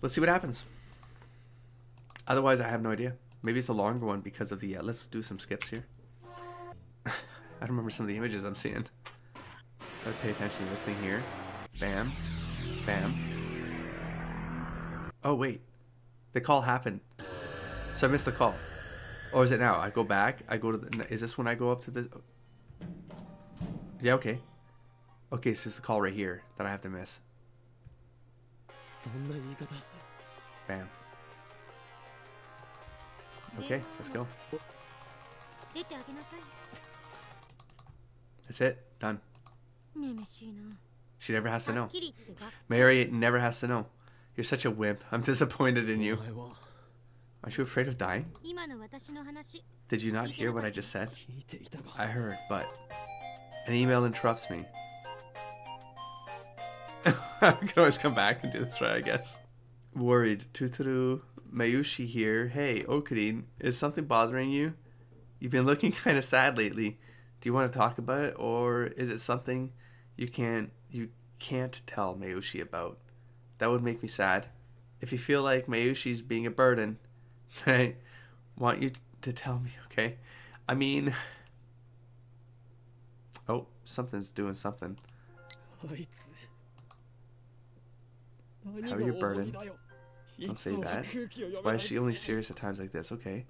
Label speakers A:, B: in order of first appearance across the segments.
A: Let's see what happens. Otherwise, I have no idea. Maybe it's a longer one because of the... let's do some skips here. I don't remember some of the images I'm seeing. Gotta pay attention to this thing here. Bam. Bam. Oh, wait. The call happened. So I missed the call. Or is it now? I go back. I go to the... Is this when I go up to the... Yeah, okay. Okay, so it's the call right here that I have to miss. Bam. Okay, let's go. That's it. Done. She never has to know. Mary never has to know. You're such a wimp. I'm disappointed in you. Aren't you afraid of dying? Did you not hear what I just said? I heard, but an email interrupts me. I can always come back and do this right, I guess. Worried. Tuturu Mayushi here. Hey, Okarin, is something bothering you? You've been looking kind of sad lately. Do you want to talk about it, or is it something you can't tell Mayushi about? That would make me sad. If you feel like Mayushi's being a burden, I want you to tell me, okay? I mean... Oh, something's doing something. How are you burdened? Don't say that. Why is she only serious at times like this? Okay.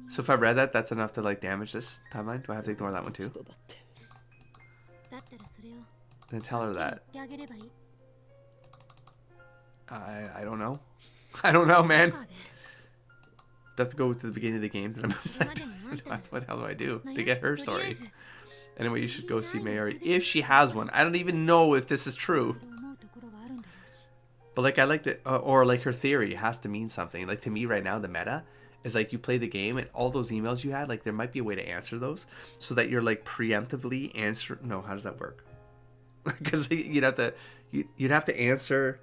A: So if I read that, that's enough to like damage this timeline? Do I have to ignore that one too? Then tell her that. I don't know. I don't know, man. Do I have to go to the beginning of the game? Did I miss that? What the hell do I do to get her story? Anyway, you should go see Mayuri if she has one. I don't even know if this is true. But like I like that, or like her theory has to mean something. Like to me right now, the meta is like you play the game and all those emails you had, like there might be a way to answer those so that you're like preemptively answer. No, how does that work? Because you'd have to answer.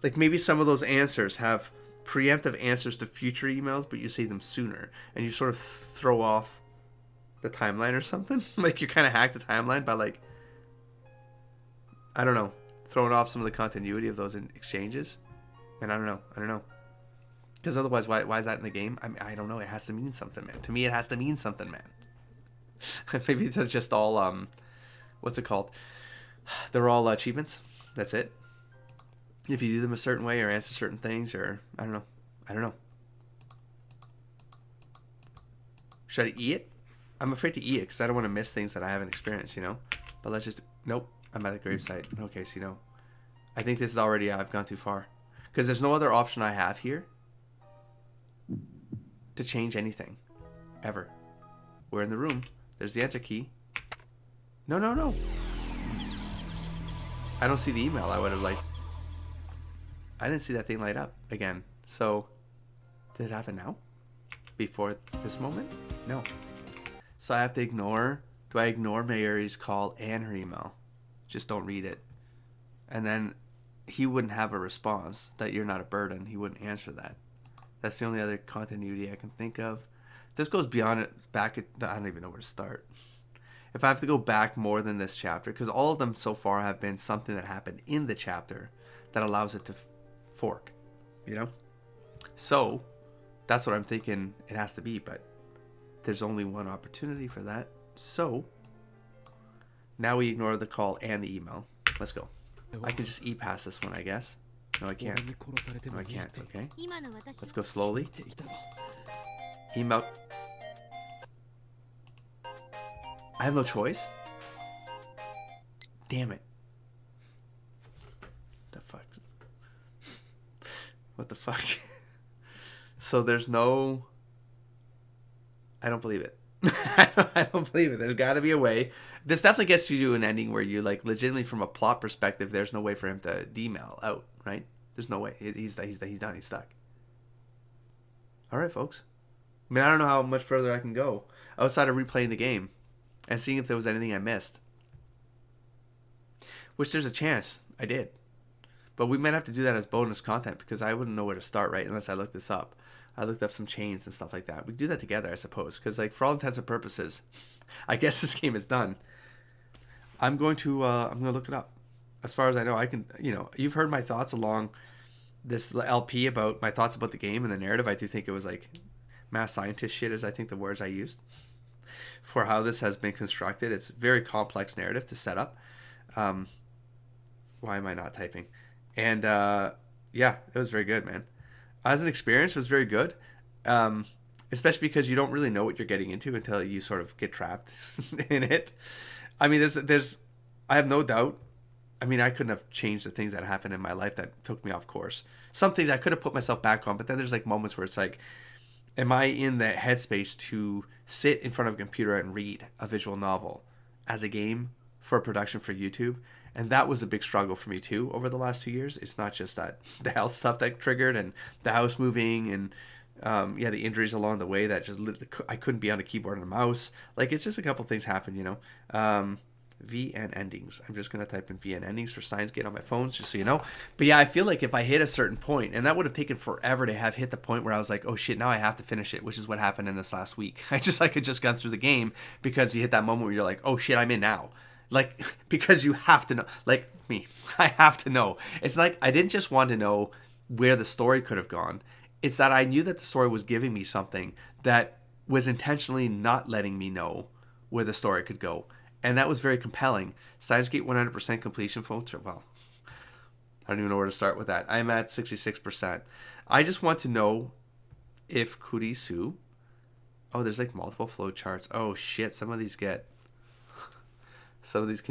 A: Like maybe some of those answers have preemptive answers to future emails, but you say them sooner, and you sort of throw off the timeline or something. Like you kind of hack the timeline by like, I don't know, throwing off some of the continuity of those exchanges. And I don't know. Because otherwise, why is that in the game? I don't know. It has to mean something, man. To me, it has to mean something, man. Maybe it's just all, what's it called? They're all achievements. That's it. If you do them a certain way or answer certain things, or I don't know. Should I eat it? I'm afraid to eat it because I don't want to miss things that I haven't experienced, you know? But let's just... Nope. I'm at the gravesite. Okay, so you know. I think this is already... I've gone too far. Because there's no other option I have here to change anything. Ever. We're in the room. There's the enter key. No. I don't see the email. I would have like... I didn't see that thing light up again. So, did it happen now? Before this moment? No. So I have to ignore... Do I ignore Mayuri's call and her email? Just don't read it. And then he wouldn't have a response that you're not a burden. He wouldn't answer that. That's the only other continuity I can think of. This goes beyond it. I don't even know where to start. If I have to go back more than this chapter, because all of them so far have been something that happened in the chapter that allows it to fork, you know? So that's what I'm thinking it has to be, but there's only one opportunity for that. So now we ignore the call and the email. Let's go. I can just eat past this one, I guess. No, I can't. No, I can't. Okay. Let's go slowly. Email. I have no choice? Damn it. The fuck? What the fuck? So there's no... I don't believe it. I don't believe it. There's got to be a way. This definitely gets you to an ending where you like legitimately from a plot perspective, there's no way for him to demail out, right? There's no way. He's done. He's stuck. All right, folks. I mean, I don't know how much further I can go outside of replaying the game and seeing if there was anything I missed. Which there's a chance I did. But we might have to do that as bonus content because I wouldn't know where to start, right? Unless I look this up. I looked up some chains and stuff like that. We can do that together, I suppose. Because, like, for all intents and purposes, I guess this game is done. I'm going to look it up. As far as I know, I can, you know, you've heard my thoughts along this LP about my thoughts about the game and the narrative. I do think it was like math scientist shit is I think the words I used for how this has been constructed. It's a very complex narrative to set up. Why am I not typing? And yeah, it was very good, man. As an experience, it was very good. Especially because you don't really know what you're getting into until you sort of get trapped in it. I mean, I have no doubt. I mean, I couldn't have changed the things that happened in my life that took me off course. Some things I could have put myself back on, but then there's like moments where it's like, am I in the headspace to sit in front of a computer and read a visual novel as a game for a production for YouTube? And that was a big struggle for me too over the last 2 years. It's not just that the health stuff that triggered and the house moving and the injuries along the way that just I couldn't be on a keyboard and a mouse. Like, it's just a couple things happen, you know. VN endings. I'm just going to type in VN endings for Steins Gate on my phones, just so you know. But yeah, I feel like if I hit a certain point, and that would have taken forever to have hit the point where I was like, oh shit, now I have to finish it, which is what happened in this last week. I had just gone through the game because you hit that moment where you're like, oh shit, I'm in now. Like, because you have to know. Like me, I have to know. It's like I didn't just want to know where the story could have gone. It's that I knew that the story was giving me something that was intentionally not letting me know where the story could go. And that was very compelling. Steins Gate 100% completion, folks. Well, I don't even know where to start with that. I'm at 66%. I just want to know if Kurisu... Oh, there's like multiple flow charts. Oh, shit. Some of these can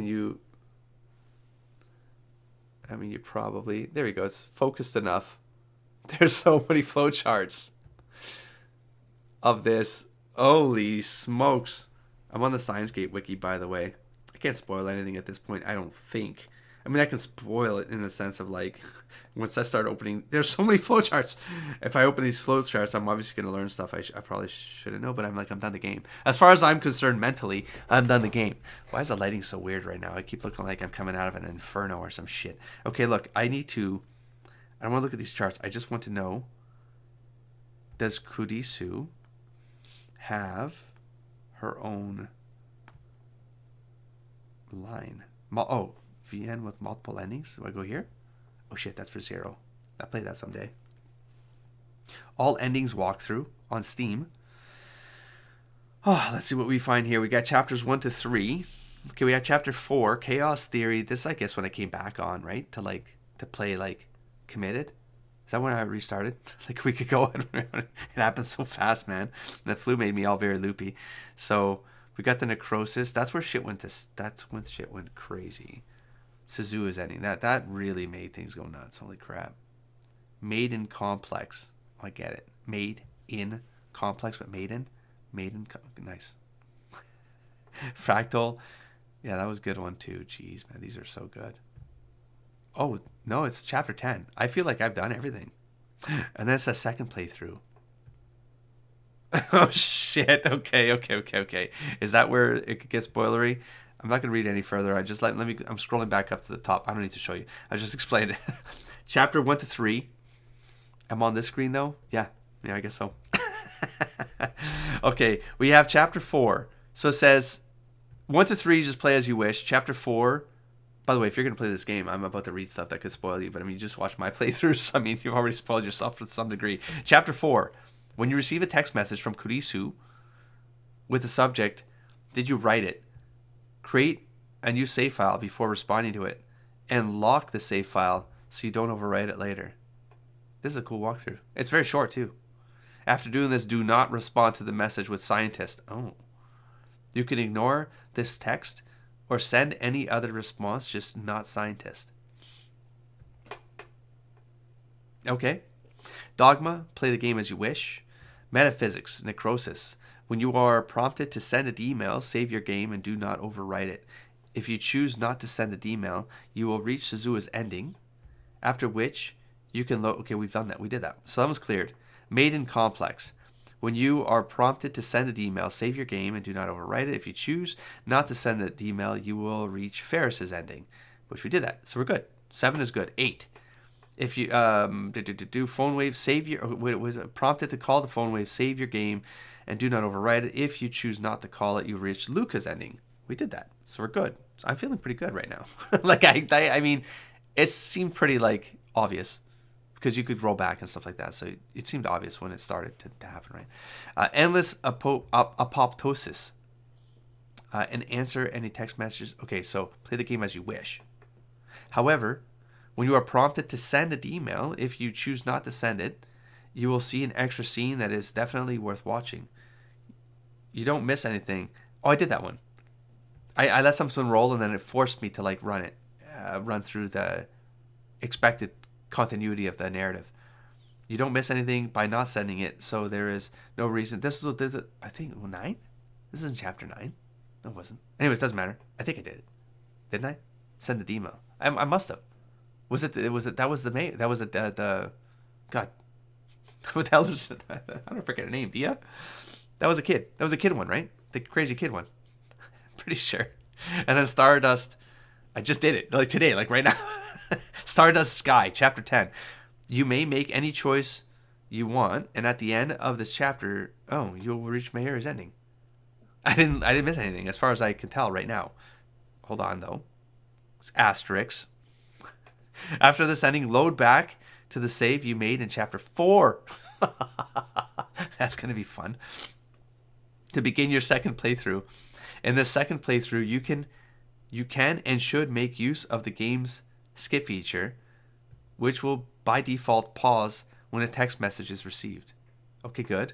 A: you... I mean, you probably... There we go. It's focused enough. There's so many flow charts of this. Holy smokes. I'm on the Steins Gate wiki, by the way. I can't spoil anything at this point, I don't think. I mean, I can spoil it in the sense of, like, once I start opening... There's so many flowcharts. If I open these flowcharts, I'm obviously going to learn stuff I probably shouldn't know, but I'm done the game. As far as I'm concerned mentally, I'm done the game. Why is the lighting so weird right now? I keep looking like I'm coming out of an inferno or some shit. Okay, look, I don't want to look at these charts. I just want to know, does Kurisu have her own line? VN with multiple endings. Do I go here? Oh shit, that's for 0. I'll play that someday. All endings walkthrough on Steam. Oh, let's see what we find here. We got chapters 1 to 3. Okay, we have chapter 4, Chaos Theory. This, I guess, when I came back on, right? To play Committed. Is that when I restarted? Like a week ago. It happened so fast, man. And the flu made me all very loopy. So we got the necrosis. That's when shit went crazy. Suzua's ending. That really made things go nuts. Holy crap. Made in complex. I get it. Made in complex, but maiden. Nice. Fractal. Yeah, that was a good one too. Jeez, man, these are so good. Oh, no, it's chapter 10. I feel like I've done everything. And then it's a second playthrough. Oh, shit. Okay. Is that where it gets spoilery? I'm not going to read any further. I'm scrolling back up to the top. I don't need to show you. I just explained it. Chapter 1 to 3. I'm on this screen, though? Yeah, I guess so. Okay, we have chapter 4. So it says 1 to 3, just play as you wish. Chapter 4... By the way, if you're going to play this game, I'm about to read stuff that could spoil you. But, I mean, you just watch my playthroughs. I mean, you've already spoiled yourself to some degree. Chapter 4. When you receive a text message from Kurisu with the subject, did you write it? Create a new save file before responding to it. And lock the save file so you don't overwrite it later. This is a cool walkthrough. It's very short, too. After doing this, do not respond to the message with scientist. Oh. You can ignore this text or send any other response, just not scientist. Okay. Dogma, play the game as you wish. Metaphysics, necrosis. When you are prompted to send an email, save your game and do not overwrite it. If you choose not to send an email, you will reach Suzua's ending, after which you can load... Okay, we've done that. We did that. So that was cleared. Maiden complex. When you are prompted to send an email, save your game and do not overwrite it. If you choose not to send the email, you will reach Ferris's ending, which we did that. So we're good. 7 is good. 8. If you phone wave, save your... Was prompted to call the phone wave, save your game and do not overwrite it. If you choose not to call it, you reach Luca's ending. We did that. So we're good. So I'm feeling pretty good right now. I mean, it seemed pretty obvious. because you could roll back and stuff like that. So it seemed obvious when it started to happen, right? Endless apoptosis. And answer any text messages. Okay, so play the game as you wish. However, when you are prompted to send an email, if you choose not to send it, you will see an extra scene that is definitely worth watching. You don't miss anything. Oh, I did that one. I let something roll and then it forced me to like run through the expected continuity of the narrative. You don't miss anything by not sending it, so there is no reason. This is, I think, 9? This is in chapter 9. No, it wasn't. Anyways, doesn't matter. I think I did it. Didn't I? Send the email. I must have. Was it? That was the main. That was the. God. What the hell is it? I don't forget her name. Dia. That was a kid. That was a kid one, right? The crazy kid one. Pretty sure. And then Stardust. I just did it like today, like right now. Stardust Sky, chapter 10. You may make any choice you want, and at the end of this chapter, you'll reach Mayuri's ending. I didn't miss anything as far as I can tell right now. Hold on though. Asterix. After this ending, load back to the save you made in chapter 4. That's going to be fun. To begin your second playthrough. In the second playthrough, you can and should make use of the game's skip feature, which will by default pause when a text message is received. Okay, good.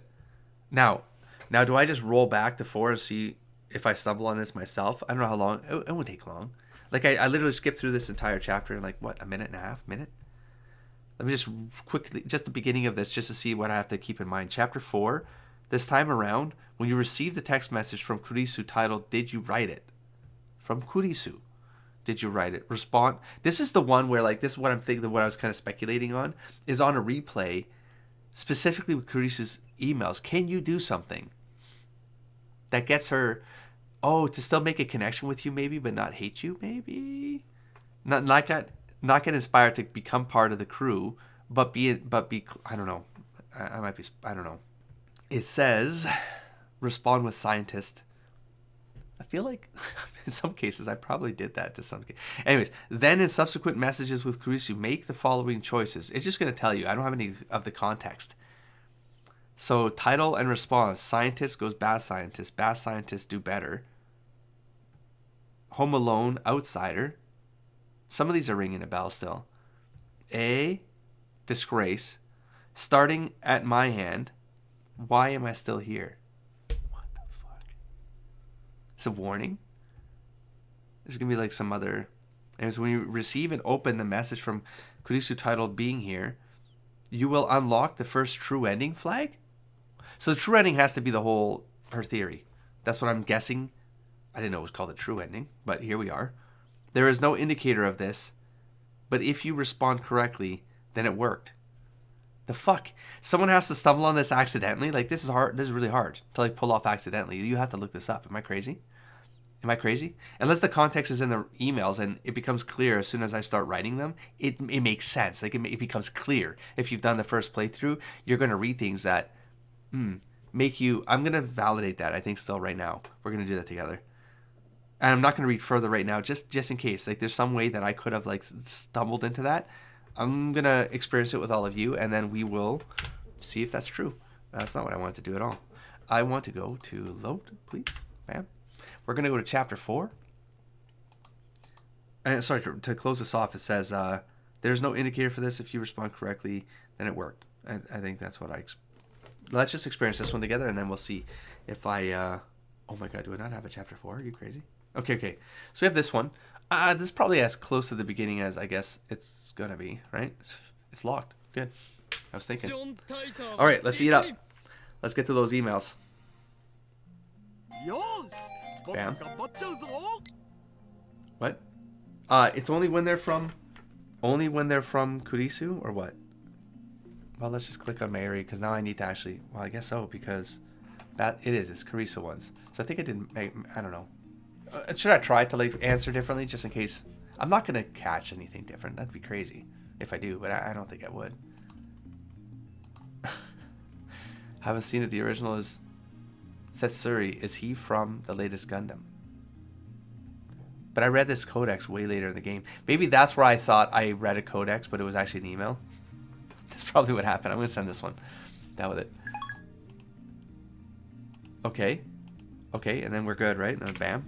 A: Now, do I just roll back to 4 and see if I stumble on this myself? I don't know how long. It won't take long. Like, I literally skipped through this entire chapter in, like, what, a minute and a half? Minute? Let me just quickly, just the beginning of this, just to see what I have to keep in mind. Chapter 4, this time around, when you receive the text message from Kurisu titled, "Did you write it?" From Kurisu. Did you write it? Respond. This is the one where, like, this is what I'm thinking, what I was kind of speculating on, is on a replay, specifically with Kurisu's emails. Can you do something that gets her, to still make a connection with you, maybe, but not hate you, maybe? Not get inspired to become part of the crew, but be, I don't know. I don't know. It says, respond with scientist. I feel like in some cases I probably did that to some. Anyways, then in subsequent messages with Kurisu, make the following choices. It's just going to tell you. I don't have any of the context. So title and response. Scientist goes bad scientist. Bad scientist do better. Home Alone, outsider. Some of these are ringing a bell still. A, disgrace. Starting at my hand. Why am I still here? What the fuck? It's a warning. There's going to be like some other... Anyways, when you receive and open the message from Kurisu titled Being Here, you will unlock the first true ending flag? So the true ending has to be her theory. That's what I'm guessing. I didn't know it was called a true ending, but here we are. There is no indicator of this, but if you respond correctly, then it worked. The fuck? Someone has to stumble on this accidentally? Like, this is hard. This is really hard to, like, pull off accidentally. You have to look this up. Am I crazy? Unless the context is in the emails and it becomes clear as soon as I start writing them, it makes sense. Like, it becomes clear. If you've done the first playthrough, you're going to read things that make you... I'm going to validate that, I think, still right now. We're going to do that together. And I'm not going to read further right now, just in case. Like, there's some way that I could have, like, stumbled into that. I'm going to experience it with all of you, and then we will see if that's true. That's not what I want to do at all. I want to go to load, please. Bam. We're going to go to chapter 4. And sorry, to close this off, it says, there's no indicator for this. If you respond correctly, then it worked. I think that's what let's just experience this one together, and then we'll see if I... oh my god, do I not have a chapter 4? Are you crazy? Okay. So we have this one. This is probably as close to the beginning as I guess it's going to be, right? It's locked. Good. I was thinking. All right, let's eat up. Let's get to those emails. Bam. What? It's only when they're from Kurisu, or what? Well, let's just click on Mayuri, because now I need to actually... Well, I guess so, because it's Kurisu ones. So I think I didn't make... I don't know. Should I try to, like, answer differently, just in case? I'm not going to catch anything different. That'd be crazy if I do, but I don't think I would. Haven't seen it. The original is Setsuri. Is he from the latest Gundam? But I read this codex way later in the game. Maybe that's where I thought I read a codex, but it was actually an email. That's probably what happened. I'm gonna send this one. Down with it. Okay. Okay, and then we're good, right? And bam.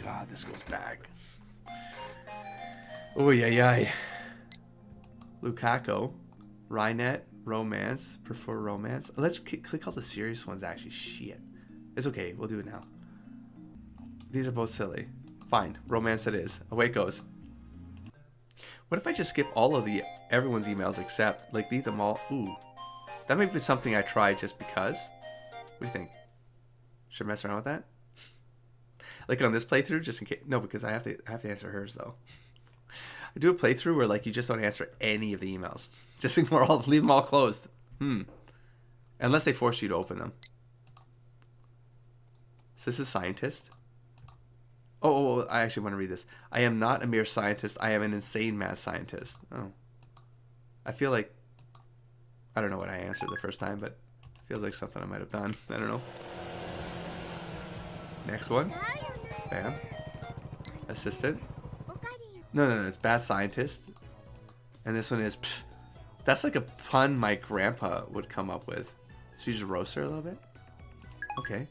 A: God, this goes back. Oh, yeah. Lukaku. Rynet. Romance. Prefer romance. Let's click all the serious ones, actually. Shit. It's okay. We'll do it now. These are both silly. Fine. Romance it is. Away it goes. What if I just skip all of everyone's emails except, like, leave them all? Ooh. That might be something I try just because. What do you think? Should I mess around with that? Like on this playthrough, just in case. No, because I have to answer hers though. I do a playthrough where like you just don't answer any of the emails. Just ignore all, leave them all closed. Unless they force you to open them. So this is scientist. Oh, I actually want to read this. I am not a mere scientist. I am an insane mad scientist. Oh. I feel like I don't know what I answered the first time, but it feels like something I might have done. I don't know. Next one. Bam. Assistant. No, it's bad scientist. And this one is... Psh, that's like a pun my grandpa would come up with. So you just roast her a little bit? Okay.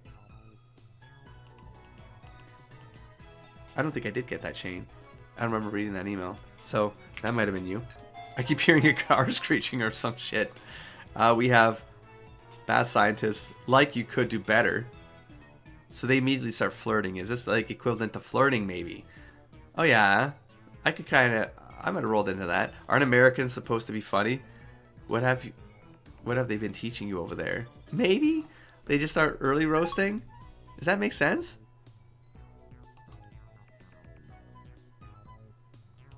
A: I don't think I did get that chain. I don't remember reading that email. So that might have been you. I keep hearing a car screeching or some shit. We have bad scientists. Like you could do better. So they immediately start flirting. Is this like equivalent to flirting maybe? Oh yeah. I could kind of... I might have rolled into that. Aren't Americans supposed to be funny? What have they been teaching you over there? Maybe? They just start early roasting? Does that make sense?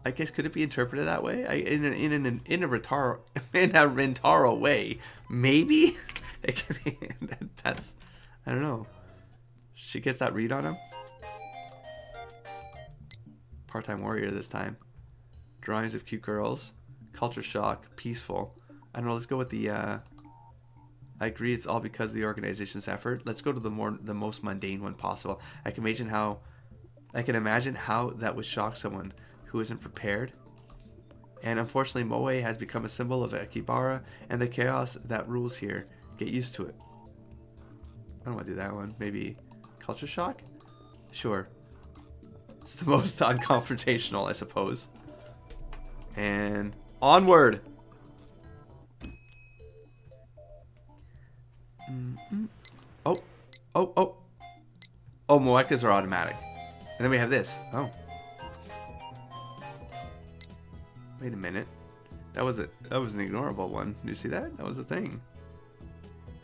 A: I guess could it be interpreted that way? In a Rintaro way, maybe it could be. That's I don't know. She gets that read on him. Part-time warrior this time. Drawings of cute girls. Culture shock. Peaceful. I don't know. Let's go with the. I agree. It's all because of the organization's effort. Let's go to the most mundane one possible. I can imagine how that would shock someone who isn't prepared. And unfortunately, Moe has become a symbol of Akibara and the chaos that rules here. Get used to it. I don't want to do that one. Maybe culture shock? Sure. It's the most unconfrontational, I suppose. And onward! Oh, Moekas are automatic. And then we have this. Oh. Wait a minute. That was an ignorable one. Do you see that? That was a thing.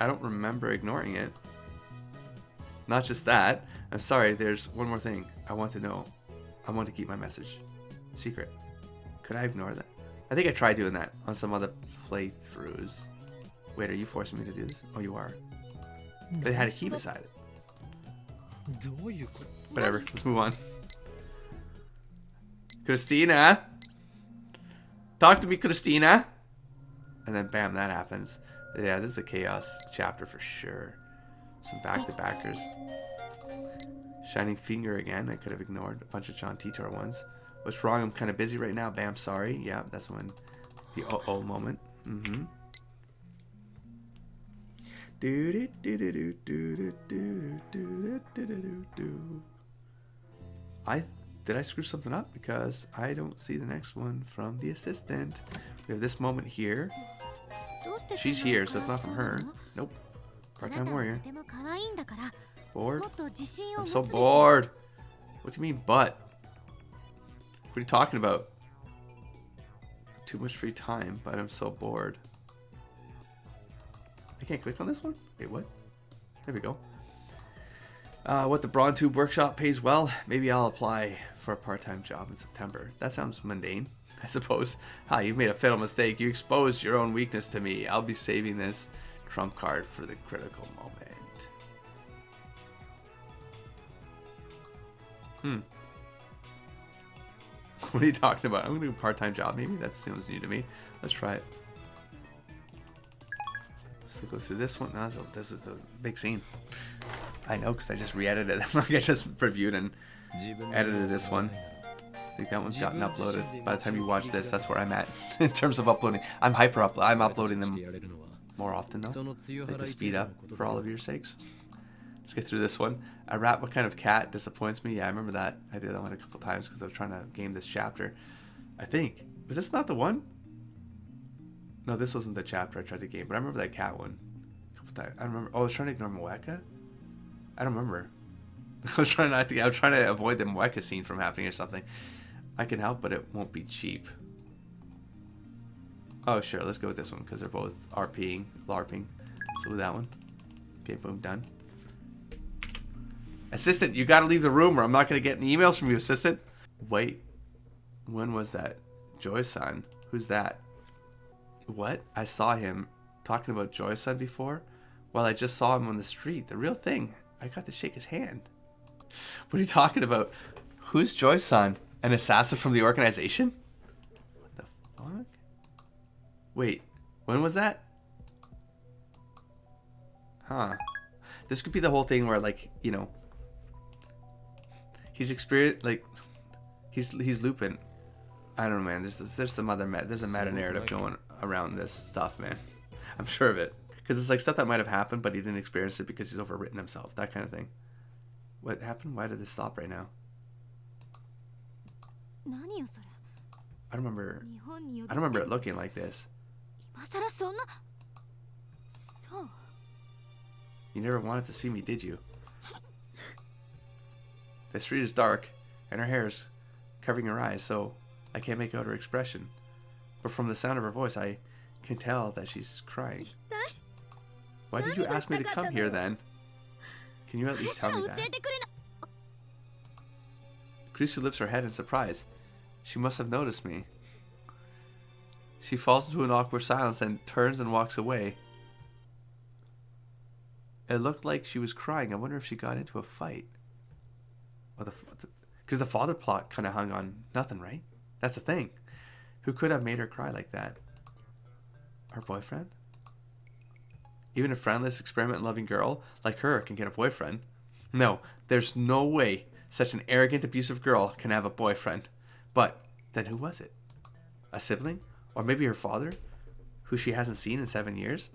A: I don't remember ignoring it. Not just that. I'm sorry, there's one more thing. I want to know. I want to keep my message secret. Could I ignore that? I think I tried doing that on some other playthroughs. Wait, are you forcing me to do this? Oh, you are. But it had a key beside it. Whatever, let's move on. Christina? Talk to me, Christina. And then bam, that happens. Yeah, this is the chaos chapter for sure. Some back-to-backers. Shining finger again. I could have ignored a bunch of John Titor ones. What's wrong? I'm kind of busy right now. Bam, sorry. Yeah, that's when the uh-oh moment. Did I screw something up? Because I don't see the next one from the assistant. We have this moment here. She's here, so it's not from her. Nope. Part-time warrior. Bored? I'm so bored. What do you mean, but? What are you talking about? Too much free time, but I'm so bored. I can't click on this one? Wait, what? There we go. What the Brawn Tube Workshop pays well? Maybe I'll apply for a part-time job in September. That sounds mundane, I suppose. You've made a fatal mistake. You exposed your own weakness to me. I'll be saving this trump card for the critical moment. What are you talking about? I'm going to do a part-time job, maybe? That sounds new to me. Let's try it. Let's go through this one. No, this is a big scene. I know, because I just re-edited it. Like I just reviewed and edited this one. think that one's gotten uploaded. By the time you watch this, that's where I'm at in terms of uploading. I'm I'm uploading them more often though, like to speed up for all of your sakes. Let's get through this one. A rat, what kind of cat disappoints me? Yeah, I remember that. I did that one a couple times because I was trying to game this chapter. I think. Was this not the one? No, this wasn't the chapter I tried to game, but I remember that cat one. A couple times. I remember. Oh, I was trying to ignore Moeka? I don't remember. I was trying to avoid the Moeka scene from happening or something. I can help, but it won't be cheap. Oh, sure. Let's go with this one because they're both RPing, LARPing. So with that one. Okay, boom, done. Assistant, you gotta leave the room or I'm not gonna get any emails from you, assistant. Wait. When was that? Joy-san. Who's that? What? I saw him talking about Joy-san before? Well, I just saw him on the street. The real thing. I got to shake his hand. What are you talking about? Who's Joy-san? An assassin from the organization? What the fuck? Wait. When was that? Huh. This could be the whole thing where, like, you know, he's experienced, like, he's looping. I don't know, man. There's some other there's a meta narrative going around this stuff, man. I'm sure of it, because it's like stuff that might have happened, but he didn't experience it because he's overwritten himself. That kind of thing. What happened? Why did this stop right now? I don't remember it looking like this. You never wanted to see me, did you? The street is dark, and her hair is covering her eyes, so I can't make out her expression. But from the sound of her voice, I can tell that she's crying. Why did you ask me to come here then? Can you at least tell me that? Kurisu lifts her head in surprise. She must have noticed me. She falls into an awkward silence and turns and walks away. It looked like she was crying. I wonder if she got into a fight. Because the father plot kind of hung on nothing, right? That's the thing. Who could have made her cry like that? Her boyfriend? Even a friendless, experiment-loving girl like her can get a boyfriend. No, there's no way such an arrogant, abusive girl can have a boyfriend. But then who was it? A sibling? Or maybe her father? Who she hasn't seen in 7 years?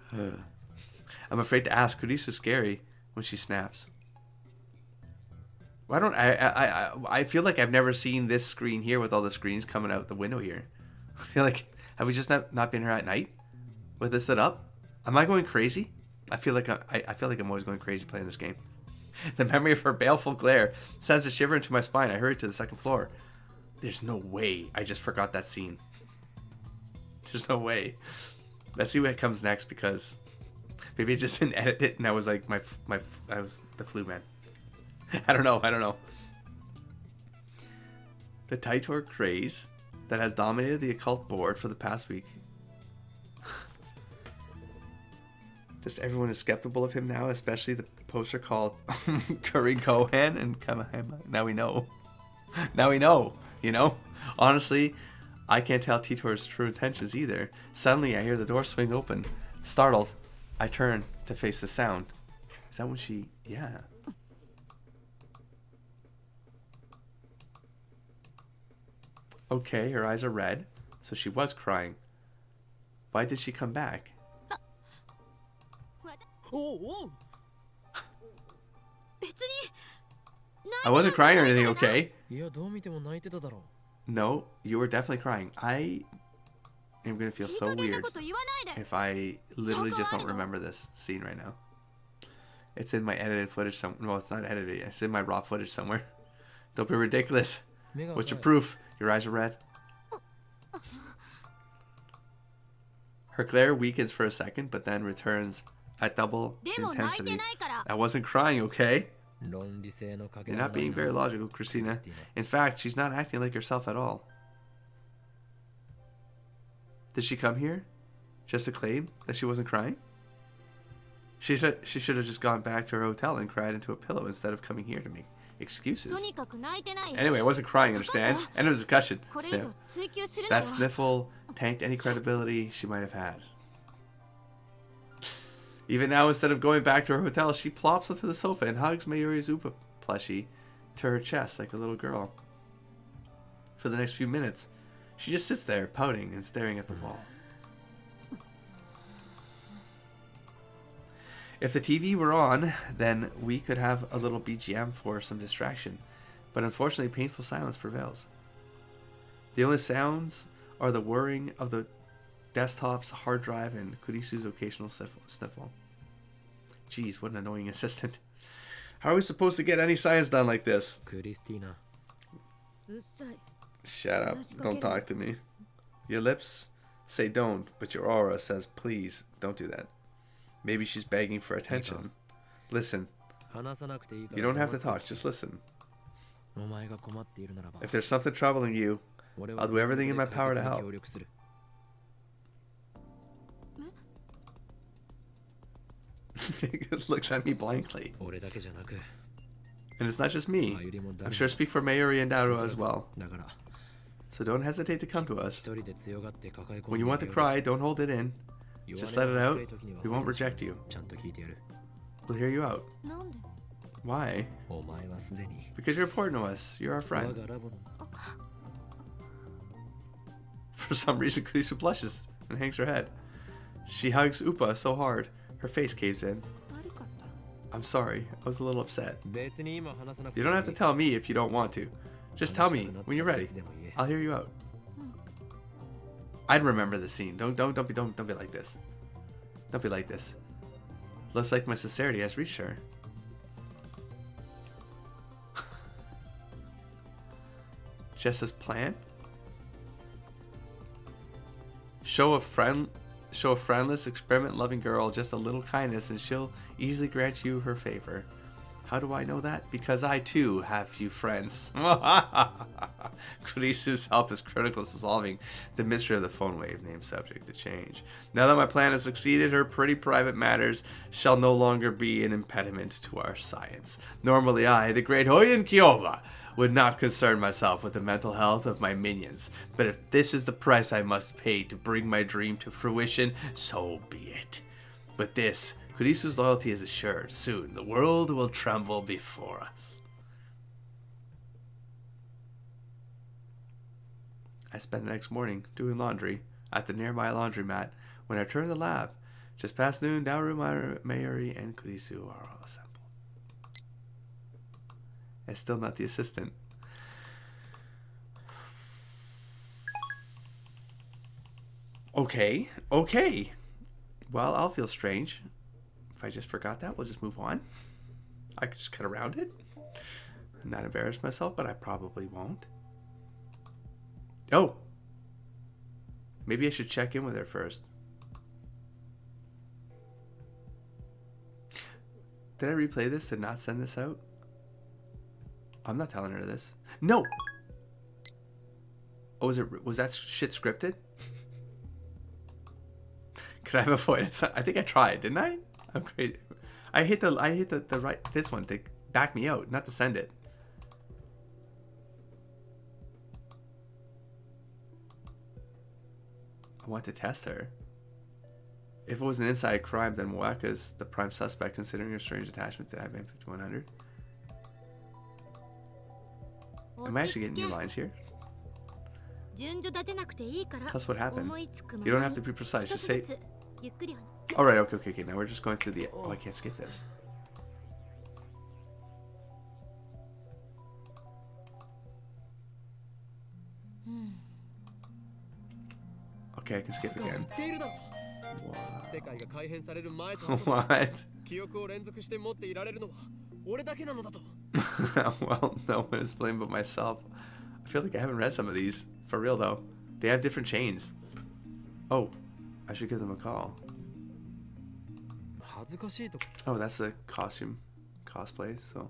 A: I'm afraid to ask. Kurisu's scary when she snaps. Why don't I feel like I've never seen this screen here with all the screens coming out the window here. I feel like, have we just not been here at night with this set up? Am I going crazy? I feel like I'm always going crazy playing this game. The memory of her baleful glare sends a shiver into my spine. I hurried to the second floor. There's no way I just forgot that scene. There's no way. Let's see what comes next, because maybe I just didn't edit it and I was like I was the flu man. I don't know. The Taitor craze that has dominated the occult board for the past week. Just everyone is skeptical of him now, especially the poster called Curry Kohan and Kamahema. Now we know. Now we know, you know? Honestly, I can't tell Titor's true intentions either. Suddenly, I hear the door swing open. Startled, I turn to face the sound. Is that when she... Yeah. Okay, her eyes are red, so she was crying. Why did she come back? I wasn't crying or anything, okay? No, you were definitely crying. I am going to feel so weird if I literally just don't remember this scene right now. It's in my edited footage somewhere. Well, it's not edited yet. It's in my raw footage somewhere. Don't be ridiculous. What's your proof? Your eyes are red. Her glare weakens for a second, but then returns at double intensity. I wasn't crying, okay? You're not being very logical, Christina. In fact, she's not acting like herself at all. Did she come here just to claim that she wasn't crying? She should have just gone back to her hotel and cried into a pillow instead of coming here to make excuses. Anyway, I wasn't crying, understand? End of discussion. Sniff. That sniffle tanked any credibility she might have had. Even now, instead of going back to her hotel, she plops onto the sofa and hugs Mayuri Zupa plushie to her chest like a little girl. for the next few minutes. She just sits there, pouting and staring at the wall. If the TV were on, then we could have a little BGM for some distraction. But unfortunately, painful silence prevails. The only sounds are the whirring of the desktop's hard drive and Kurisu's occasional sniffle. Jeez, what an annoying assistant. How are we supposed to get any science done like this?
B: Christina.
A: Shut up. Don't talk to me. Your lips say don't, but your aura says please. Don't do that. Maybe she's begging for attention. Listen. You don't have to talk, just listen. If there's something troubling you, I'll do everything in my power to help. It looks at me blankly. And it's not just me. I'm sure I speak for Mayuri and Daru as well. So don't hesitate to come to us. When you want to cry, don't hold it in. Just let it out. We won't reject you. We'll hear you out. Why? Because you're important to us. You're our friend. For some reason, Kurisu blushes and hangs her head. She hugs Upa so hard, her face caves in. I'm sorry, I was a little upset. You don't have to tell me if you don't want to. Just tell me when you're ready. I'll hear you out. I'd remember the scene. Don't be like this. Don't be like this. Looks like my sincerity has reached her. Just as planned. Show a friendless, experiment-loving girl just a little kindness, and she'll easily grant you her favor. How do I know that? Because I too have few friends. Kurisu's help is critical to solving the mystery of the phone wave, named subject to change. Now that my plan has succeeded, her pretty private matters shall no longer be an impediment to our science. Normally I, the great Hoyen Kyoba, would not concern myself with the mental health of my minions, but if this is the price I must pay to bring my dream to fruition, so be it. But this, Kurisu's loyalty is assured. Soon, the world will tremble before us. I spent the next morning doing laundry at the nearby laundromat. When I returned to the lab, just past noon, Daru, Mayuri, and Kurisu are all assembled. And still not the assistant. Okay. Well, I'll feel strange. If I just forgot that, we'll just move on. I could just cut around it. And not embarrass myself, but I probably won't. Oh! Maybe I should check in with her first. Did I replay this to not send this out? I'm not telling her this. No! Oh, was that shit scripted? Could I have avoided it? I think I tried, didn't I? I'm crazy. I hit the right this one to back me out, not to send it. I want to test her. If it was an inside crime, then Moaka's the prime suspect, considering her strange attachment to IBM 5100. Am I actually getting new lines here? Tell us what happened. You don't have to be precise. Just say. Alright, okay. Now we're just going through the. Oh, I can't skip this. Okay, I can skip again. What? Well, no one is blamed but myself. I feel like I haven't read some of these. For real, though. They have different chains. Oh, I should give them a call. Oh, that's the costume cosplay. So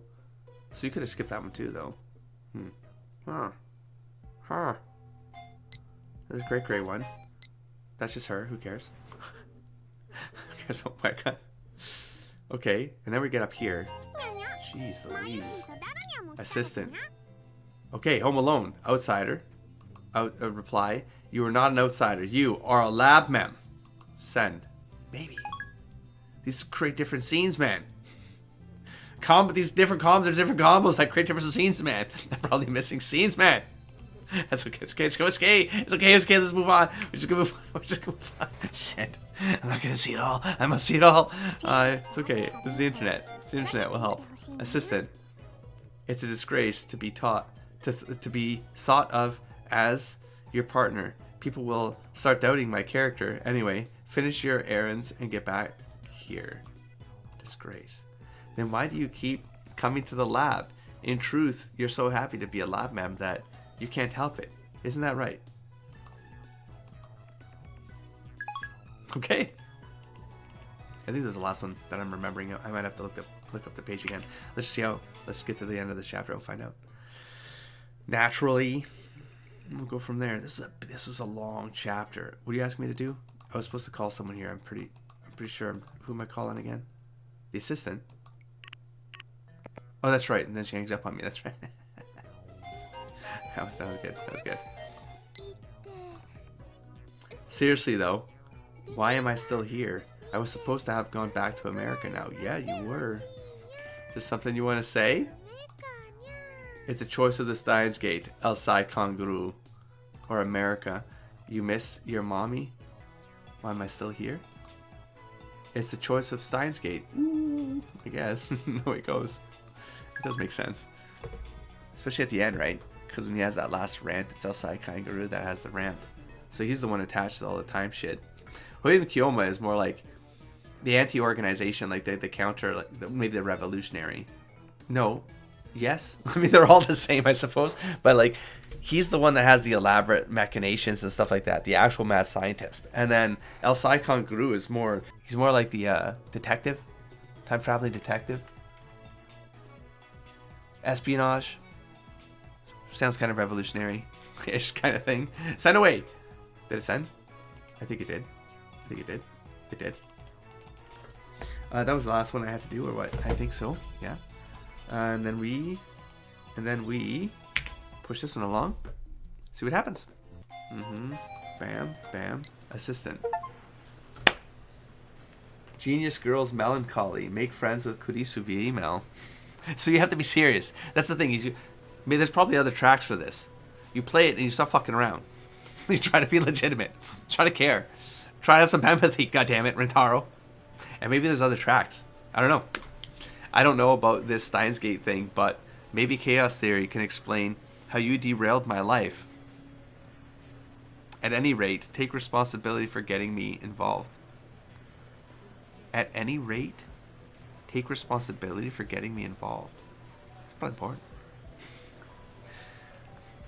A: you could have skipped that one too, though. There's a great one. That's just her. Who cares? Okay, and then we get up here. Jeez Louise. Assistant. Okay, Home Alone. Outsider. Reply. You are not an outsider. You are a lab mem. Send. Baby. These create different scenes, man. These different combos are different combos that create different scenes, man. I'm probably missing scenes, man. That's okay. It's okay. It's okay. It's okay. It's okay. Let's move on. We're just gonna move on. We're just gonna move on. Shit. I'm not gonna see it all. I must see it all. It's okay. This is the internet. The internet will help. Assistant. It's a disgrace to be taught to be thought of as your partner. People will start doubting my character. Anyway, finish your errands and get back here. Disgrace. Then why do you keep coming to the lab? In truth, you're so happy to be a lab mem that you can't help it. Isn't that right? Okay. I think there's the last one that I'm remembering. I might have to look up the page again. Let's see how. Let's get to the end of this chapter. I'll find out. Naturally, we'll go from there. This was a long chapter. What do you ask me to do? I was supposed to call someone here. I'm pretty sure. Who am I calling again? The assistant. Oh, that's right. And then she hangs up on me. That's right. That was good. That was good. Seriously though, why am I still here? I was supposed to have gone back to America now. Yeah, you were. Is there something you want to say? It's a choice of the Steins Gate, El Sai Kangaroo, or America. You miss your mommy? Why am I still here? It's the choice of Steins Gate. I guess. No, it goes. It does make sense. Especially at the end, right? Because when he has that last rant, it's El Sai Kangaroo that has the rant. So he's the one attached to all the time shit. Hoiden Kiyoma is more like the anti-organization, like the counter, like maybe the revolutionary. No. Yes. I mean, they're all the same, I suppose. But like, he's the one that has the elaborate machinations and stuff like that. The actual mad scientist. And then El Sai Kangaroo is more, he's more like the detective. Time-traveling detective. Espionage. Sounds kind of revolutionary-ish kind of thing. Send away. Did it send? I think it did. I think it did. It did. That was the last one I had to do, or what? I think so. Yeah. And then we push this one along. See what happens. Bam, bam. Assistant. Genius girl's melancholy. Make friends with Kurisu via email. So you have to be serious. That's the thing. I mean, there's probably other tracks for this. You play it and you stop fucking around. You try to be legitimate. Try to care. Try to have some empathy, goddammit, Rentaro. And maybe there's other tracks. I don't know. I don't know about this Steins Gate thing, but maybe Chaos Theory can explain how you derailed my life. At any rate, take responsibility for getting me involved. At any rate, take responsibility for getting me involved. That's probably important.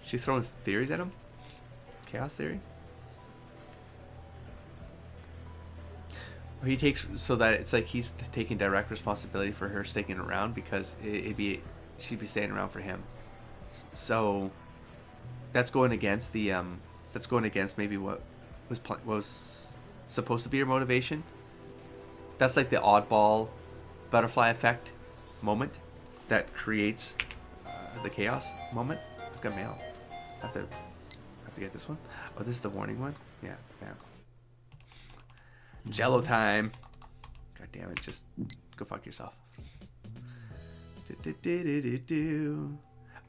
A: She's throwing theories at him? Chaos Theory? Or he takes, so that it's like he's taking direct responsibility for her sticking around because she'd be staying around for him. So that's going against the maybe what was supposed to be her motivation. That's like the oddball butterfly effect moment that creates the chaos moment. I've got mail. I have to get this one. Oh, this is the warning one? Yeah, bam. Jello time. God damn it, just go fuck yourself.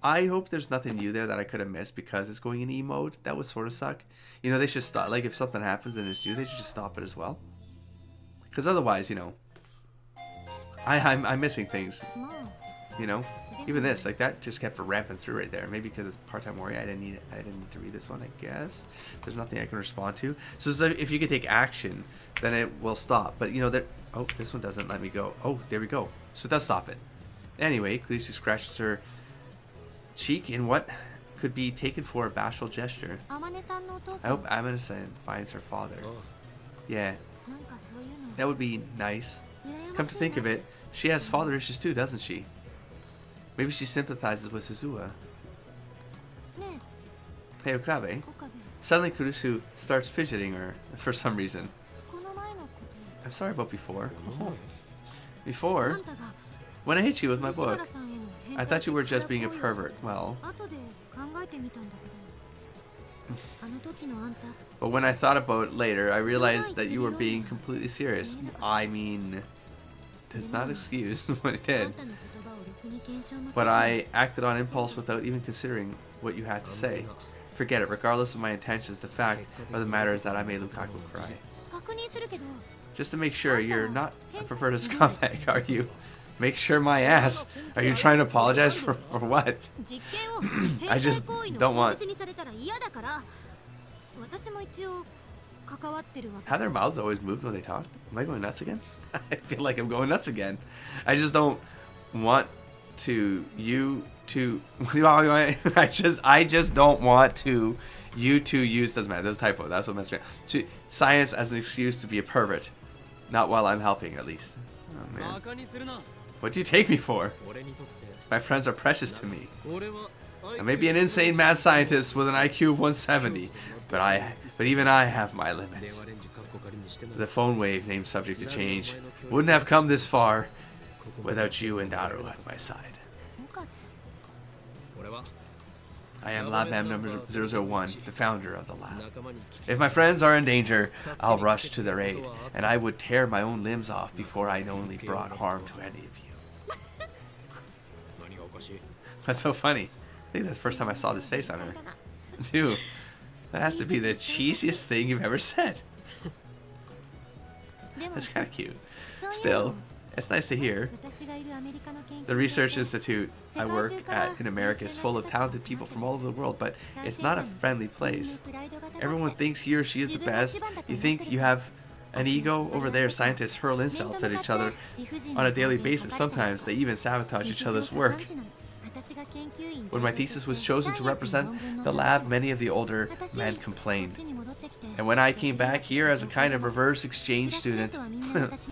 A: I hope there's nothing new there that I could have missed because it's going in E mode. That would sort of suck. You know, they should stop. Like, if something happens and it's new, they should just stop it as well. Because otherwise, you know, I'm missing things. You know, even this, like that, just kept ramping through right there. Maybe because it's part-time warrior, I didn't need to read this one. I guess there's nothing I can respond to. So if you could take action, then it will stop. But you know, oh, this one doesn't let me go. Oh, there we go. So it does stop it. Anyway, Khaleesi scratches her cheek in what could be taken for a bashful gesture. I hope Amane-san finds her father. Yeah, that would be nice. Come to think of it, she has father issues too, doesn't she? Maybe she sympathizes with Suzuha. Hey, Okabe. Suddenly Kurisu starts fidgeting her for some reason. I'm sorry about before. Oh. Before? When I hit you with my book, I thought you were just being a pervert. Well. But when I thought about it later, I realized that you were being completely serious. I mean, does not excuse what I did. But I acted on impulse without even considering what you had to say. Forget it. Regardless of my intentions, the fact of the matter is that I made Lukaku cry. Just to make sure, you're not a preferred scumbag, are you? Make sure my ass. Are you trying to apologize for or what? I just don't want. Have their mouths always moved when they talk? Am I going nuts again? I feel like I'm going nuts again. I just don't want you to I just don't want you to use, doesn't matter, that's a typo, that's what messed me up. To science as an excuse to be a pervert. Not while I'm helping, at least. Oh man. What do you take me for? My friends are precious to me. I may be an insane mad scientist with an IQ of 170, but even I have my limits. The phone wave, named subject to change, wouldn't have come this far without you and Daru at my side. I am Lab Man number 001, the founder of the lab. If my friends are in danger, I'll rush to their aid, and I would tear my own limbs off before I knowingly brought harm to any of you. That's so funny. I think that's the first time I saw this face on her. Dude, that has to be the cheesiest thing you've ever said. That's kind of cute. Still, it's nice to hear. The research institute I work at in America is full of talented people from all over the world, but it's not a friendly place. Everyone thinks he or she is the best. You think you have an ego? Over there, scientists hurl insults at each other on a daily basis. Sometimes they even sabotage each other's work. When my thesis was chosen to represent the lab, many of the older men complained. And when I came back here as a kind of reverse exchange student,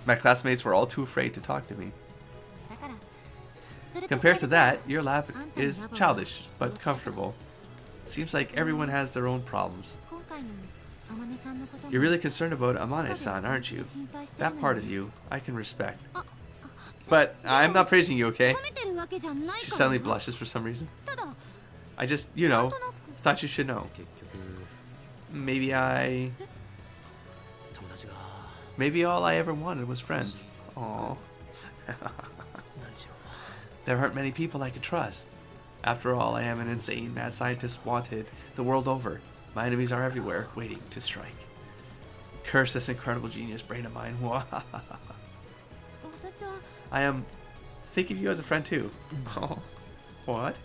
A: my classmates were all too afraid to talk to me. Compared to that, your lab is childish, but comfortable. Seems like everyone has their own problems. You're really concerned about Amane-san, aren't you? That part of you, I can respect. But I'm not praising you, okay? She suddenly blushes for some reason. I just, thought you should know. Maybe all I ever wanted was friends. Aww. There aren't many people I could trust. After all, I am an insane mad scientist wanted the world over. My enemies are everywhere, waiting to strike. Curse this incredible genius brain of mine. I am thinking of you as a friend too. Oh, what?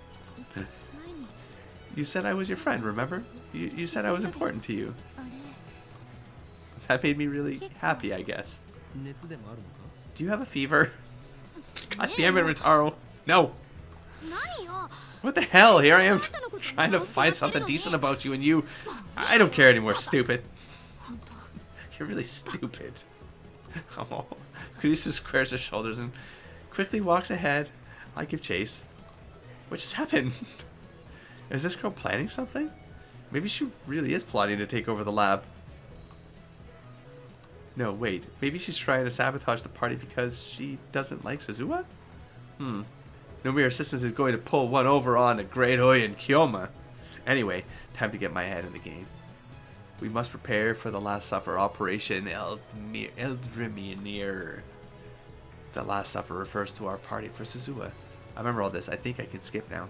A: You said I was your friend, remember? You said I was important to you. That made me really happy, I guess. Do you have a fever? God damn it, Ritaro. No. What the hell? Here I am trying to find something decent about you and you... I don't care anymore, stupid. You're really stupid. Oh. Kurisu squares his shoulders and quickly walks ahead. I give chase. What just happened? Is this girl planning something? Maybe she really is plotting to take over the lab. No, wait. Maybe she's trying to sabotage the party because she doesn't like Suzuha? No mere assistance is going to pull one over on the Great Oi and Kyoma. Anyway, time to get my head in the game. We must prepare for the Last Supper, Operation Eldrimir. The Last Supper refers to our party for Suzuha. I remember all this. I think I can skip now.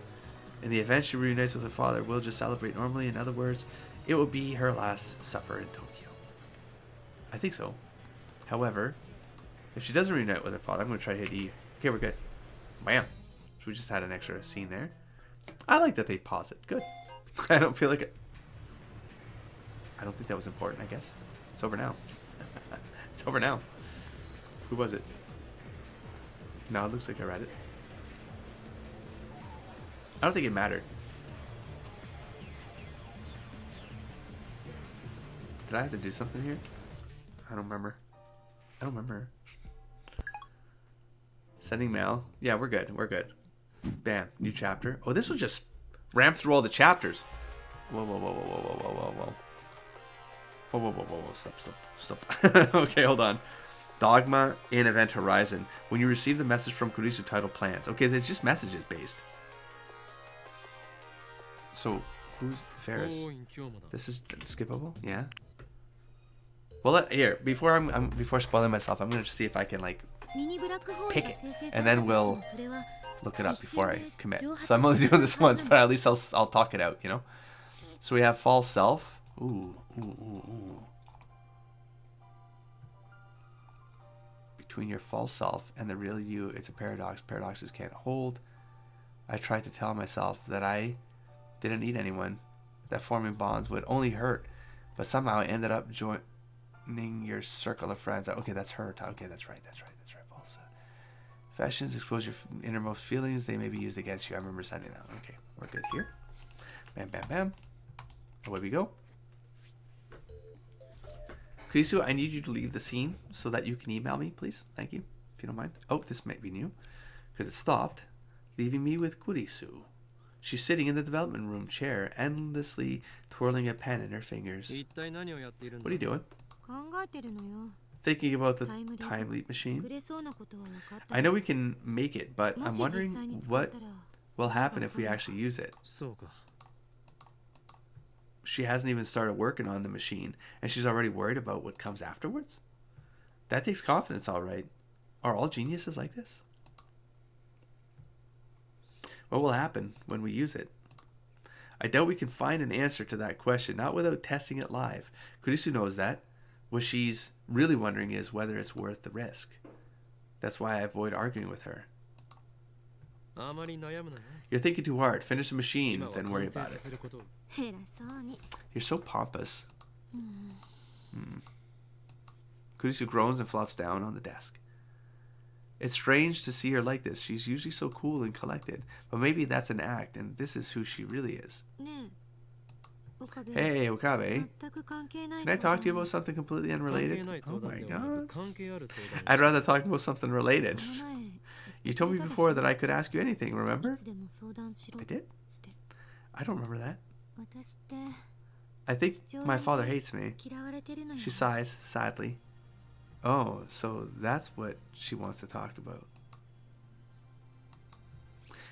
A: In the event she reunites with her father, we'll just celebrate normally. In other words, it will be her last supper in Tokyo. I think so. However, if she doesn't reunite with her father, I'm going to try to hit E. Okay, we're good. Bam. So we just had an extra scene there. I like that they pause it. Good. I don't feel like it. I don't think that was important, I guess. It's over now. It's over now. Who was it? No, it looks like I read it. I don't think it mattered. Did I have to do something here? I don't remember. I don't remember. Sending mail. Yeah, we're good. We're good. Bam. New chapter. Oh, this was just ramp through all the chapters. Whoa, whoa, whoa, whoa, whoa, whoa, whoa, whoa, whoa. Whoa, whoa, whoa, whoa, whoa. Stop, stop, stop. Okay, hold on. Dogma in Event Horizon. When you receive the message from Kurisu titled Plans. Okay, it's just messages based. So, who's Ferris? This is skippable? Yeah. Well, here, before before spoiling myself, I'm going to see if I can, like, pick it. And then we'll look it up before I commit. So I'm only doing this once, but at least I'll talk it out, you know? So we have false self. Ooh, ooh, ooh, ooh. Between your false self and the real you, it's a paradox. Paradoxes can't hold. I tried to tell myself that I didn't need anyone, that forming bonds would only hurt, but somehow I ended up joining your circle of friends. Okay, that's hurt. Okay, that's right. False. Fashions expose your innermost feelings. They may be used against you. I remember sending that. Okay, we're good here. Bam, bam, bam. Away we go. Kurisu, I need you to leave the scene so that you can email me, please. Thank you, if you don't mind. Oh, this might be new, because it stopped, leaving me with Kurisu. She's sitting in the development room chair, endlessly twirling a pen in her fingers. What are you doing? Thinking about the time leap machine. I know we can make it, but I'm wondering what will happen if we actually use it. She hasn't even started working on the machine, and she's already worried about what comes afterwards? That takes confidence, all right. Are all geniuses like this? What will happen when we use it? I doubt we can find an answer to that question, not without testing it live. Kurisu knows that. What she's really wondering is whether it's worth the risk. That's why I avoid arguing with her. You're thinking too hard. Finish the machine, then worry about it. You're so pompous. Kurisu groans and flops down on the desk. It's strange to see her like this. She's usually so cool and collected. But maybe that's an act, and this is who she really is. Hey, Okabe. Can I talk to you about something completely unrelated? Oh my god. I'd rather talk about something related. You told me before that I could ask you anything, remember? I did? I don't remember that. I think my father hates me. She sighs sadly. Oh, so that's what she wants to talk about.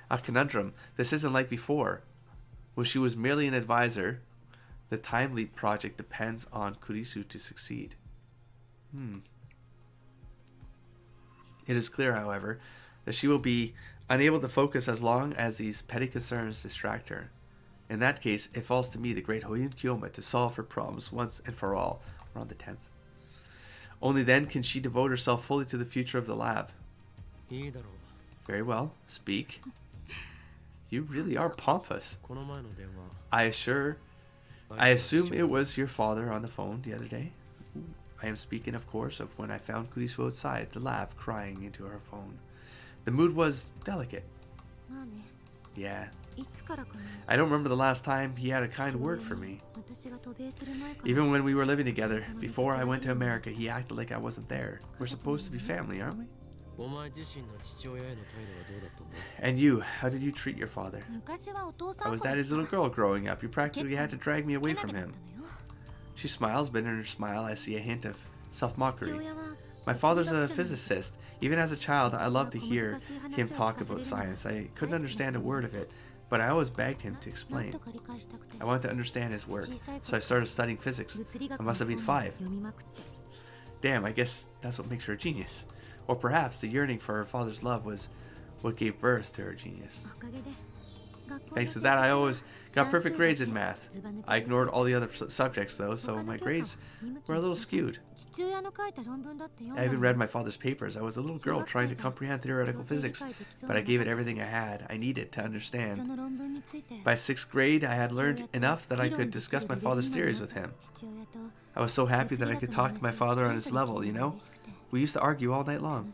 A: A conundrum. This isn't like before. When she was merely an advisor, the Time Leap project depends on Kurisu to succeed. It is clear, however, that she will be unable to focus as long as these petty concerns distract her. In that case, it falls to me, the great Hoyun Kyoma, to solve her problems once and for all. We're on the 10th. Only then can she devote herself fully to the future of the lab. Very well, speak. You really are pompous. I assume it was your father on the phone the other day. I am speaking, of course, of when I found Kurisu outside the lab crying into her phone. The mood was delicate. Yeah. I don't remember the last time he had a kind word for me. Even when we were living together, before I went to America, he acted like I wasn't there. We're supposed to be family, aren't we? And you, how did you treat your father? I was daddy's little girl growing up. You practically had to drag me away from him. She smiles, but in her smile I see a hint of self-mockery. My father's a physicist. Even as a child, I loved to hear him talk about science. I couldn't understand a word of it, but I always begged him to explain. I wanted to understand his work, so I started studying physics. I must have been 5. Damn, I guess that's what makes her a genius. Or perhaps the yearning for her father's love was what gave birth to her genius. Thanks to that, I always got perfect grades in math. I ignored all the other subjects though, so my grades were a little skewed. I even read my father's papers. I was a little girl trying to comprehend theoretical physics, but I gave it everything I needed to understand. By 6th grade, I had learned enough that I could discuss my father's theories with him. I was so happy that I could talk to my father on his level, you know? We used to argue all night long.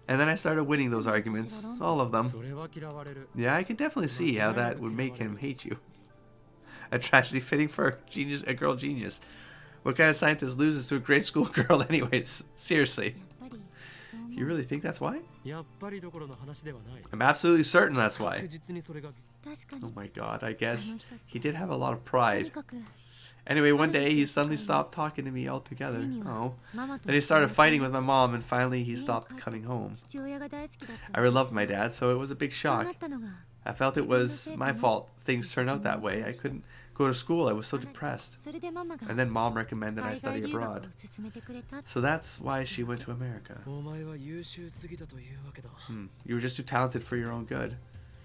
A: And then I started winning those arguments, all of them. Yeah, I can definitely see how that would make him hate you. A tragedy fitting for a girl genius. What kind of scientist loses to a grade school girl anyways? Seriously. You really think that's why? I'm absolutely certain that's why. Oh my god, I guess he did have a lot of pride. Anyway, one day he suddenly stopped talking to me altogether. Oh. Then he started fighting with my mom, and finally he stopped coming home. I really loved my dad, so it was a big shock. I felt it was my fault things turned out that way. I couldn't go to school. I was so depressed. And then mom recommended I study abroad. So that's why she went to America. You were just too talented for your own good.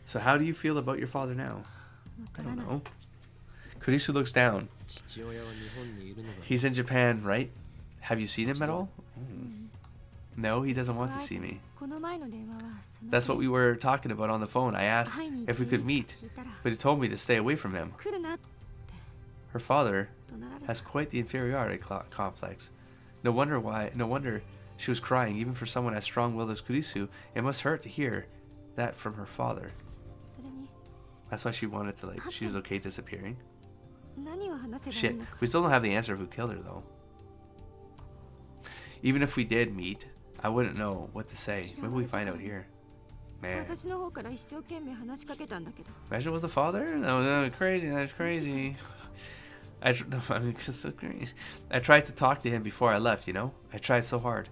A: So how do you feel about your father now? I don't know. Kurisu looks down. He's in Japan, right? Have you seen him at all? No, he doesn't want to see me. That's what we were talking about on the phone. I asked if we could meet, but he told me to stay away from him. Her father has quite the inferiority complex. No wonder she was crying, even for someone as strong-willed as Kurisu. It must hurt to hear that from her father. That's why she wanted to, like, she was okay disappearing. Shit, we still don't have the answer of who killed her, though. Even if we did meet, I wouldn't know what to say. Maybe we find out here. Man. Imagine it was the father? No, crazy. That's crazy. I tried to talk to him before I left, you know? I tried so hard.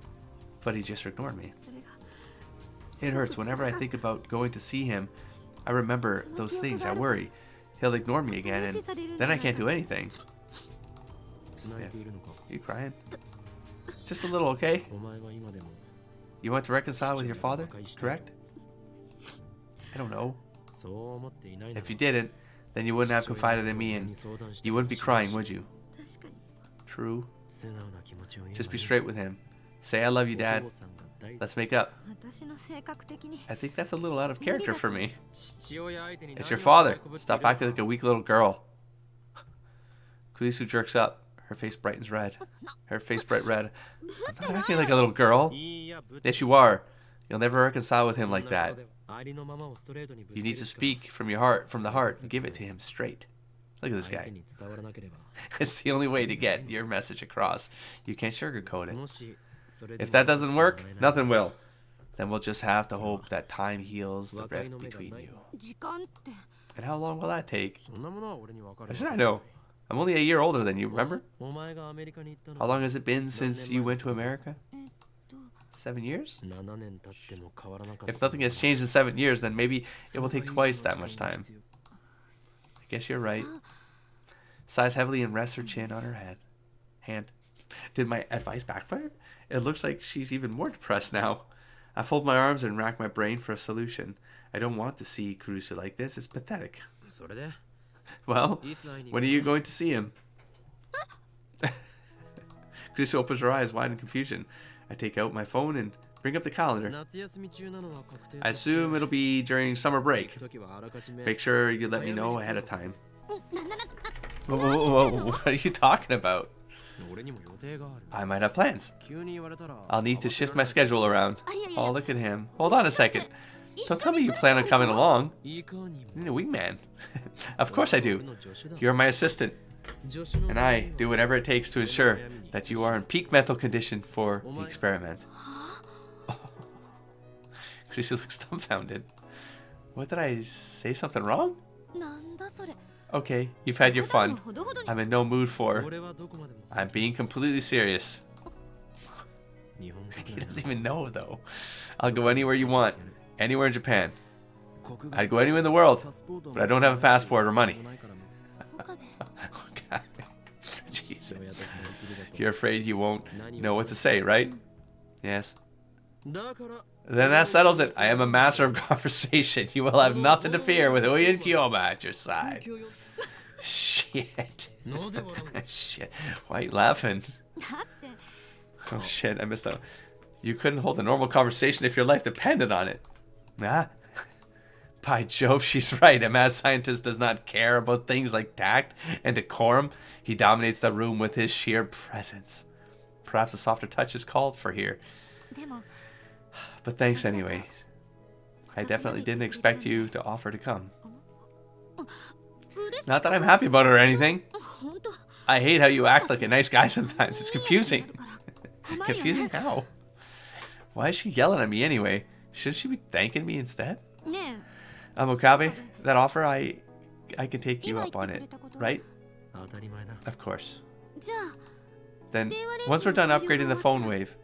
A: But he just ignored me. It hurts. Whenever I think about going to see him, I remember those things. I worry. He'll ignore me again, and then I can't do anything. Sniff. You crying? Just a little, okay? You want to reconcile with your father, correct? I don't know. If you didn't, then you wouldn't have confided in me and you wouldn't be crying, would you? True. Just be straight with him. Say, I love you, Dad. Let's make up. I think that's a little out of character for me. It's your father. Stop acting like a weak little girl. Kurisu jerks up. Her face brightens red. Her face bright red. I'm not acting like a little girl. Yes, you are. You'll never reconcile with him like that. You need to speak from your heart, from the heart, and give it to him straight. Look at this guy. It's the only way to get your message across. You can't sugarcoat it. If that doesn't work, nothing will. Then we'll just have to hope that time heals the rift between you. And how long will that take? How should I know? I'm only a year older than you, remember? How long has it been since you went to America? 7 years? If nothing has changed in 7 years, then maybe it will take twice that much time. I guess you're right. Sighs heavily and rests her chin on her hand. Did my advice backfire? It looks like she's even more depressed now. I fold my arms and rack my brain for a solution. I don't want to see Kurisu like this. It's pathetic. Well, when are you going to see him? Kurisu opens her eyes wide in confusion. I take out my phone and bring up the calendar. I assume it'll be during summer break. Make sure you let me know ahead of time. Whoa, what are you talking about? I might have plans. I'll need to shift my schedule around. Oh, look at him. Hold on a second. Don't tell me you plan on coming along. You need a wingman. Of course I do. You're my assistant. And I do whatever it takes to ensure that you are in peak mental condition for the experiment. Kurisu looks dumbfounded. What, did I say something wrong? Okay, you've had your fun. I'm in no mood for... I'm being completely serious. He doesn't even know, though. I'll go anywhere you want. Anywhere in Japan. I'd go anywhere in the world, but I don't have a passport or money. Okay. Jesus. You're afraid you won't know what to say, right? Yes. Then that settles it. I am a master of conversation. You will have nothing to fear with Uy and Kyoma at your side. Shit. Shit. Why are you laughing? Oh shit, I missed out. You couldn't hold a normal conversation if your life depended on it. Ah. By Jove, she's right. A mad scientist does not care about things like tact and decorum. He dominates the room with his sheer presence. Perhaps a softer touch is called for here. But thanks anyway. I definitely didn't expect you to offer to come. Not that I'm happy about it or anything. I hate how you act like a nice guy sometimes. It's confusing. Confusing how? Why is she yelling at me anyway? Shouldn't she be thanking me instead? Okabe, that offer, I can take you up on it, right? Of course. Then, once we're done upgrading the phone wave,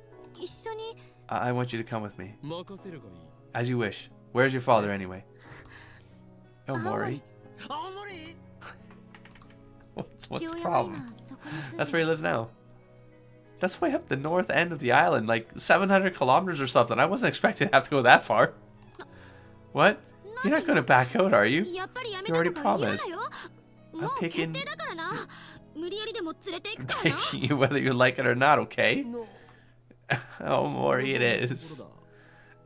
A: I want you to come with me. As you wish. Where's your father anyway? Oh, Mori. What's the problem? That's where he lives now. That's way up the north end of the island, like 700 kilometers or something. I wasn't expecting to have to go that far. What? You're not going to back out, are you? You already promised. I'm taking you whether you like it or not, okay? Omori it is.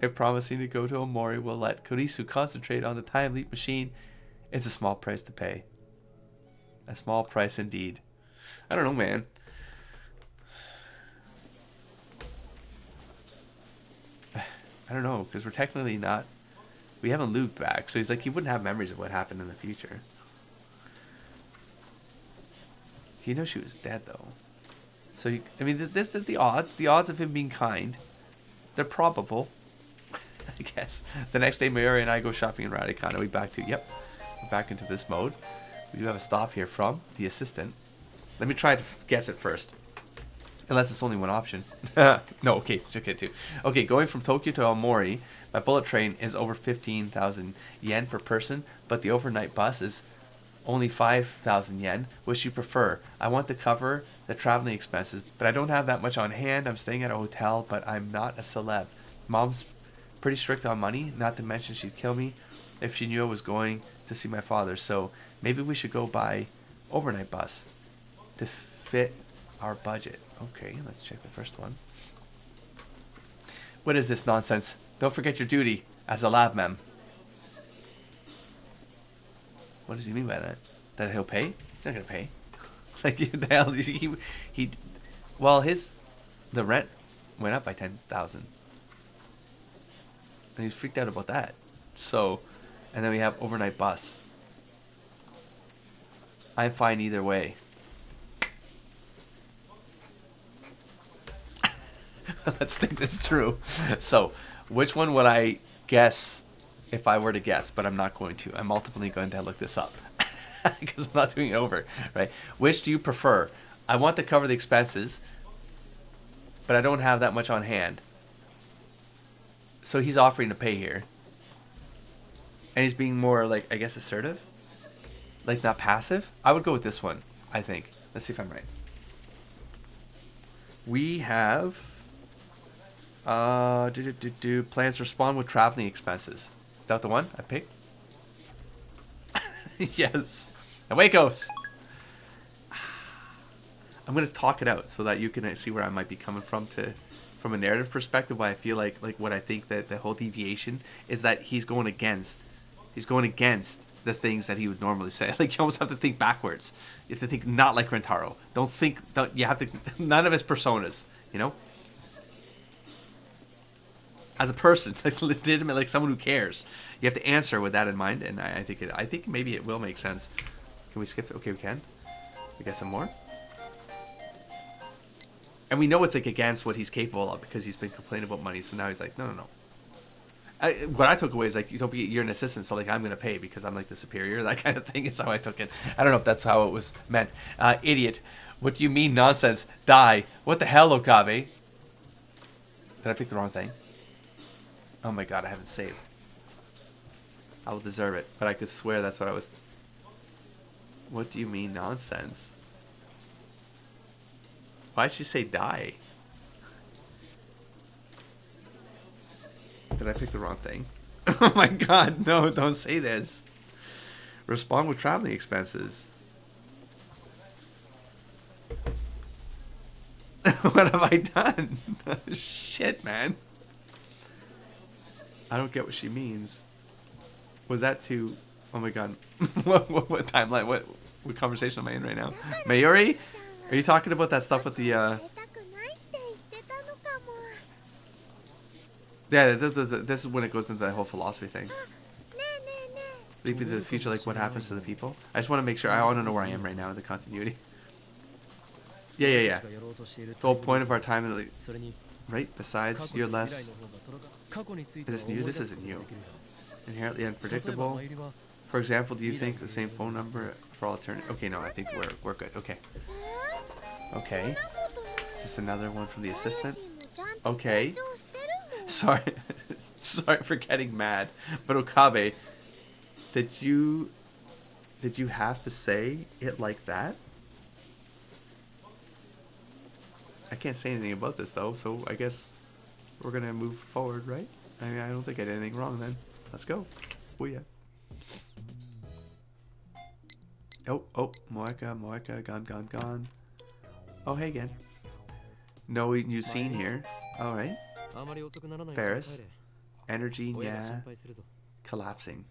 A: If promising to go to Omori will let Kurisu concentrate on the time leap machine, it's a small price to pay. A small price indeed. I don't know, man. I don't know, because we're technically not... We haven't looped back, so he's like, he wouldn't have memories of what happened in the future. He knows she was dead, though. So, I mean, this is the odds. The odds of him being kind, they're probable. I guess. The next day, Mayuri and I go shopping in Radicana. We back to... Yep. We're back into this mode. We do have a stop here from the assistant. Let me try to guess it first. Unless it's only one option. No, okay, it's okay too. Okay, going from Tokyo to Aomori, my bullet train is over 15,000 yen per person, but the overnight bus is only 5,000 yen. Which you prefer? I want to cover the traveling expenses, but I don't have that much on hand. I'm staying at a hotel, but I'm not a celeb. Mom's pretty strict on money, not to mention she'd kill me if she knew I was going to see my father. So maybe we should go buy overnight bus to fit our budget. Okay, let's check the first one. What is this nonsense? Don't forget your duty as a lab mem. What does he mean by that? That he'll pay? He's not gonna pay. Like the hell he well, the rent went up by 10,000. And he's freaked out about that. So, and then we have overnight bus. I'm fine either way. Let's think this through. So, which one would I guess if I were to guess? But I'm not going to. I'm ultimately going to look this up. Because I'm not doing it over, right? Which do you prefer? I want to cover the expenses, but I don't have that much on hand. So he's offering to pay here. And he's being more, like, I guess, assertive? Like, not passive? I would go with this one, I think. Let's see if I'm right. We have... plans to respond with traveling expenses. Is that the one I picked? Yes. Away it goes. I'm going to talk it out so that you can see where I might be coming from a narrative perspective. Why I feel like what I think that the whole deviation is that he's going against the things that he would normally say. Like, you almost have to think backwards. You have to think not like Rentaro. You have to, none of his personas, you know? As a person, like legitimate, like someone who cares. You have to answer with that in mind, and I think maybe it will make sense. Can we skip it? Okay, we can. We got some more. And we know it's like against what he's capable of because he's been complaining about money. So now he's like, no. What I took away is like, you're an assistant, so like I'm gonna pay because I'm like the superior. That kind of thing is how I took it. I don't know if that's how it was meant. Idiot. What do you mean nonsense? Die. What the hell, Okabe? Did I pick the wrong thing? Oh my god, I haven't saved. I will deserve it, but I could swear that's what I was... What do you mean nonsense? Why'd she say die? Did I pick the wrong thing? Oh my god, no, don't say this. Respond with traveling expenses. What have I done? Shit, man. I don't get what she means. Was that too... Oh my god. what timeline? What conversation am I in right now? Mayuri? Are you talking about that stuff with the... Yeah, this is when it goes into that whole philosophy thing. Leap into the future, like what happens to the people. I just want to make sure. I want to know where I am right now in the continuity. Yeah. The whole point of our time in the... Right? Besides, you're less... Is this new? This isn't new. Inherently unpredictable. For example, do you think the same phone number for alternative... Okay, no, I think we're good. Okay. Okay. Is this another one from the assistant? Okay. Sorry. Sorry for getting mad. But Okabe, did you have to say it like that? I can't say anything about this though, so I guess we're gonna move forward, right? I mean, I don't think I did anything wrong then. Let's go. Booyah. Oh, Moeka, gone. Oh, hey again. No new scene here. Alright. Ferris. Energy, yeah. Collapsing.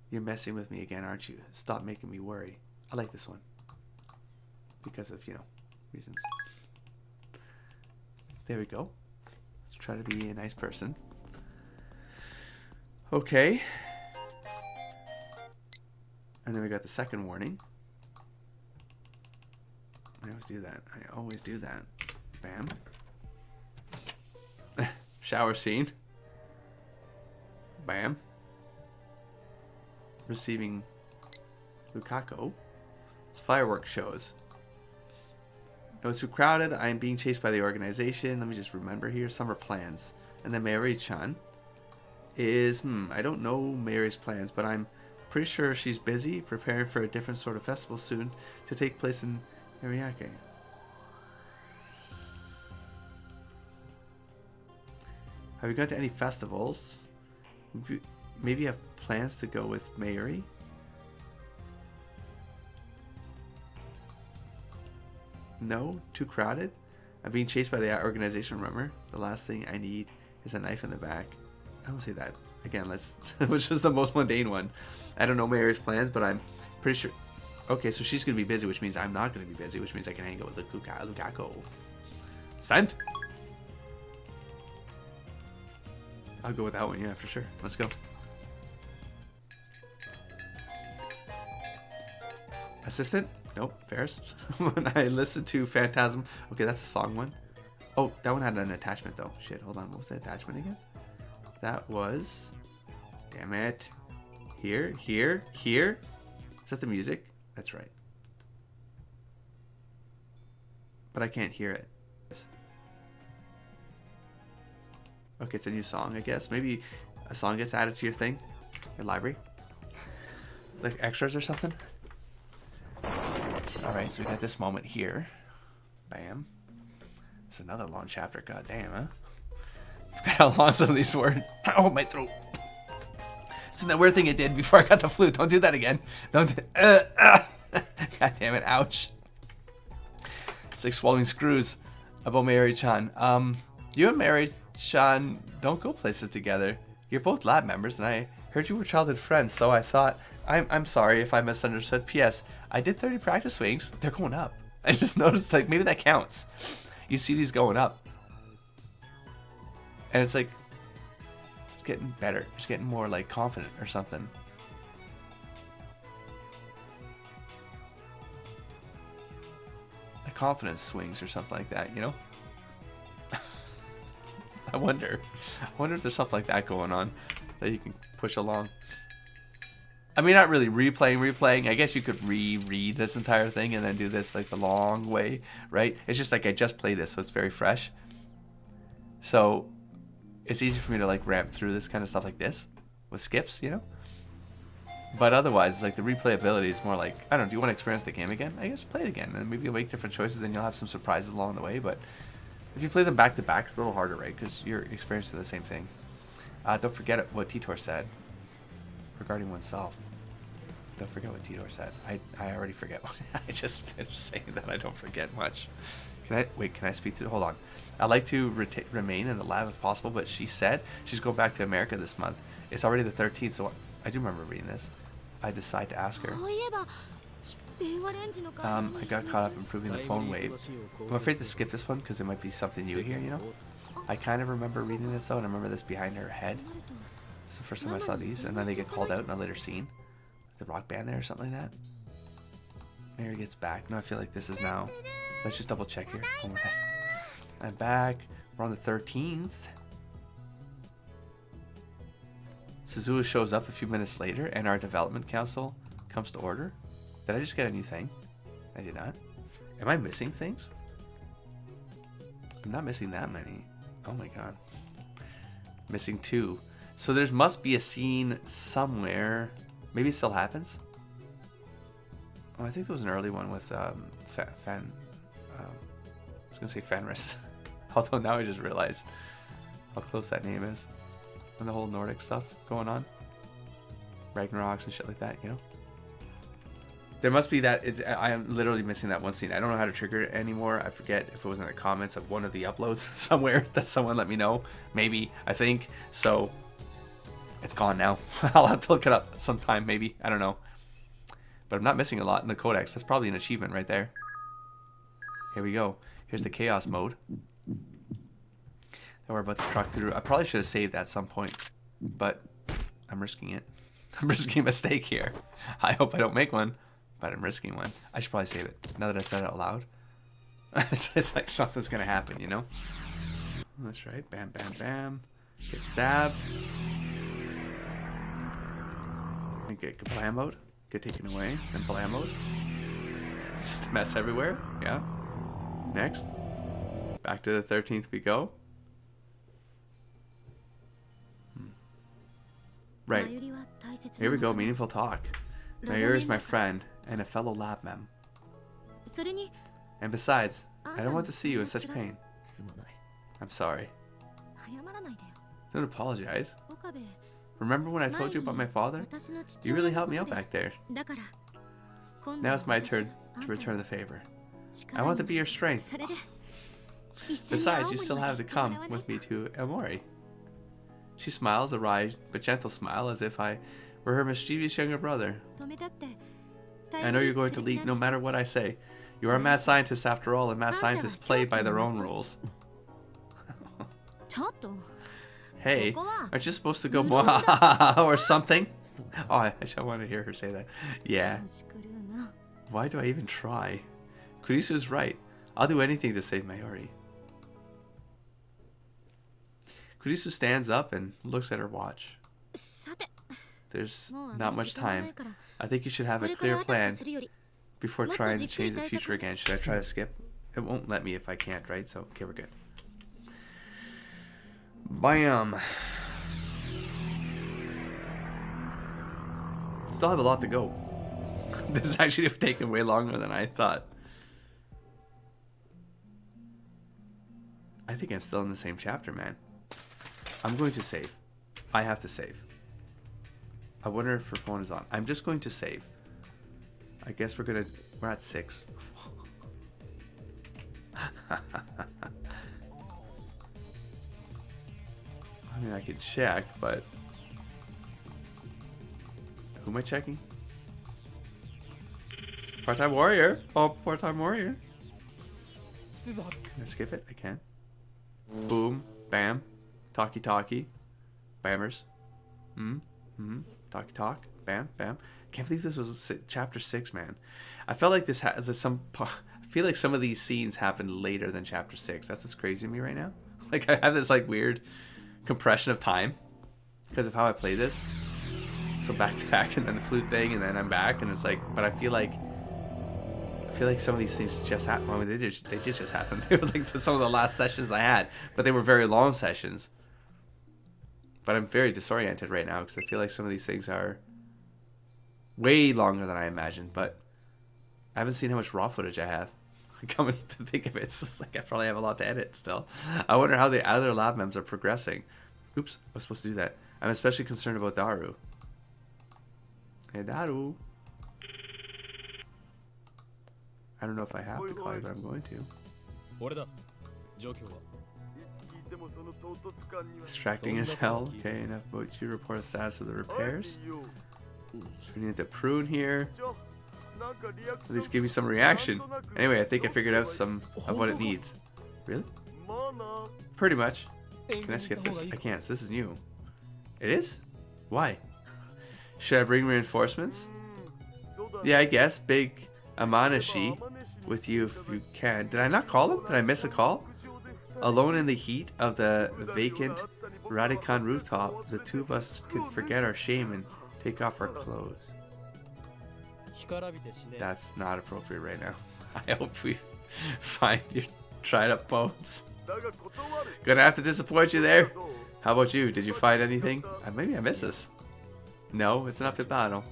A: You're messing with me again, aren't you? Stop making me worry. I like this one. Because of, reasons. There we go. Let's try to be a nice person. Okay. And then we got the second warning. I always do that. Bam. Shower scene. Bam. Receiving Lukaku. Fireworks shows. No, it's too crowded. I am being chased by the organization. Let me just remember here. Summer plans. And then Mayuri-chan is... I don't know Mayuri's plans, but I'm pretty sure she's busy preparing for a different sort of festival soon to take place in Ariake. Have you gone to any festivals? Maybe you have plans to go with Mayuri? No? Too crowded? I'm being chased by the organization, remember? The last thing I need is a knife in the back. I don't say that. Again, which is the most mundane one. I don't know Mayuri's plans, but I'm pretty sure... Okay, so she's going to be busy, which means I'm not going to be busy, which means I can hang out with Lukaku. Sent? I'll go with that one, yeah, for sure. Let's go. Assistant? Nope. Ferris. When I listened to Phantasm. Okay, that's a song one. Oh, that one had an attachment though. Shit, hold on. What was the attachment again? That was... Damn it. Here. Is that the music? That's right. But I can't hear it. Okay, it's a new song, I guess. Maybe a song gets added to your thing. Your library. Like extras or something. Alright, so we got this moment here. Bam. It's another long chapter. God damn, huh? I forgot how long some of these were. Oh, my throat. It's that weird thing it did before I got the flu. Don't do that again. God damn it. Ouch. It's like swallowing screws. About Mayuri-chan. You and Mayuri-chan don't go places together. You're both lab members, and I heard you were childhood friends, so I thought... I'm sorry if I misunderstood. P.S. I did 30 practice swings. They're going up. I just noticed, like, maybe that counts. You see these going up. And it's like... It's getting better. It's getting more, like, confident or something. Like confidence swings or something like that, you know? I wonder if there's something like that going on that you can push along. I mean, not really replaying. I guess you could reread this entire thing and then do this like the long way, right? It's just like I just played this, so it's very fresh. So it's easy for me to like ramp through this kind of stuff like this with skips, you know? But otherwise, like the replayability is more like, I don't know, do you want to experience the game again? I guess play it again, and maybe you'll make different choices and you'll have some surprises along the way, but if you play them back to back, it's a little harder, right? Because you're experiencing the same thing. Don't forget what Titor said regarding oneself. Don't forget what Titor said. I already forget what I just finished saying that. I don't forget much. Can I speak to... Hold on. I'd like to remain in the lab if possible, but she said she's going back to America this month. It's already the 13th, so I do remember reading this. I decide to ask her. I got caught up improving the phone wave. I'm afraid to skip this one because it might be something new here, you know? I kind of remember reading this though, and I remember this behind her head. It's the first time I saw these, and then they get called out in a later scene. The rock band there or something like that. Mary gets back. No, I feel like this is now. Let's just double check here. One more time. I'm back. We're on the 13th. Suzuha shows up a few minutes later, and our development council comes to order. Did I just get a new thing? I did not. Am I missing things? I'm not missing that many. Oh my god. Missing 2. So there must be a scene somewhere. Maybe it still happens. Oh, I think there was an early one with Fan. I was gonna say Fenris. Although now I just realized how close that name is. And the whole Nordic stuff going on. Ragnaroks and shit like that, you know? There must be that. I am literally missing that one scene. I don't know how to trigger it anymore. I forget if it was in the comments of one of the uploads somewhere that someone let me know. Maybe, I think. So, it's gone now. I'll have to look it up sometime, maybe. I don't know. But I'm not missing a lot in the codex. That's probably an achievement right there. Here we go. Here's the chaos mode that we're about to truck through. I probably should have saved at some point, but I'm risking it. I'm risking a mistake here. I hope I don't make one, but I'm risking one. I should probably save it now that I said it out loud. It's like something's gonna happen, you know? That's right. Bam, bam, bam. Get stabbed. And get kablamoed. Get taken away. Then blamoed. It's just a mess everywhere. Yeah. Next. Back to the 13th we go. Right. Here we go. Meaningful talk. Mayuri is my friend and a fellow lab mem. And besides, I don't want to see you in such pain. I'm sorry. Don't apologize. Remember when I told you about my father? You really helped me out back there. Now it's my turn to return the favor. I want to be your strength. Besides, you still have to come with me to Elmori. She smiles, a wry but gentle smile, as if I were her mischievous younger brother. I know you're going to leak no matter what I say. You are a mad scientist after all, and mad scientists play by their own rules. Hey, aren't you supposed to go or something? Oh, I want to hear her say that. Yeah. Why do I even try? Kurisu's right. I'll do anything to save Mayuri. Kurisu stands up and looks at her watch. There's not much time. I think you should have a clear plan before trying to change the future again. Should I try to skip? It won't let me if I can't, right? So, okay, we're good. Bam! Still have a lot to go. This is actually taking way longer than I thought. I think I'm still in the same chapter, man. I'm going to save. I have to save. I wonder if her phone is on. I'm just going to save. I guess we're at 6. I mean, I could check, but who am I checking? Part-time warrior. Oh, part-time warrior. Can I skip it? I can. Boom. Bam. Talkie. Bammers. Talk. Bam. Bam. Can't believe this was chapter 6, man. I felt like this has some. I feel like some of these scenes happened later than chapter 6. That's what's crazy to me right now. Like, I have this like weird compression of time because of how I play this. So back to back, and then the flute thing, and then I'm back, and it's like. But I feel like some of these things just happened. I mean, they just happened. They were like some of the last sessions I had, but they were very long sessions. But I'm very disoriented right now because I feel like some of these things are way longer than I imagined. But I haven't seen how much raw footage I have. Coming to think of it, it's just like I probably have a lot to edit still. I wonder how the other lab members are progressing. Oops, I was supposed to do that. I'm especially concerned about Daru. Hey, Daru. I don't know if I have to call you, but I'm going to. Distracting as hell. Okay, enough about you. Report the status of the repairs. We need to prune here. At least give me some reaction. Anyway, I think I figured out some of what it needs. Really? Pretty much. Can I skip this? I can't. So this is new. It is? Why? Should I bring reinforcements? Yeah, I guess. Big Amanashi with you if you can. Did I not call him? Did I miss a call? Alone in the heat of the vacant Radicon rooftop, the two of us could forget our shame and take off our clothes. That's not appropriate right now. I hope we find your dried up bones. Gonna have to disappoint you there. How about you? Did you find anything? Maybe I missed this. No, it's an uphill battle.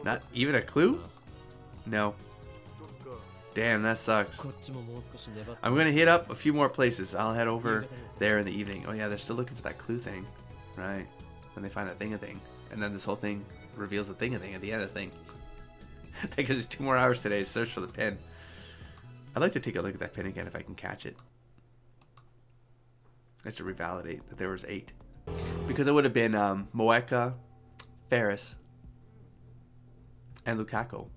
A: Not even a clue? No. Damn, that sucks. I'm gonna hit up a few more places. I'll head over there in the evening. Oh yeah, they're still looking for that clue thing. Right. When they find that thing. And then this whole thing reveals the thing at the end of the thing. That gives you 2 more hours today to search for the pin. I'd like to take a look at that pin again if I can catch it. Just to revalidate that there was 8. Because it would have been Moeka, Ferris, and Lukaku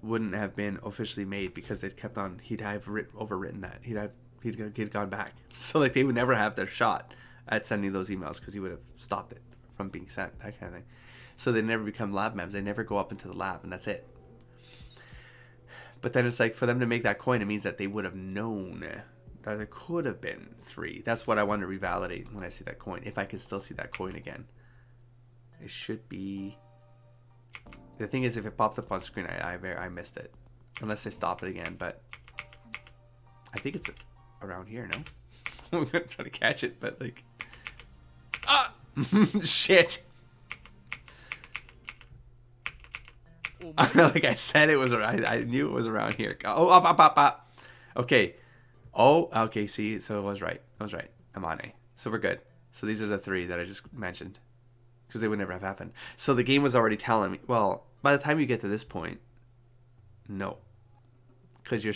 A: wouldn't have been officially made because they'd kept on. He'd have overwritten that. He'd gone back. So like they would never have their shot at sending those emails because he would have stopped it from being sent. That kind of thing. So they never become lab mems. They never go up into the lab, and that's it. But then it's like for them to make that coin, it means that they would have known that there could have been 3. That's what I want to revalidate when I see that coin. If I can still see that coin again, it should be. The thing is, if it popped up on screen, I missed it. Unless they stop it again, but I think it's around here, no? I'm going to try to catch it, but like... Ah! Shit! Like I said, it was around... I knew it was around here. Oh, up. Okay. Oh, okay, see, so it was right. I was right. I'm on A. So we're good. So these are the 3 that I just mentioned. Because they would never have happened. So the game was already telling me, well, by the time you get to this point, no. Because you're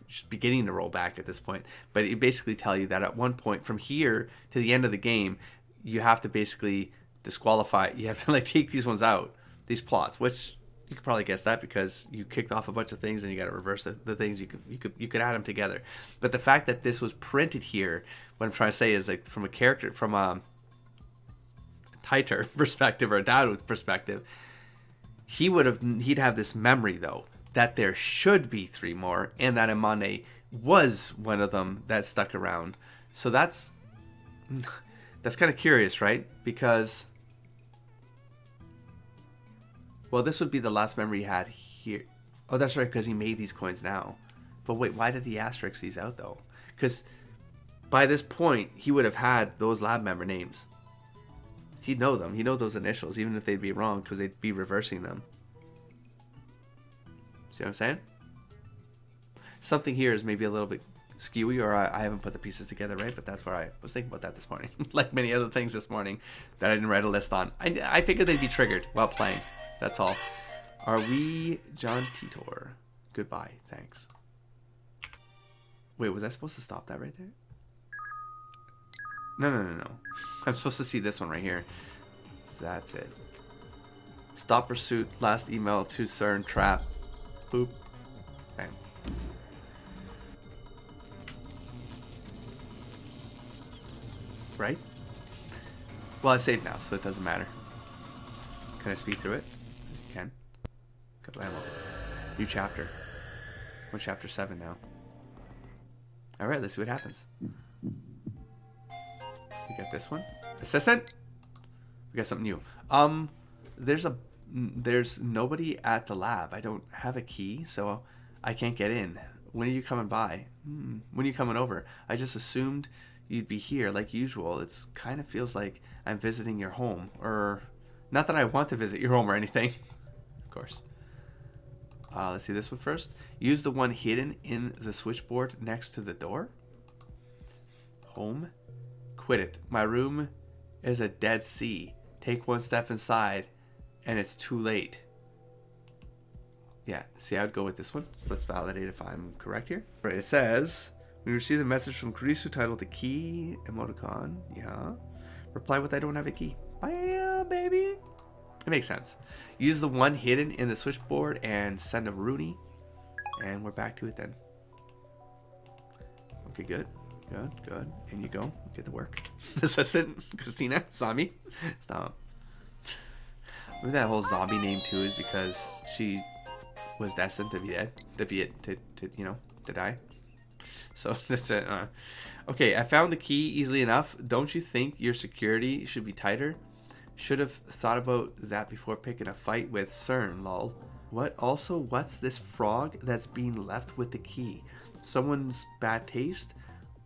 A: just beginning to roll back at this point. But it basically tell you that at one point, from here to the end of the game, you have to basically disqualify. You have to like take these ones out, these plots, which you could probably guess that because you kicked off a bunch of things and you got to reverse the things. You could add them together. But the fact that this was printed here, what I'm trying to say is like from a character, from a Tighter perspective or a Daru perspective, he'd have this memory though that there should be 3 more and that Amane was one of them that stuck around. So that's kind of curious, right? Because well, this would be the last memory he had here. Oh, that's right, because he made these coins now. But wait, why did he asterisk these out though? Because by this point he would have had those lab member names. He'd know them. He'd know those initials, even if they'd be wrong, because they'd be reversing them. See what I'm saying? Something here is maybe a little bit skewy, or I haven't put the pieces together right, but that's where I was thinking about that this morning. Like many other things this morning that I didn't write a list on. I figured they'd be triggered while playing. That's all. Are we John Titor? Goodbye. Thanks. Wait, was I supposed to stop that right there? No. I'm supposed to see this one right here. That's it. Stop pursuit. Last email to CERN trap. Boop. Bam. Right? Well, I saved now, so it doesn't matter. Can I speed through it? Can. Couple ammo. New chapter. We're chapter 7 now. Alright, let's see what happens. We got this one. Assistant? We got something new. There's nobody at the lab. I don't have a key, so I can't get in. When are you coming by? When are you coming over? I just assumed you'd be here like usual. It's kind of feels like I'm visiting your home. Or, not that I want to visit your home or anything. Of course. Let's see this one first. Use the one hidden in the switchboard next to the door. Home. Quit it. My room is a dead sea. Take one step inside and it's too late. Yeah, see, I'd go with this one. So let's validate if I'm correct here. Right, it says, we received a message from Kurisu titled The Key Emoticon. Yeah. Reply with I don't have a key. Bam, baby. It makes sense. Use the one hidden in the switchboard and send a Rooney. And we're back to it then. Okay, good. Good. In you go. Get to work. Assistant Christina saw me. Stop. Maybe that whole zombie name too is because she was destined to be dead, to die. So that's it. Okay, I found the key easily enough. Don't you think your security should be tighter? Should have thought about that before picking a fight with CERN, lol. What? Also, what's this frog that's being left with the key? Someone's bad taste?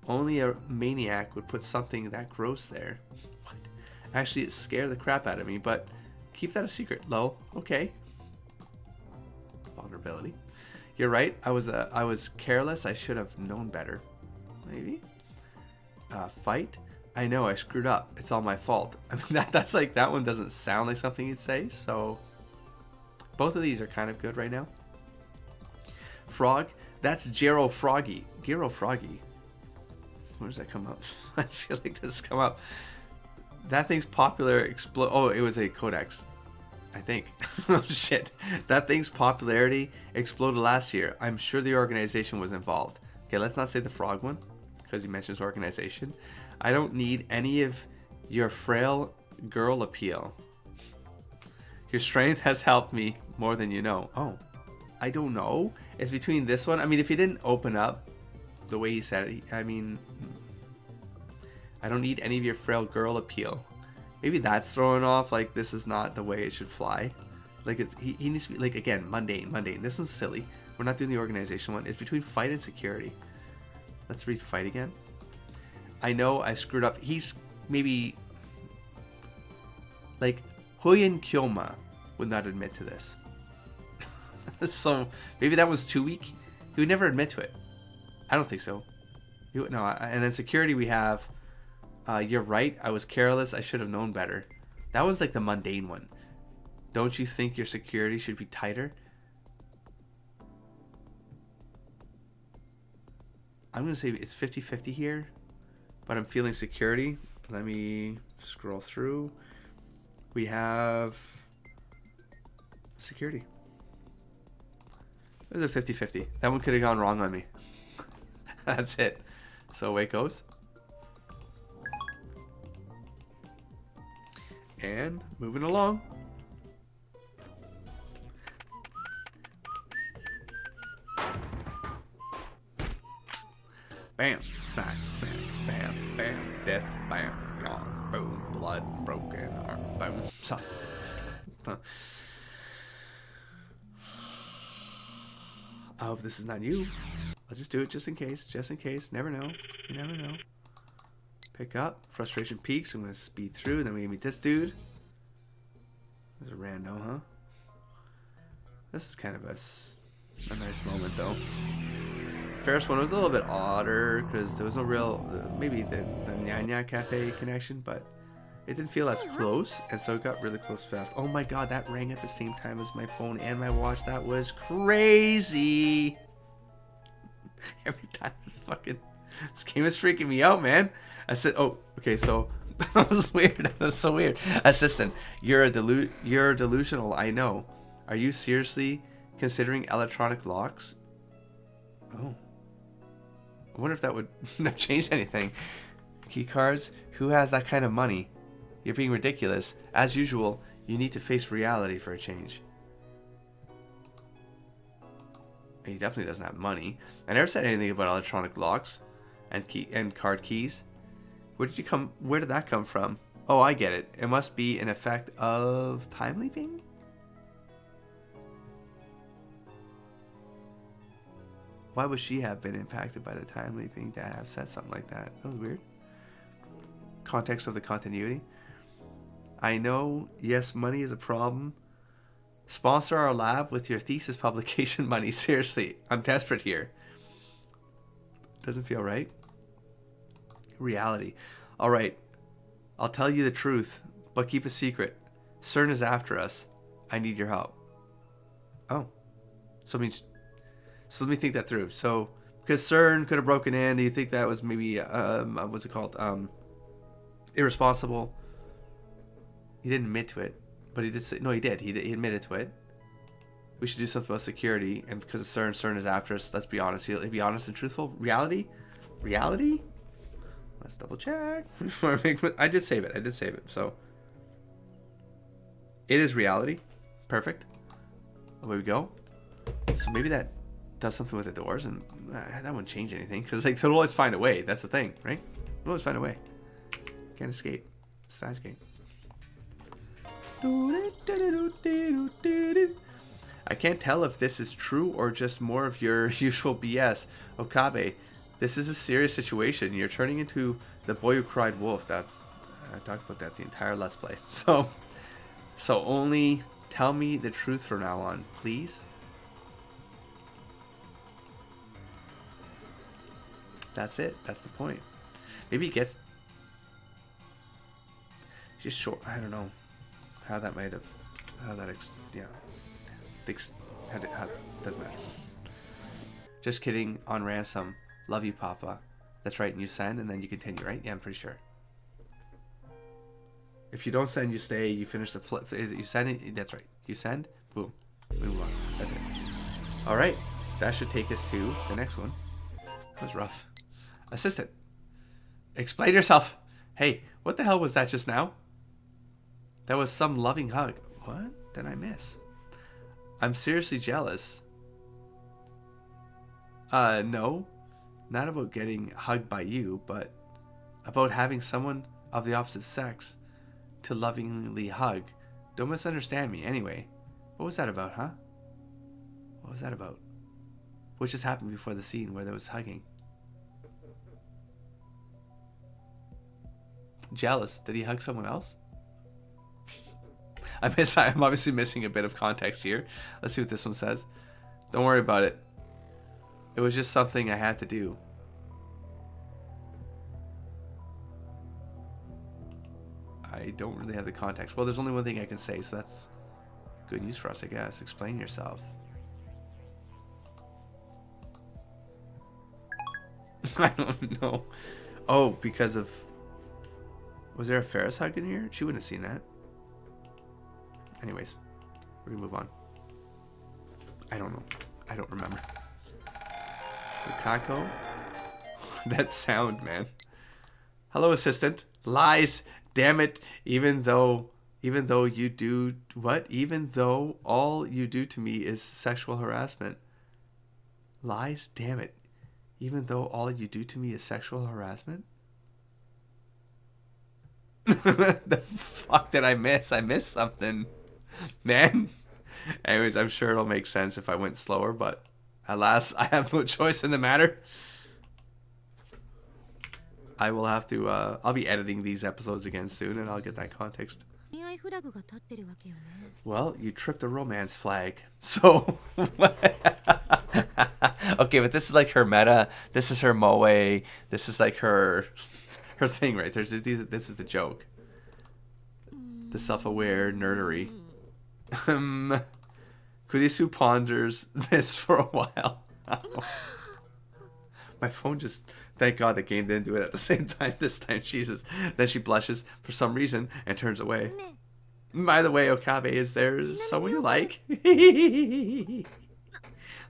A: Only a maniac would put something that gross there. What? Actually, it scared the crap out of me, but keep that a secret, lol. Okay. Vulnerability. You're right. I was careless. I should have known better. Maybe. Fight. I know I screwed up. It's all my fault. I mean, that's like, that one doesn't sound like something you'd say. So both of these are kind of good right now. Frog? That's Gero Froggy. Gero Froggy. Where does that come up? I feel like this has come up. That thing's popular oh, it was a codex. I think. Oh shit. That thing's popularity exploded last year. I'm sure the organization was involved. Okay, let's not say the frog one, because he mentions organization. I don't need any of your frail girl appeal. Your strength has helped me more than you know. Oh, I don't know. It's between this one. I mean, if he didn't open up the way he said it, I mean, I don't need any of your frail girl appeal. Maybe that's throwing off, like, this is not the way it should fly. Like, he needs to be, like, again, mundane. This one's silly. We're not doing the organization one. It's between fight and security. Let's read fight again. I know I screwed up. He's maybe, like, Hoyen Kyoma would not admit to this. So, maybe that was too weak. He would never admit to it. I don't think so. No, and then security we have... you're right, I was careless, I should have known better. That was like the mundane one. Don't you think your security should be tighter? I'm going to say it's 50-50 here, but I'm feeling security. Let me scroll through. We have security. It was a 50-50. That one could have gone wrong on me. That's it. So away it goes. And moving along. Bam, smack, smack, bam, bam, death, bam, gone, boom, blood, broken arm, boom, I hope this is not you. I'll just do it just in case, never know, you never know. Pick up, frustration peaks, I'm gonna speed through, then we meet this dude. There's a rando, huh? This is kind of a nice moment though. The first one was a little bit odder because there was no real, maybe the Nyanya Cafe connection, but it didn't feel as close, and so it got really close fast. Oh my god, that rang at the same time as my phone and my watch. That was crazy. Every time this game is freaking me out, man. I said, oh, okay, so that was weird. That was so weird. Assistant, you're delusional, I know. Are you seriously considering electronic locks? Oh. I wonder if that would have changed anything. Key cards? Who has that kind of money? You're being ridiculous. As usual, you need to face reality for a change. And he definitely doesn't have money. I never said anything about electronic locks and card keys. Where did that come from? Oh, I get it. It must be an effect of time leaping? Why would she have been impacted by the time leaping to have said something like that? That was weird. Context of the continuity. I know, yes, money is a problem. Sponsor our lab with your thesis publication money. Seriously, I'm desperate here. Doesn't feel right. Reality. All right, I'll tell you the truth, but keep a secret. CERN is after us. I need your help. Oh, so let me think that through. So, because CERN could have broken in, do you think that was maybe what's it called? Irresponsible. He didn't admit to it, but he did say no. He did. He admitted to it. We should do something about security, and because of CERN is after us. Let's be honest. He'll be honest and truthful. Reality. Let's double check. I did save it. So it is reality. Perfect. Away we go. So maybe that does something with the doors, and that wouldn't change anything because like they'll always find a way. That's the thing, right? They'll always find a way. Can't escape. Steins game. I can't tell if this is true or just more of your usual BS. Okabe, this is a serious situation. You're turning into the boy who cried wolf. I talked about that the entire Let's Play. So only tell me the truth from now on, please. That's it. That's the point. Maybe he gets just short. I don't know how that might have. How that doesn't matter. Just kidding. On ransom. Love you, Papa. That's right. And you send and then you continue, right? Yeah, I'm pretty sure. If you don't send, you stay. You finish the flip. You send it. That's right. You send. Boom. We move on. That's it. All right. That should take us to the next one. That was rough. Assistant. Explain yourself. Hey, what the hell was that just now? That was some loving hug. What did I miss? I'm seriously jealous. No. Not about getting hugged by you, but about having someone of the opposite sex to lovingly hug. Don't misunderstand me. Anyway, what was that about, huh? What was that about? What just happened before the scene where there was hugging? Jealous. Did he hug someone else? I'm obviously missing a bit of context here. Let's see what this one says. Don't worry about it. It was just something I had to do. I don't really have the context. Well, there's only one thing I can say, so that's good news for us, I guess. Explain yourself. I don't know. Oh, because of... Was there a Ferris hug in here? She wouldn't have seen that. Anyways, we're gonna move on. I don't know. I don't remember. Kako? That sound, man. Hello, assistant. Lies. Damn it. Even though you do what? Even though all you do to me is sexual harassment. Lies? Damn it. Even though all you do to me is sexual harassment? The fuck did I miss? I missed something. Man. Anyways, I'm sure it'll make sense if I went slower, but alas, I have no choice in the matter. I will have to, I'll be editing these episodes again soon and I'll get that context. Well, you tripped a romance flag. So, okay, but this is like her meta. This is her moe. This is like her thing right there. This is the joke. The self-aware nerdery. Kurisu ponders this for a while. My phone just... Thank God the game didn't do it at the same time this time. Jesus. Then she blushes for some reason and turns away. By the way, Okabe, is there someone you like?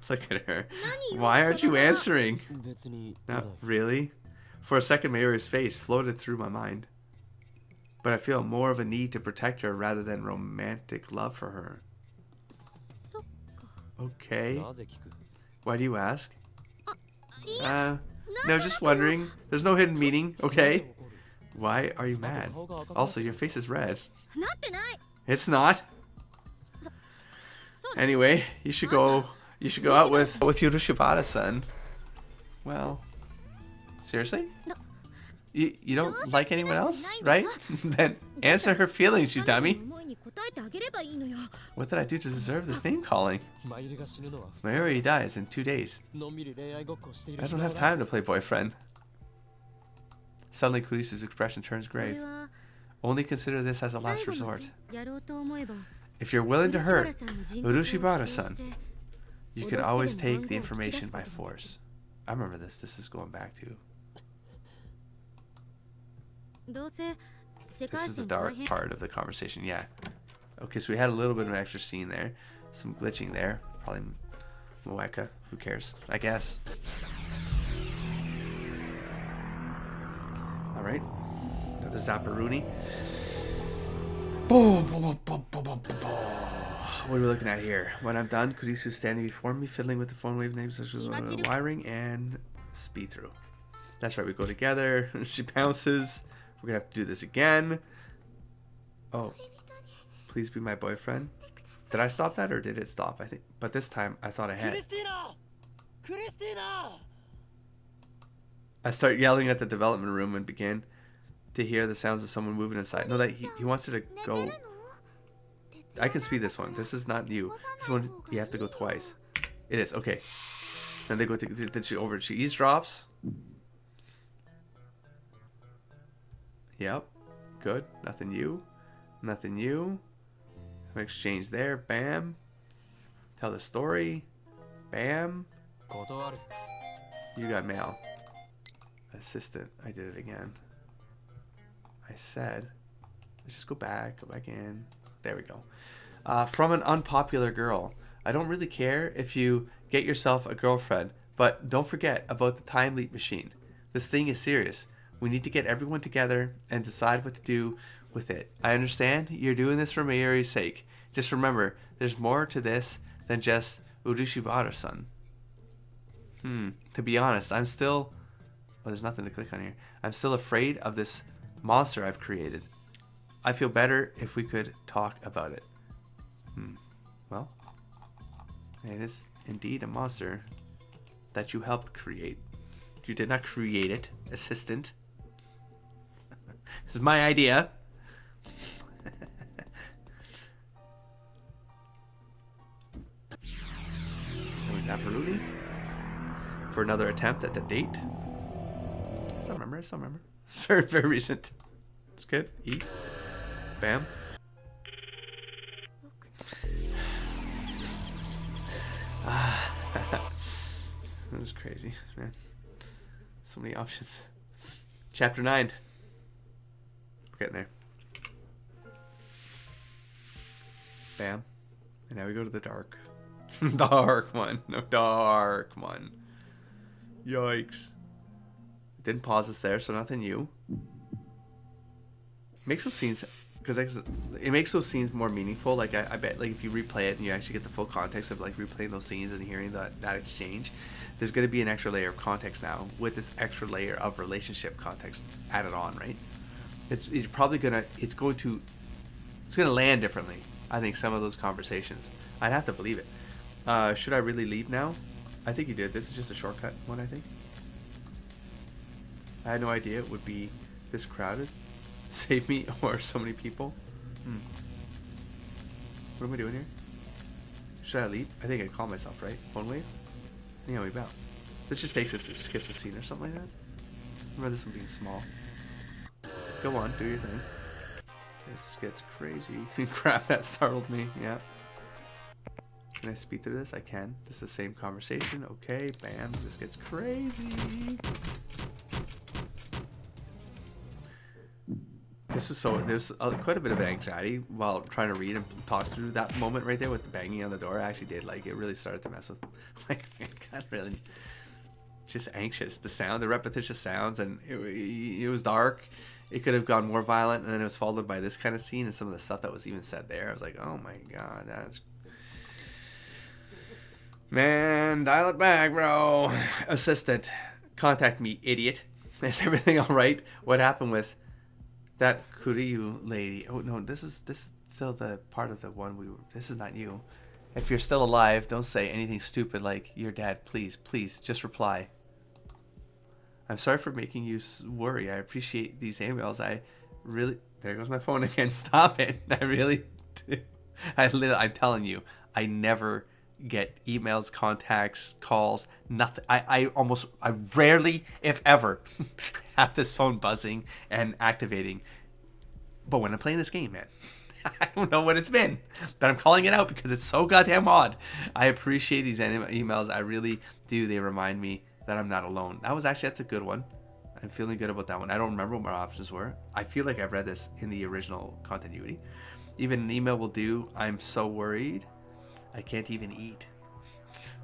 A: Look at her. Why aren't you answering? Not really. For a second, Mayuri's face floated through my mind. But I feel more of a need to protect her rather than romantic love for her. Okay. Why do you ask? No, just wondering. There's no hidden meaning, okay? Why are you mad? Also, your face is red. It's not. Anyway, you should go out with Yurushibata-san. Well, seriously? You don't like anyone else, right? Then answer her feelings, you dummy. What did I do to deserve this name calling? Mayuri dies in 2 days. I don't have time to play boyfriend. Suddenly, Kurisu's expression turns grave. Only consider this as a last resort. If you're willing to hurt Urushibara-san, you can always take the information by force. I remember this. This is going back to... This is the dark part of the conversation, yeah. Okay, so we had a little bit of an extra scene there. Some glitching there. Probably Moeka. Who cares? I guess. Alright. Another Zapparuni. What are we looking at here? When I'm done, Kurisu's standing before me, fiddling with the phone wave names such as wiring and speed through. That's right, we go together. She bounces. We're gonna have to do this again. Oh. Please be my boyfriend. Did I stop that or did it stop? I think, but this time I thought I had. I start yelling at the development room and begin to hear the sounds of someone moving inside. No, that he wants her to go. I can speed this one. This is not you. This one you have to go twice. It is okay. Then they go to. Then she over. She eavesdrops. Yep. Good. Nothing you. Nothing you. Exchange there. Bam. Tell the story. Bam. You got mail. Assistant. I did it again. I said, let's just go back in. There we go. From an unpopular girl. I don't really care if you get yourself a girlfriend, but don't forget about the time leap machine. This thing is serious. We need to get everyone together and decide what to do with it. I understand you're doing this for Mayuri's sake. Just remember, there's more to this than just Urushibara-san. To be honest, I'm still... Oh, there's nothing to click on here. I'm still afraid of this monster I've created. I feel better if we could talk about it. Well, it is indeed a monster that you helped create. You did not create it, assistant. This is my idea. That was Afaruni for another attempt at the date. I still remember. Very, very recent. It's good. Eat. Bam. This is crazy, man. So many options. Chapter 9. We're getting there. Bam. And now we go to the dark. Dark one. No, dark one. Yikes. Didn't pause us there, so nothing new. Makes those scenes... Because it makes those scenes more meaningful. Like, I bet, like, if you replay it and you actually get the full context of, like, replaying those scenes and hearing that exchange, there's going to be an extra layer of context now with this extra layer of relationship context added on, right? It's probably going to land differently, I think, some of those conversations. I'd have to believe it. Should I really leave now? I think you did. This is just a shortcut one, I think. I had no idea it would be this crowded. Save me or so many people. What am I doing here? Should I leave? I think I call myself, right? Phone wave? Yeah, we bounce. This just takes us, skips a scene or something like that. Remember this one being small. Go on, do your thing. This gets crazy. Crap, that startled me. Yeah. Can I speed through this? I can. This is the same conversation. Okay, bam. This gets crazy. There's quite a bit of anxiety while trying to read and talk through that moment right there with the banging on the door. I actually did, like, it really started to mess with, like, I got really just anxious. The sound, the repetitious sounds, and it was dark. It could have gone more violent, and then it was followed by this kind of scene and some of the stuff that was even said there. I was like, oh my god, that's... Man, dial it back, bro. Assistant, contact me, idiot. Is everything alright? What happened with... that Kuryu lady? Oh no, this is still the part of the one we were. This is not you. If you're still alive, don't say anything stupid like "you're dead." Please, just reply. I'm sorry for making you worry. I appreciate these emails. I really. There goes my phone again. Stop it. I really do. I'm telling you, I never get emails, contacts, calls, nothing. I rarely, if ever, have this phone buzzing and activating. But when I'm playing this game, man, I don't know what it's been, but I'm calling it out because it's so goddamn odd. I appreciate these emails. I really do. They remind me that I'm not alone. That's a good one. I'm feeling good about that one. I don't remember what my options were. I feel like I've read this in the original continuity. Even an email will do. I'm so worried. I can't even eat.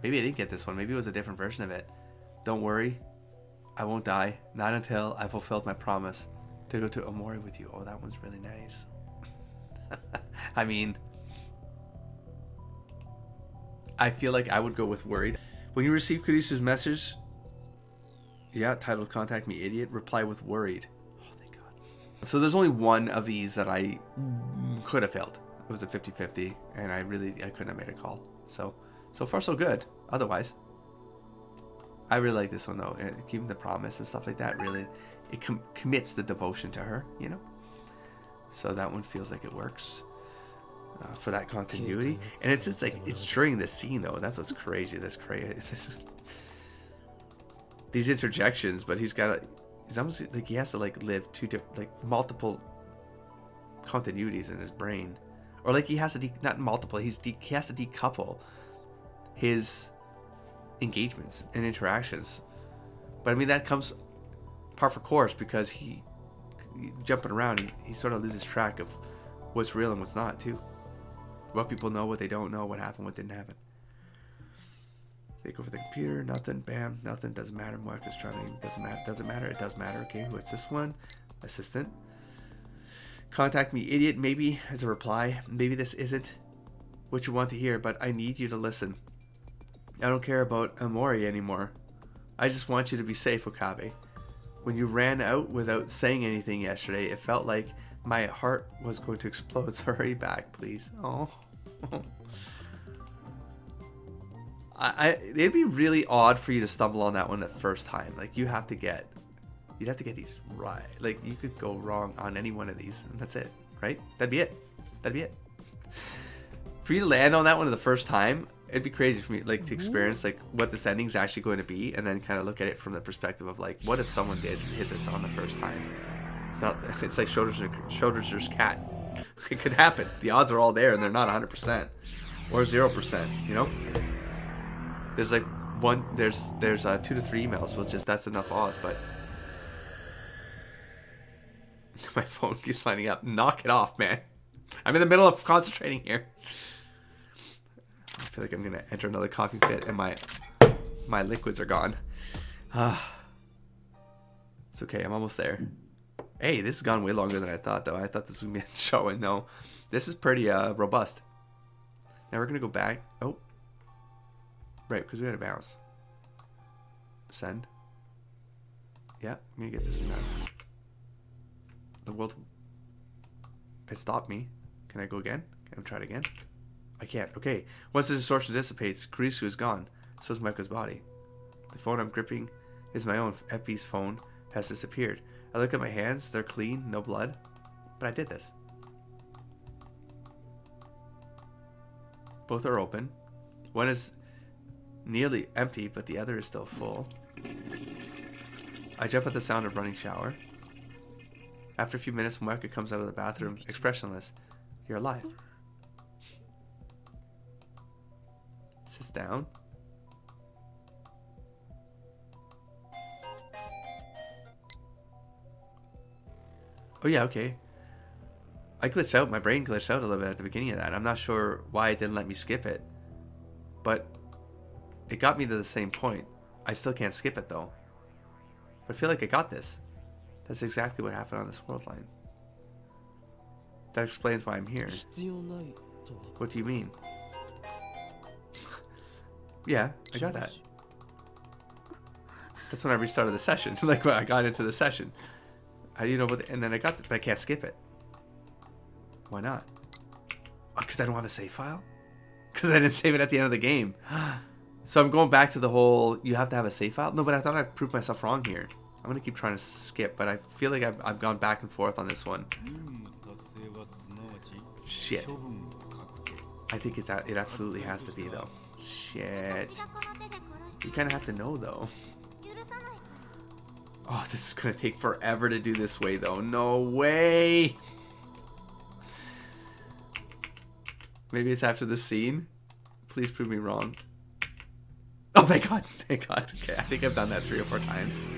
A: Maybe I didn't get this one. Maybe it was a different version of it. Don't worry. I won't die. Not until I fulfilled my promise to go to Omori with you. Oh, that one's really nice. I mean, I feel like I would go with worried. When you receive Kurisu's message, yeah, titled "Contact Me, Idiot," reply with worried. Oh, thank God. So there's only one of these that I could have failed. It was a 50-50, and I couldn't have made a call. So far so good. Otherwise, I really like this one though. And keeping the promise and stuff like that, really, it commits the devotion to her, you know. So that one feels like it works for that continuity. And it's during this scene though. That's what's crazy. These interjections, but he's almost like he has to like live two different, like multiple continuities in his brain. Or like he has to not multiple. He has to decouple his engagements and interactions. But I mean, that comes par for course because he jumping around, he sort of loses track of what's real and what's not too. What people know, what they don't know, what happened, what didn't happen. They go for the computer, nothing, bam, nothing, doesn't matter. Mark is trying to, doesn't matter, it does matter. Okay, what's this one? Assistant. Contact me, idiot, maybe, as a reply. Maybe this isn't what you want to hear, but I need you to listen. I don't care about Amori anymore. I just want you to be safe, Okabe. When you ran out without saying anything yesterday, it felt like my heart was going to explode. So hurry back, please. Oh. It'd be really odd for you to stumble on that one the first time. Like, you'd have to get these right. Like, you could go wrong on any one of these, and that's it, right? That'd be it. For you to land on that one the first time, it'd be crazy for me, like, to experience like what this ending's actually going to be, and then kind of look at it from the perspective of like, what if someone did hit this on the first time? It's like Schrodinger's cat. It could happen. The odds are all there, and they're not 100% or 0%. You know, there's like there's 2 to 3 emails, so that's enough odds. But my phone keeps lighting up. Knock it off, man. I'm in the middle of concentrating here. I feel like I'm gonna enter another coughing fit, and my liquids are gone. It's okay. I'm almost there. Hey, this has gone way longer than I thought, though. I thought this would be a show, and no, this is pretty robust. Now we're gonna go back. Oh, right, because we had a bounce. Send. Yeah, I'm gonna get this one now. The world. It stopped me. Can I go again? Can I try it again? I can't. Okay. Once the distortion dissipates, Kurisu is gone. So is Michael's body. The phone I'm gripping is my own. FB's phone has disappeared. I look at my hands. They're clean. No blood. But I did this. Both are open. One is nearly empty, but the other is still full. I jump at the sound of running shower. After a few minutes, Moeka comes out of the bathroom, expressionless. You're alive. Sits down. Oh yeah, okay. I glitched out. My brain glitched out a little bit at the beginning of that. I'm not sure why it didn't let me skip it. But it got me to the same point. I still can't skip it though. But I feel like I got this. That's exactly what happened on this world line. That explains why I'm here. What do you mean? Yeah, I got that. That's when I restarted the session. Like when I got into the session. How do you know what? And then I got it, but I can't skip it. Why not? Because I don't have a save file? Because I didn't save it at the end of the game. So I'm going back to the whole, you have to have a save file? No, but I thought I proved myself wrong here. I'm going to keep trying to skip, but I feel like I've gone back and forth on this one. Shit. I think it absolutely has to be, though. Shit. You kind of have to know, though. Oh, this is going to take forever to do this way, though. No way! Maybe it's after the scene? Please prove me wrong. Oh, thank God. Thank God. Okay, I think I've done that 3 or 4 times.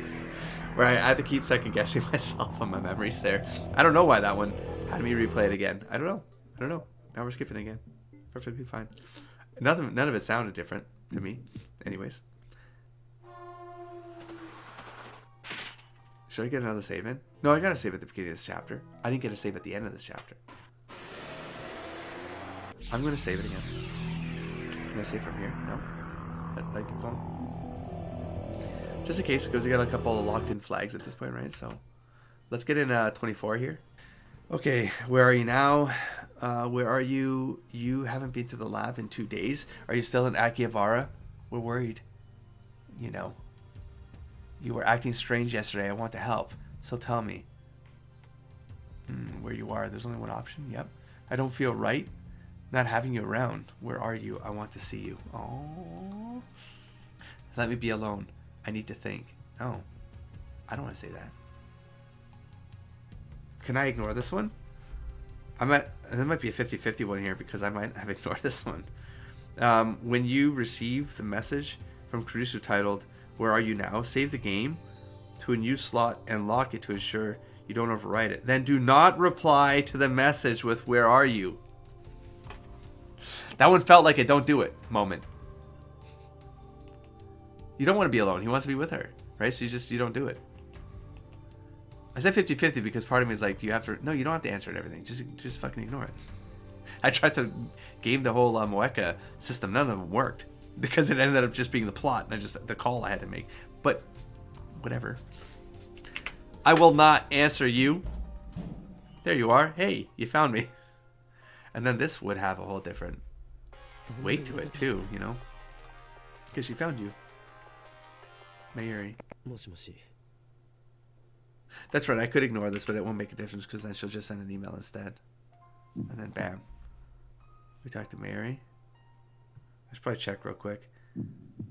A: Where I have to keep second guessing myself on my memories there. I don't know why that one had me replay it again. I don't know. Now we're skipping again. Perfectly fine. None of it sounded different to me. Anyways. Should I get another save in? No, I gotta save at the beginning of this chapter. I didn't get a save at the end of this chapter. I'm gonna save it again. Can I save from here? No? Like keep going? Just in case, because we got a couple of locked in flags at this point, right? So let's get in 24 here. Okay, where are you now? Where are you? You haven't been to the lab in 2 days. Are you still in Akihabara? We're worried. You know. You were acting strange yesterday. I want to help. So tell me. Where you are. There's only one option. Yep. I don't feel right not having you around. Where are you? I want to see you. Oh. Let me be alone. I need to think. No. I don't want to say that. Can I ignore this one? There might be a 50-50 one here because I might have ignored this one. When you receive the message from Kurisu titled, "Where Are You Now?" Save the game to a new slot and lock it to ensure you don't overwrite it. Then do not reply to the message with "Where are you?" That one felt like a "don't do it" moment. You don't want to be alone. He wants to be with her, right? So you don't do it. I said 50-50 because part of me is like, do you have to? No, you don't have to answer it everything. Just fucking ignore it. I tried to game the whole Moeka system. None of them worked because it ended up just being the plot and the call I had to make. But whatever. I will not answer you. There you are. Hey, you found me. And then this would have a whole different weight to it too, you know? Because she found you. Mayuri. That's right, I could ignore this, but it won't make a difference because then she'll just send an email instead. And then bam. We talked to Mayuri. I should probably check real quick.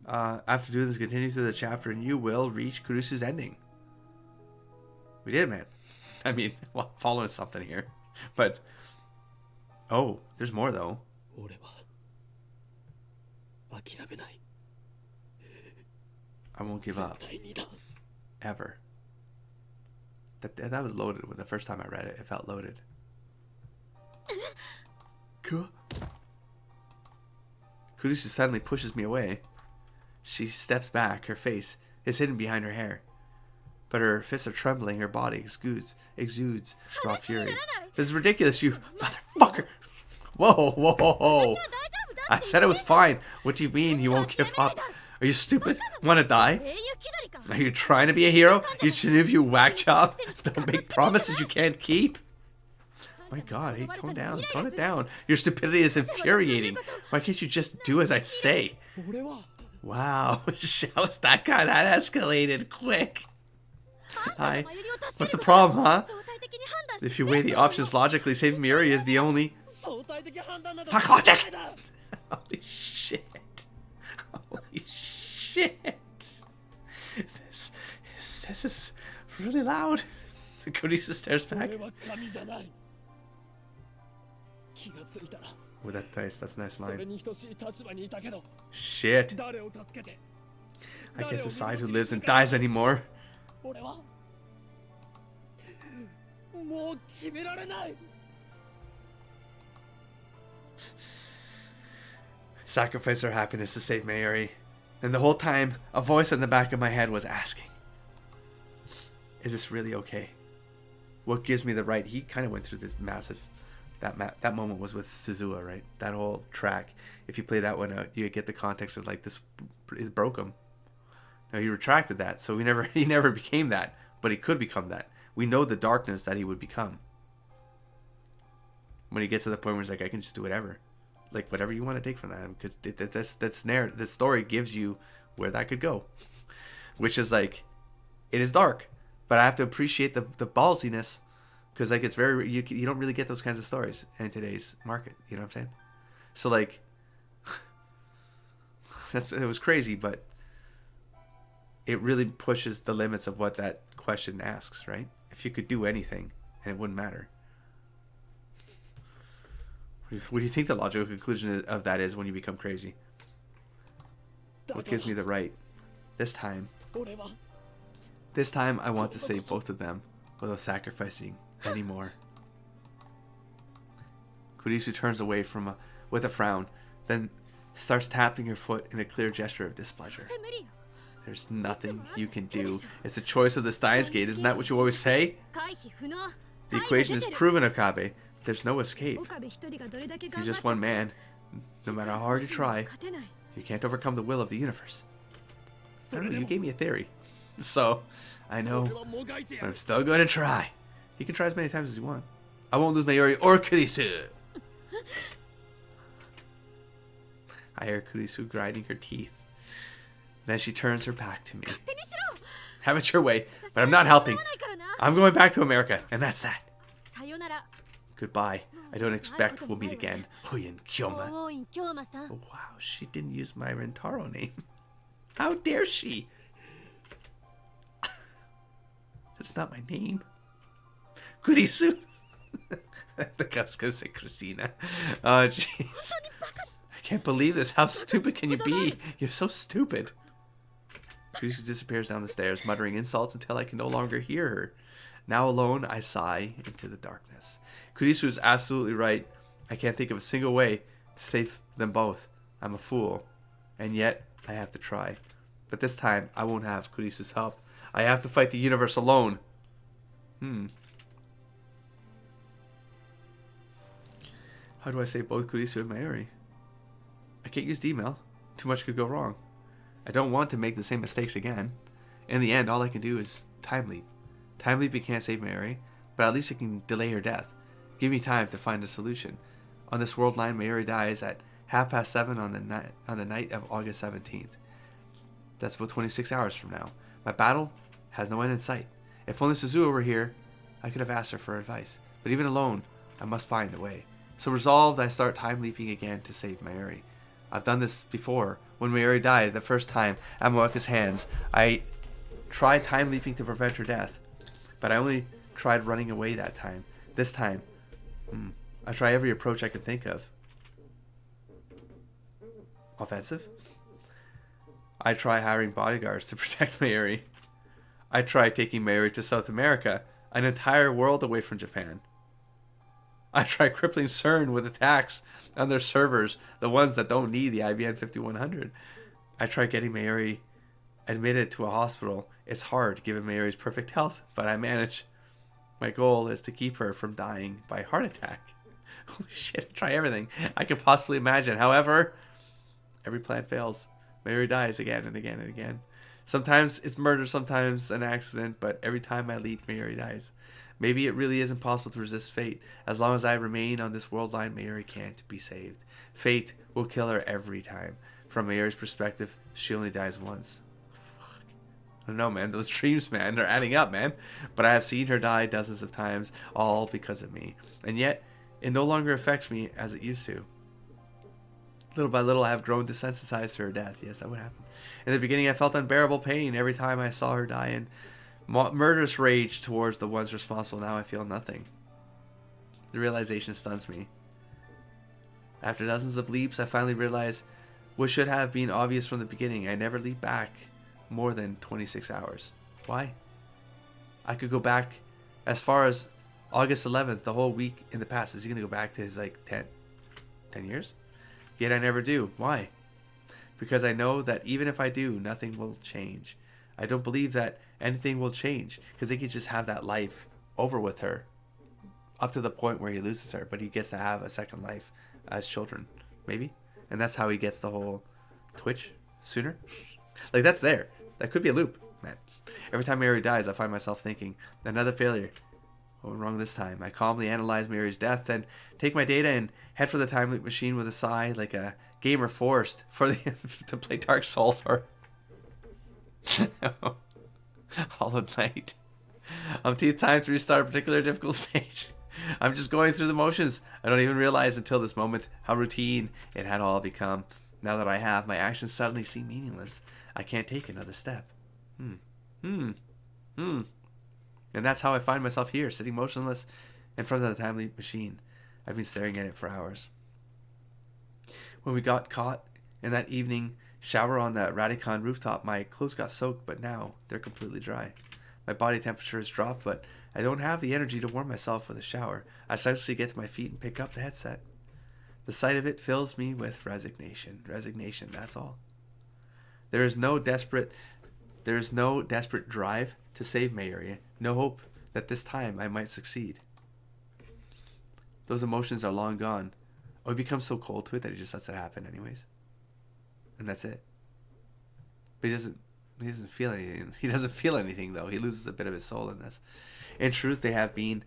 A: After doing this, continue through the chapter and you will reach Kurisu's ending. We did, man. I mean, well, following something here. But, oh, there's more though. I won't give up. Ever. That was loaded. When the first time I read it, it felt loaded. Cool. Kurisu suddenly pushes me away. She steps back. Her face is hidden behind her hair. But her fists are trembling. Her body exudes raw fury. This is ridiculous, you motherfucker. Whoa, whoa, whoa, whoa. I said it was fine. What do you mean you won't give up? Are you stupid? Want to die? Are you trying to be a hero? You shouldn't you whack job. Don't make promises you can't keep. My god, hey, tone down. Tone it down. Your stupidity is infuriating. Why can't you just do as I say? Wow, how's that guy? That escalated quick. Hi. What's the problem, huh? If you weigh the options logically, saving Mayuri is the only... Fuck logic! Holy shit. Holy shit. This is really loud. The Kurisu stares back. Oh, that's nice. That's a nice line. Shit. I can't decide who lives and dies anymore. Sacrifice her happiness to save Mayuri. And the whole time, a voice in the back of my head was asking, is this really okay? What gives me the right? He kind of went through this massive... That moment was with Suzuha, right? That whole track. If you play that one out, you get the context of like, this is broke him. No, he retracted that, so he never became that. But he could become that. We know the darkness that he would become. When he gets to the point where he's like, I can just do whatever. Like, whatever you want to take from that. Because this story gives you where that could go. Which is like, it is dark. But I have to appreciate the ballsiness. Because, like, it's very... You don't really get those kinds of stories in today's market. You know what I'm saying? So, like... It was crazy, but... It really pushes the limits of what that question asks, right? If you could do anything, and it wouldn't matter. What do you think the logical conclusion of that is when you become crazy? What gives me the right? This time, I want to save both of them without sacrificing any more. Kurisu turns away with a frown, then starts tapping her foot in a clear gesture of displeasure. There's nothing you can do. It's the choice of the Steins gate. Isn't that what you always say? The equation is proven, Okabe. There's no escape. You're just one man. No matter how hard you try, you can't overcome the will of the universe. I don't know, you gave me a theory. So, I know, but I'm still going to try. You can try as many times as you want. I won't lose Mayuri or Kurisu. I hear Kurisu grinding her teeth. Then she turns her back to me. Have it your way, but I'm not helping. I'm going back to America, and that's that. Goodbye. I don't expect we'll meet again. Huyin Kyoma. Oh, wow, she didn't use my Rentaro name. How dare she? That's not my name. Kurisu. I think I was going to say Christina. Oh, jeez. I can't believe this. How stupid can you be? You're so stupid. Kurisu disappears down the stairs, muttering insults until I can no longer hear her. Now alone, I sigh into the darkness. Kurisu is absolutely right. I can't think of a single way to save them both. I'm a fool. And yet, I have to try. But this time, I won't have Kurisu's help. I have to fight the universe alone. How do I save both Kurisu and Mayuri? I can't use D-mail. Too much could go wrong. I don't want to make the same mistakes again. In the end, all I can do is time leap. Time leaping can't save Mayuri, but at least it can delay her death. Give me time to find a solution. On this world line, Mayuri dies at 7:30 on the night of August 17th. That's about 26 hours from now. My battle has no end in sight. If only Suzuo were here, I could have asked her for advice. But even alone, I must find a way. So resolved, I start time leaping again to save Mayuri. I've done this before. When Mayuri died the first time at Moeka's hands, I tried time leaping to prevent her death. But I only tried running away that time. This time, I try every approach I could think of. Offensive? I try hiring bodyguards to protect Mayuri. I try taking Mayuri to South America, an entire world away from Japan. I try crippling CERN with attacks on their servers, the ones that don't need the IBM 5100. I try getting Mayuri admitted to a hospital. It's hard given Mayuri's perfect health, but I manage. My goal is to keep her from dying by heart attack. Holy shit, I try everything I could possibly imagine. However, every plan fails. Mayuri dies again and again and again. Sometimes it's murder, sometimes an accident, but every time I leap, Mayuri dies. Maybe it really is impossible to resist fate. As long as I remain on this world line, Mayuri can't be saved. Fate will kill her every time. From Mayuri's perspective, she only dies once. Fuck. I don't know, man. Those dreams, man, they're adding up, man. But I have seen her die dozens of times, all because of me. And yet, it no longer affects me as it used to. Little by little, I have grown desensitized to her death. Yes, that would happen. In the beginning, I felt unbearable pain every time I saw her die, and murderous rage towards the ones responsible. Now I feel nothing. The realization stuns me. After dozens of leaps, I finally realize what should have been obvious from the beginning. I never leap back more than 26 hours. Why? I could go back as far as August 11th, the whole week in the past. Is he going to go back to his, 10 years? Yet I never do. Why? Because I know that even if I do, nothing will change. I don't believe that anything will change, because he could just have that life over with her up to the point where he loses her, but he gets to have a second life as children, maybe. And that's how he gets the whole Twitch sooner. That's there. That could be a loop, man. Every time Mayuri dies, I find myself thinking, another failure. What went wrong this time? I calmly analyze Mayuri's death, then take my data and head for the time loop machine with a sigh, like a gamer forced to play Dark Souls or Hollow Knight. Umpteenth time to restart a particular difficult stage. I'm just going through the motions. I don't even realize until this moment how routine it had all become. Now that I have, my actions suddenly seem meaningless. I can't take another step. And that's how I find myself here, sitting motionless in front of the time leap machine. I've been staring at it for hours. When we got caught in that evening shower on the Radicon rooftop, my clothes got soaked, but now they're completely dry. My body temperature has dropped, but I don't have the energy to warm myself with a shower. I essentially get to my feet and pick up the headset. The sight of it fills me with resignation. Resignation, that's all. There is no desperate drive to save Mayuri. No hope that this time I might succeed. Those emotions are long gone. Oh, he becomes so cold to it that he just lets it happen anyways. And that's it. But he doesn't feel anything. He doesn't feel anything, though. He loses a bit of his soul in this. In truth, they have been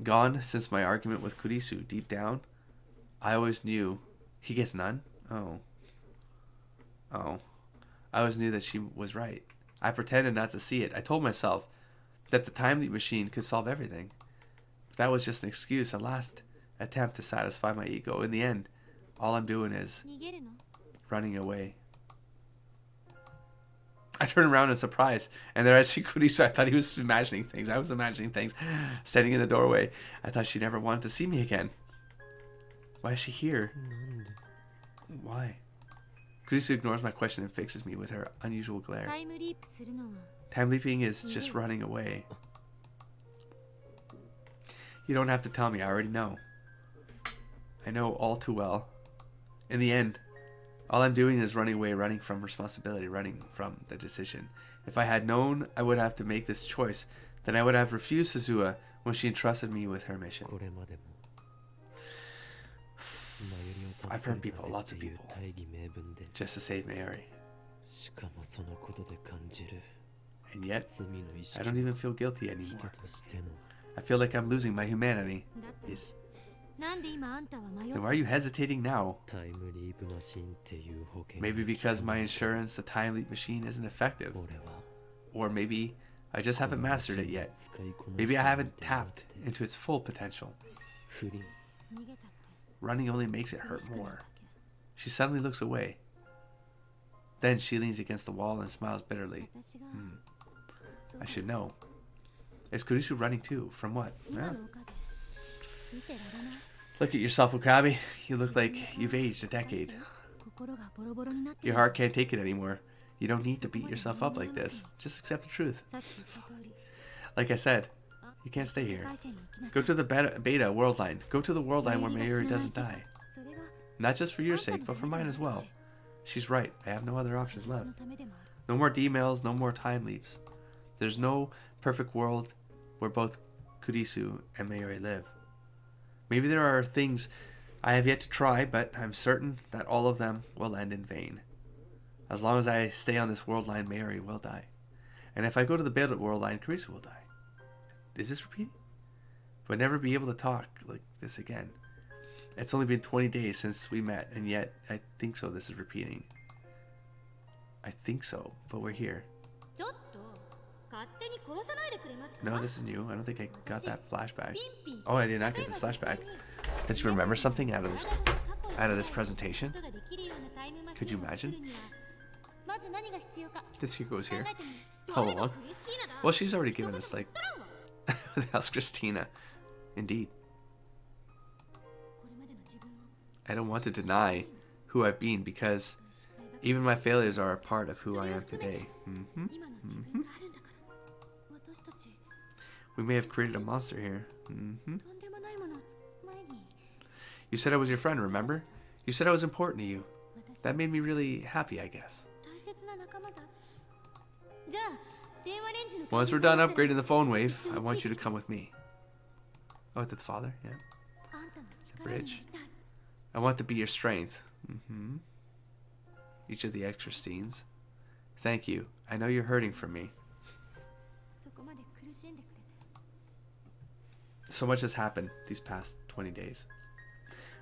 A: gone since my argument with Kurisu. Deep down, I always knew he gets none. Oh. I always knew that she was right. I pretended not to see it. I told myself that the time leap machine could solve everything. But that was just an excuse, a last attempt to satisfy my ego. In the end, all I'm doing is running away. I turned around in surprise, and there I see Kurisu. I thought he was imagining things. I was imagining things. Standing in the doorway, I thought she never wanted to see me again. Why is she here? Why? Kurisu ignores my question and fixes me with her unusual glare. Time leaping is just running away. You don't have to tell me, I already know. I know all too well. In the end, all I'm doing is running away, running from responsibility, running from the decision. If I had known I would have to make this choice, then I would have refused Suzuha when she entrusted me with her mission. I've hurt people, lots of people, just to save Mayuri. And yet, I don't even feel guilty anymore. I feel like I'm losing my humanity. Yes. Then why are you hesitating now? Maybe because my insurance, the time leap machine, isn't effective. Or maybe I just haven't mastered it yet. Maybe I haven't tapped into its full potential. Running only makes it hurt more. She suddenly looks away. Then she leans against the wall and smiles bitterly. I should know. Is Kurisu running too? From what? Yeah. Look at yourself, Okabe. You look like you've aged a decade. Your heart can't take it anymore. You don't need to beat yourself up like this. Just accept the truth. Like I said, you can't stay here. Go to the beta world line. Go to the world line where Mayuri doesn't die. Not just for your sake, but for mine as well. She's right. I have no other options left. No more D-mails, no more time leaps. There's no perfect world where both Kurisu and Mayuri live. Maybe there are things I have yet to try, but I'm certain that all of them will end in vain. As long as I stay on this world line, Mayuri will die. And if I go to the beta world line, Kurisu will die. Is this repeating? But never be able to talk like this again. It's only been 20 days since we met, and yet I think so. This is repeating. I think so, but we're here. No, this is new. I don't think I got that flashback. Oh, I did not get this flashback. Did you remember something out of this presentation? Could you imagine? This here goes here. How long? Well, she's already given us like how's Christina? Indeed. I don't want to deny who I've been because even my failures are a part of who I am today. We may have created a monster here. You said I was your friend, remember? You said I was important to you. That made me really happy, I guess. Once we're done upgrading the phone wave, I want you to come with me. Oh, it's the father? Yeah. The bridge. I want to be your strength. Each of the extra Steins. Thank you. I know you're hurting for me. So much has happened these past 20 days.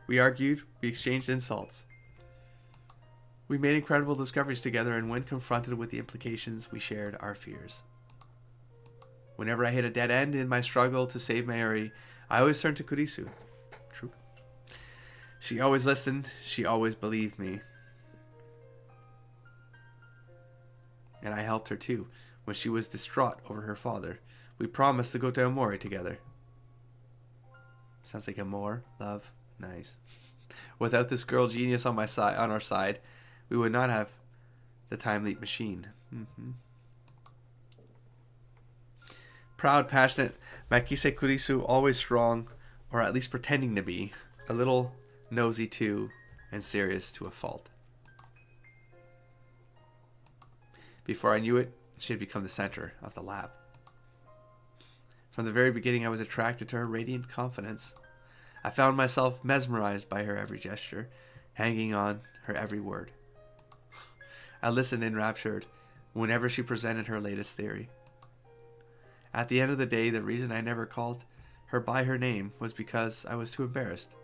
A: We argued, we exchanged insults. We made incredible discoveries together, and when confronted with the implications, we shared our fears. Whenever I hit a dead end in my struggle to save Mayuri, I always turned to Kurisu. True. She always listened, she always believed me. And I helped her too, when she was distraught over her father. We promised to go to Amore together. Sounds like Amore, love, nice. Without this girl genius on our side, we would not have the time leap machine. Proud, passionate, Makise Kurisu, always strong, or at least pretending to be, a little nosy too, and serious to a fault. Before I knew it, she had become the center of the lab. From the very beginning, I was attracted to her radiant confidence. I found myself mesmerized by her every gesture, hanging on her every word. I listened enraptured whenever she presented her latest theory. At the end of the day, the reason I never called her by her name was because I was too embarrassed.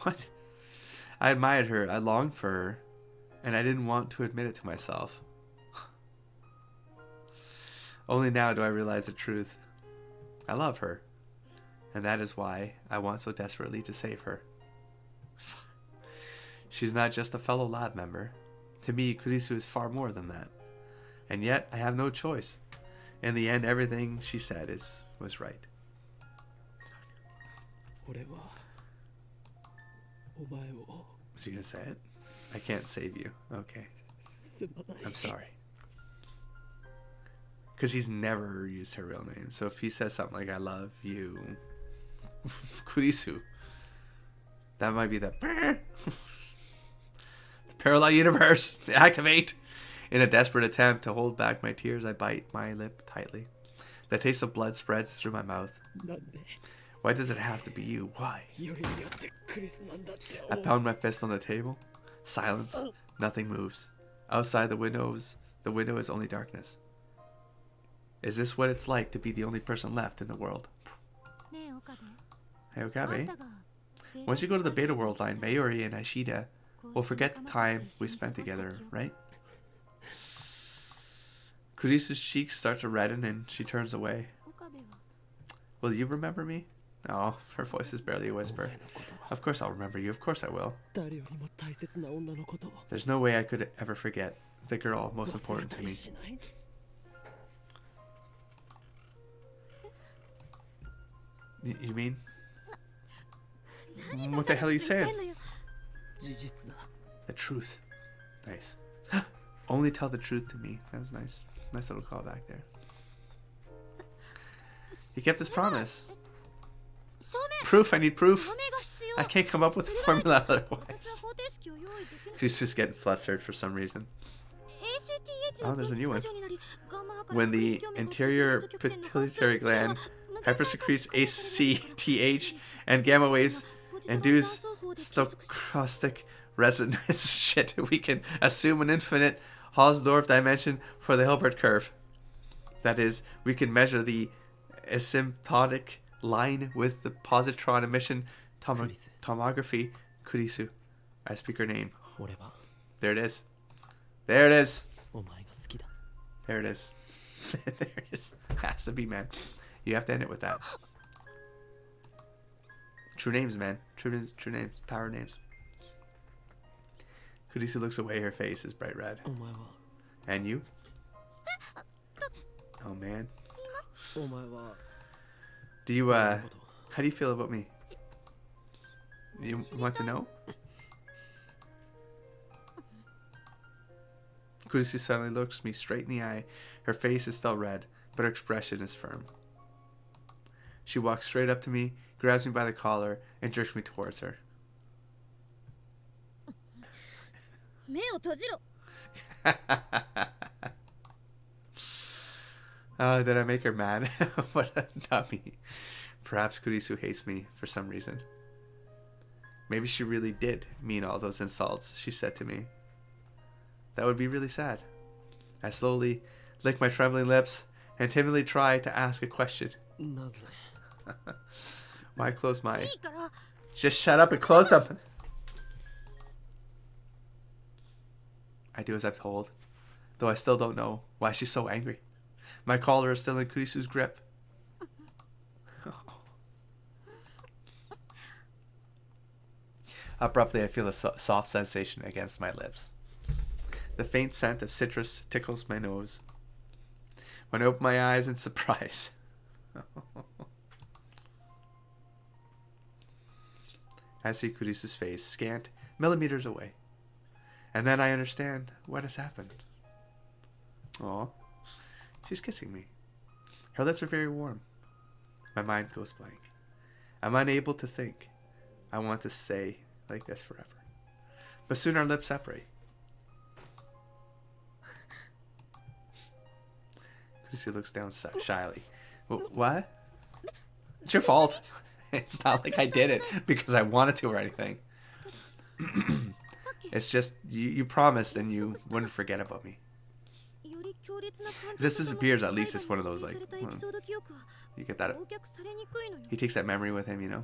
A: What? I admired her, I longed for her, and I didn't want to admit it to myself. Only now do I realize the truth. I love her, and that is why I want so desperately to save her. She's not just a fellow lab member. To me, Kurisu is far more than that. And yet, I have no choice. In the end, everything she said was right. Was he gonna say it? I can't save you. Okay. I'm sorry. Because he's never used her real name. So if he says something like, I love you, Kurisu, that might be the parallel universe. Activate. In a desperate attempt to hold back my tears, I bite my lip tightly. The taste of blood spreads through my mouth. Why does it have to be you? Why? I pound my fist on the table. Silence. Nothing moves. Outside the window is only darkness. Is this what it's like to be the only person left in the world? Hey Okabe. Once you go to the Beta World line, Mayuri and Ashida will forget the time we spent together, right? Kurisu's cheeks start to redden and she turns away. Will you remember me? No, her voice is barely a whisper. Of course I'll remember you. Of course I will. There's no way I could ever forget the girl most important to me. You mean? What the hell are you saying? The truth. Nice. Only tell the truth to me. That was nice. Nice little callback there. He kept his promise. Proof, I need proof. I can't come up with a formula otherwise. She's just getting flustered for some reason. Oh, there's a new one. When the anterior pituitary gland hypersecretes ACTH and gamma waves induce stochastic resonance shit, we can assume an infinite Hausdorff dimension for the Hilbert curve. That is, we can measure the asymptotic line with the positron emission tomography. Kurisu. I speak her name. There it is. There it is. There it is. There it is. Has to be, man. You have to end it with that. True names, man. True names. Power names. Kurisu looks away. Her face is bright red. And you? Oh, man. Do you, how do you feel about me? You want to know? Kurisu suddenly looks me straight in the eye. Her face is still red, but her expression is firm. She walks straight up to me, grabs me by the collar, and jerks me towards her. Oh, did I make her mad? What a dummy. Perhaps Kurisu hates me for some reason. Maybe she really did mean all those insults she said to me. That would be really sad. I slowly lick my trembling lips and timidly try to ask a question. Why close my eyes? Just shut up and close them. I do as I'm told, though I still don't know why she's so angry. My collar is still in Kurisu's grip. Abruptly, I feel a soft sensation against my lips. The faint scent of citrus tickles my nose. When I open my eyes in surprise, I see Kurisu's face scant millimeters away. And then I understand what has happened. Aw, she's kissing me. Her lips are very warm. My mind goes blank. I'm unable to think. I want to stay like this forever. But soon our lips separate. Kurisu looks down shyly. What? It's your fault. It's not like I did it because I wanted to or anything. It's just you promised and you wouldn't forget about me. If this disappears, at least it's one of those like, you get that? He takes that memory with him, you know.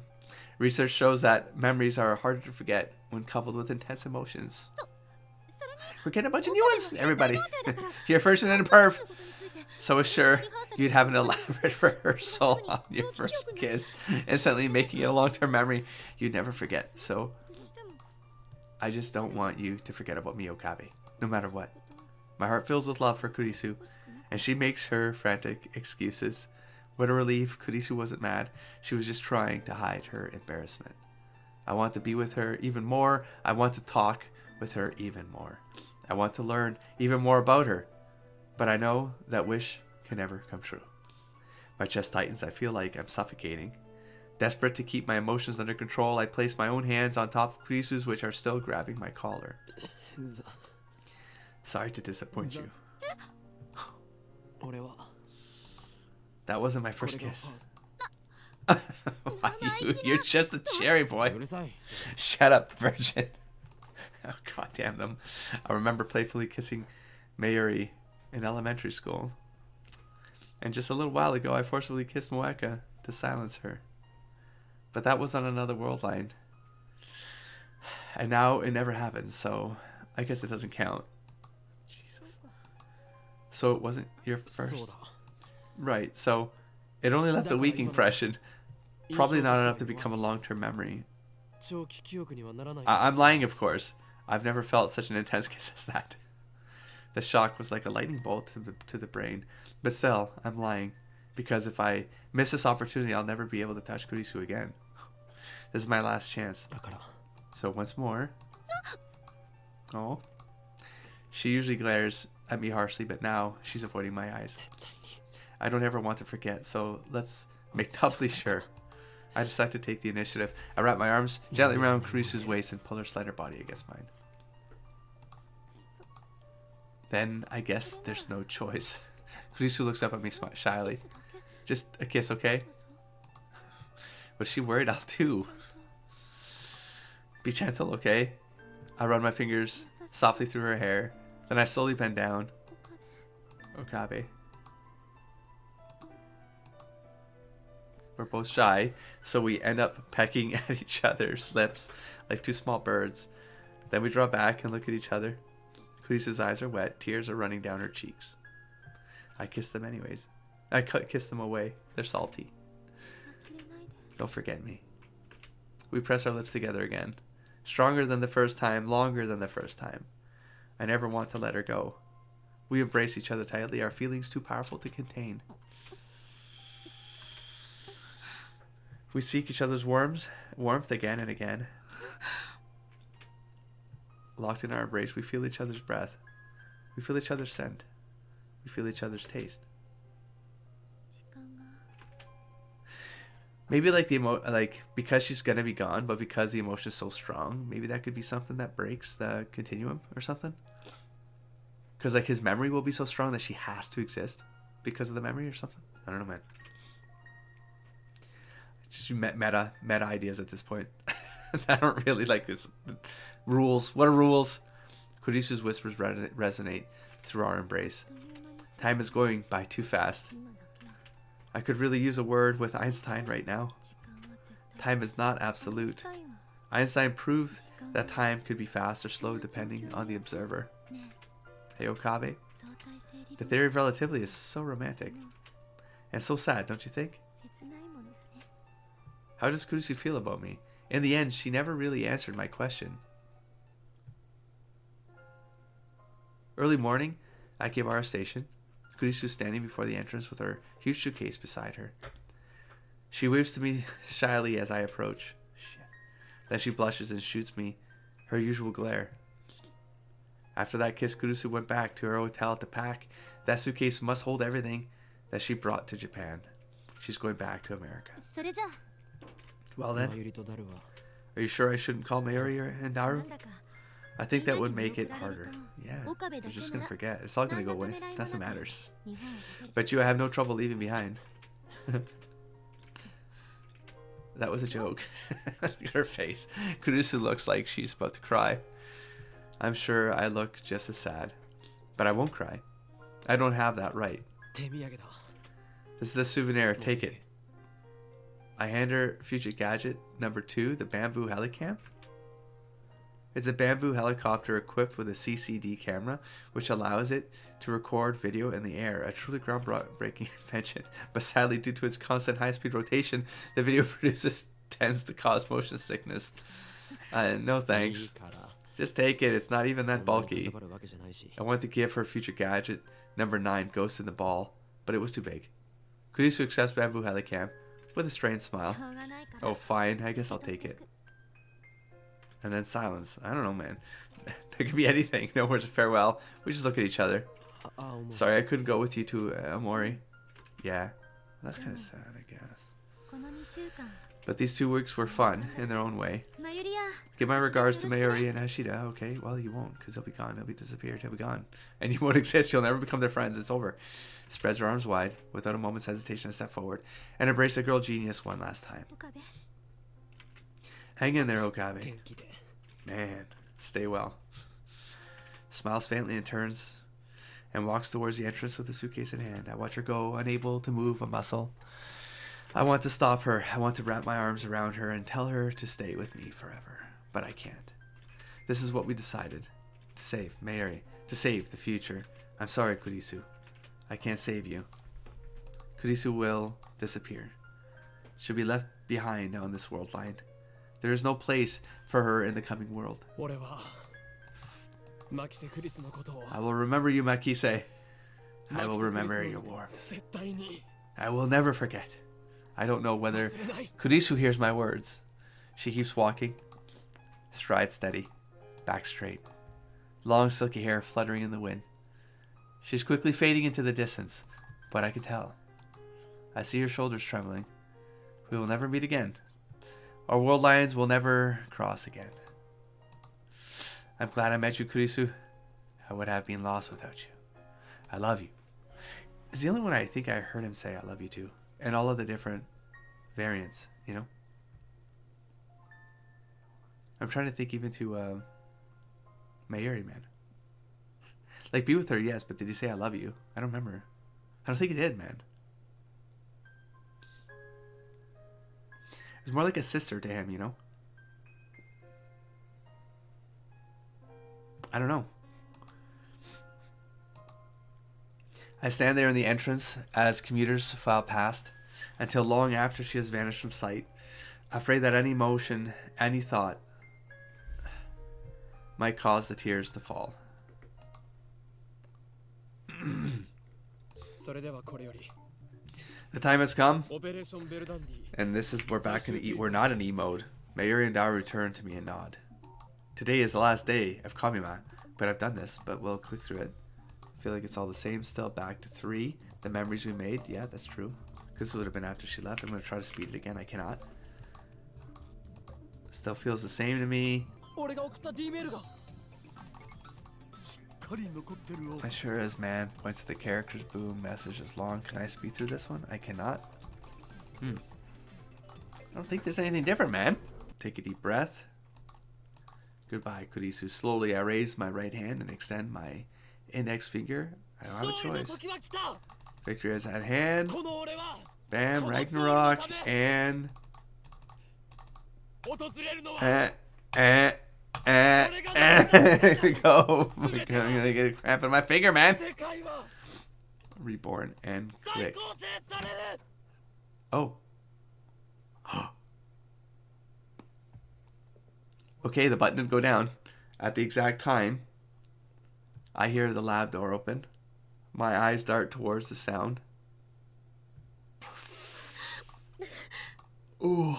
A: Research shows that memories are harder to forget when coupled with intense emotions. We're getting a bunch of new ones, everybody. Your first and perv. So was sure you'd have an elaborate rehearsal on your first kiss, instantly making it a long-term memory you'd never forget. So I just don't want you to forget about me, Okabe, no matter what. My heart fills with love for Kurisu, and she makes her frantic excuses. What a relief, Kurisu wasn't mad. She was just trying to hide her embarrassment. I want to be with her even more. I want to talk with her even more. I want to learn even more about her, but I know that wish can never come true. My chest tightens. I feel like I'm suffocating. Desperate to keep my emotions under control, I place my own hands on top of Kurisu's, which are still grabbing my collar. Sorry to disappoint you. That wasn't my first kiss. You're just a cherry boy. Shut up, virgin. Oh, goddamn them. I remember playfully kissing Mayuri in elementary school. And just a little while ago, I forcibly kissed Moeka to silence her. But that was on another world line. And now it never happens, so I guess it doesn't count. Jesus. So it wasn't your first? Right, so it only left a weak impression. Probably not enough to become a long-term memory. I'm lying, of course. I've never felt such an intense kiss as that. The shock was like a lightning bolt to the brain. But still, I'm lying. Because if I miss this opportunity, I'll never be able to touch Kurisu again. This is my last chance. So once more. Oh. She usually glares at me harshly, but now she's avoiding my eyes. I don't ever want to forget, so let's make doubly sure. I decide to take the initiative. I wrap my arms gently around Kurisu's waist and pull her slender body against mine. Then I guess there's no choice. Kurisu looks up at me shyly. Just a kiss, okay? But she worried I'll do. Be gentle, okay? I run my fingers softly through her hair. Then I slowly bend down. Okabe. We're both shy, so we end up pecking at each other's lips like two small birds. Then we draw back and look at each other. Kurisu's eyes are wet. Tears are running down her cheeks. I kiss them anyways. I kiss them away. They're salty. Don't forget me. We press our lips together again. Stronger than the first time, longer than the first time. I never want to let her go. We embrace each other tightly, our feelings too powerful to contain. We seek each other's warmth again and again. Locked in our embrace, we feel each other's breath. We feel each other's scent. We feel each other's taste. Maybe like because she's gonna be gone, but because the emotion is so strong, maybe that could be something that breaks the continuum or something. Because like his memory will be so strong that she has to exist because of the memory or something. I don't know, man. Just meta ideas at this point. I don't really like this. Rules. What are rules? Kurisu's whispers resonate through our embrace. Time is going by too fast. I could really use a word with Einstein right now. Time is not absolute. Einstein proved that time could be fast or slow depending on the observer. Hey, Okabe. The theory of relativity is so romantic. And so sad, don't you think? How does Kurisu feel about me? In the end, she never really answered my question. Early morning, at Kibara Station, Kurisu is standing before the entrance with her huge suitcase beside her. She waves to me shyly as I approach. Then she blushes and shoots me her usual glare. After that kiss, Kurisu went back to her hotel to pack. That suitcase must hold everything that she brought to Japan. She's going back to America. Well then, are you sure I shouldn't call Mayuri and Daru? I think that would make it harder. Yeah, they're just going to forget. It's all going to go waste. Nothing matters. But you have no trouble leaving behind. That was a joke. Look at her face. Kurisu looks like she's about to cry. I'm sure I look just as sad. But I won't cry. I don't have that right. This is a souvenir. Take it. I hand her future gadget number 2, the bamboo helicam. It's a bamboo helicopter equipped with a CCD camera, which allows it to record video in the air, a truly groundbreaking invention. But sadly, due to its constant high-speed rotation, the video produces tends to cause motion sickness. No thanks. Just take it, it's not even that bulky. I wanted to give her future gadget number 9, Ghost in the Ball, but it was too big. Kurisu accepts bamboo helicam with a strange smile. Oh fine, I guess I'll take it. And then silence. I don't know, man. There could be anything. No words of farewell. We just look at each other. Sorry, I couldn't go with you to Amori. Yeah, that's kind of sad, I guess. But these 2 weeks were fun in their own way. Give my regards to Mayuri and Ashida. Okay, well, you won't, because he'll be gone. He'll be disappeared. He'll be gone. And you won't exist. You'll never become their friends. It's over. Spreads her arms wide, without a moment's hesitation to step forward, and embrace the girl genius one last time. Hang in there, Okabe. Man, stay well. Smiles faintly and turns and walks towards the entrance with the suitcase in hand. I watch her go, unable to move a muscle. I want to stop her. I want to wrap my arms around her and tell her to stay with me forever. But I can't. This is what we decided. To save Mayuri. To save the future. I'm sorry, Kurisu. I can't save you. Kurisu will disappear. She'll be left behind on this world line. There is no place for her in the coming world. I will remember you, Makise. I will remember your warmth. I will never forget. I don't know whether Kurisu hears my words. She keeps walking. Stride steady. Back straight. Long silky hair fluttering in the wind. She's quickly fading into the distance, but I can tell. I see her shoulders trembling. We will never meet again. Our world lines will never cross again. I'm glad I met you, Kurisu. I would have been lost without you. I love you. It's the only one I think I heard him say I love you too. And all of the different variants, you know? I'm trying to think even to Mayuri, man. Like, be with her, yes, but did he say I love you? I don't remember. I don't think he did, man. It was more like a sister to him, you know? I don't know. I stand there in the entrance as commuters file past until long after she has vanished from sight, afraid that any motion, any thought might cause the tears to fall. The time has come, and this is we're back in we're not in E mode. Mayuri and Daru return to me and nod. Today is the last day of Kamima, but I've done this, but we'll click through it. I feel like it's all the same still. Back to 3. The memories we made. Yeah, that's true. Because this would have been after she left. I'm going to try to speed it again. I cannot. Still feels the same to me. I sure is, man. Points to the characters. Boom. Message is long. Can I speed through this one? I cannot. I don't think there's anything different, man. Take a deep breath. Goodbye, Kurisu. Slowly, I raise my right hand and extend my index finger. I don't have a choice. Victory is at hand. Bam, Ragnarok, and... There we go. I'm gonna get a cramp in my finger, man. Reborn and click. Oh. Okay, the button didn't go down. At the exact time, I hear the lab door open. My eyes dart towards the sound. Ooh.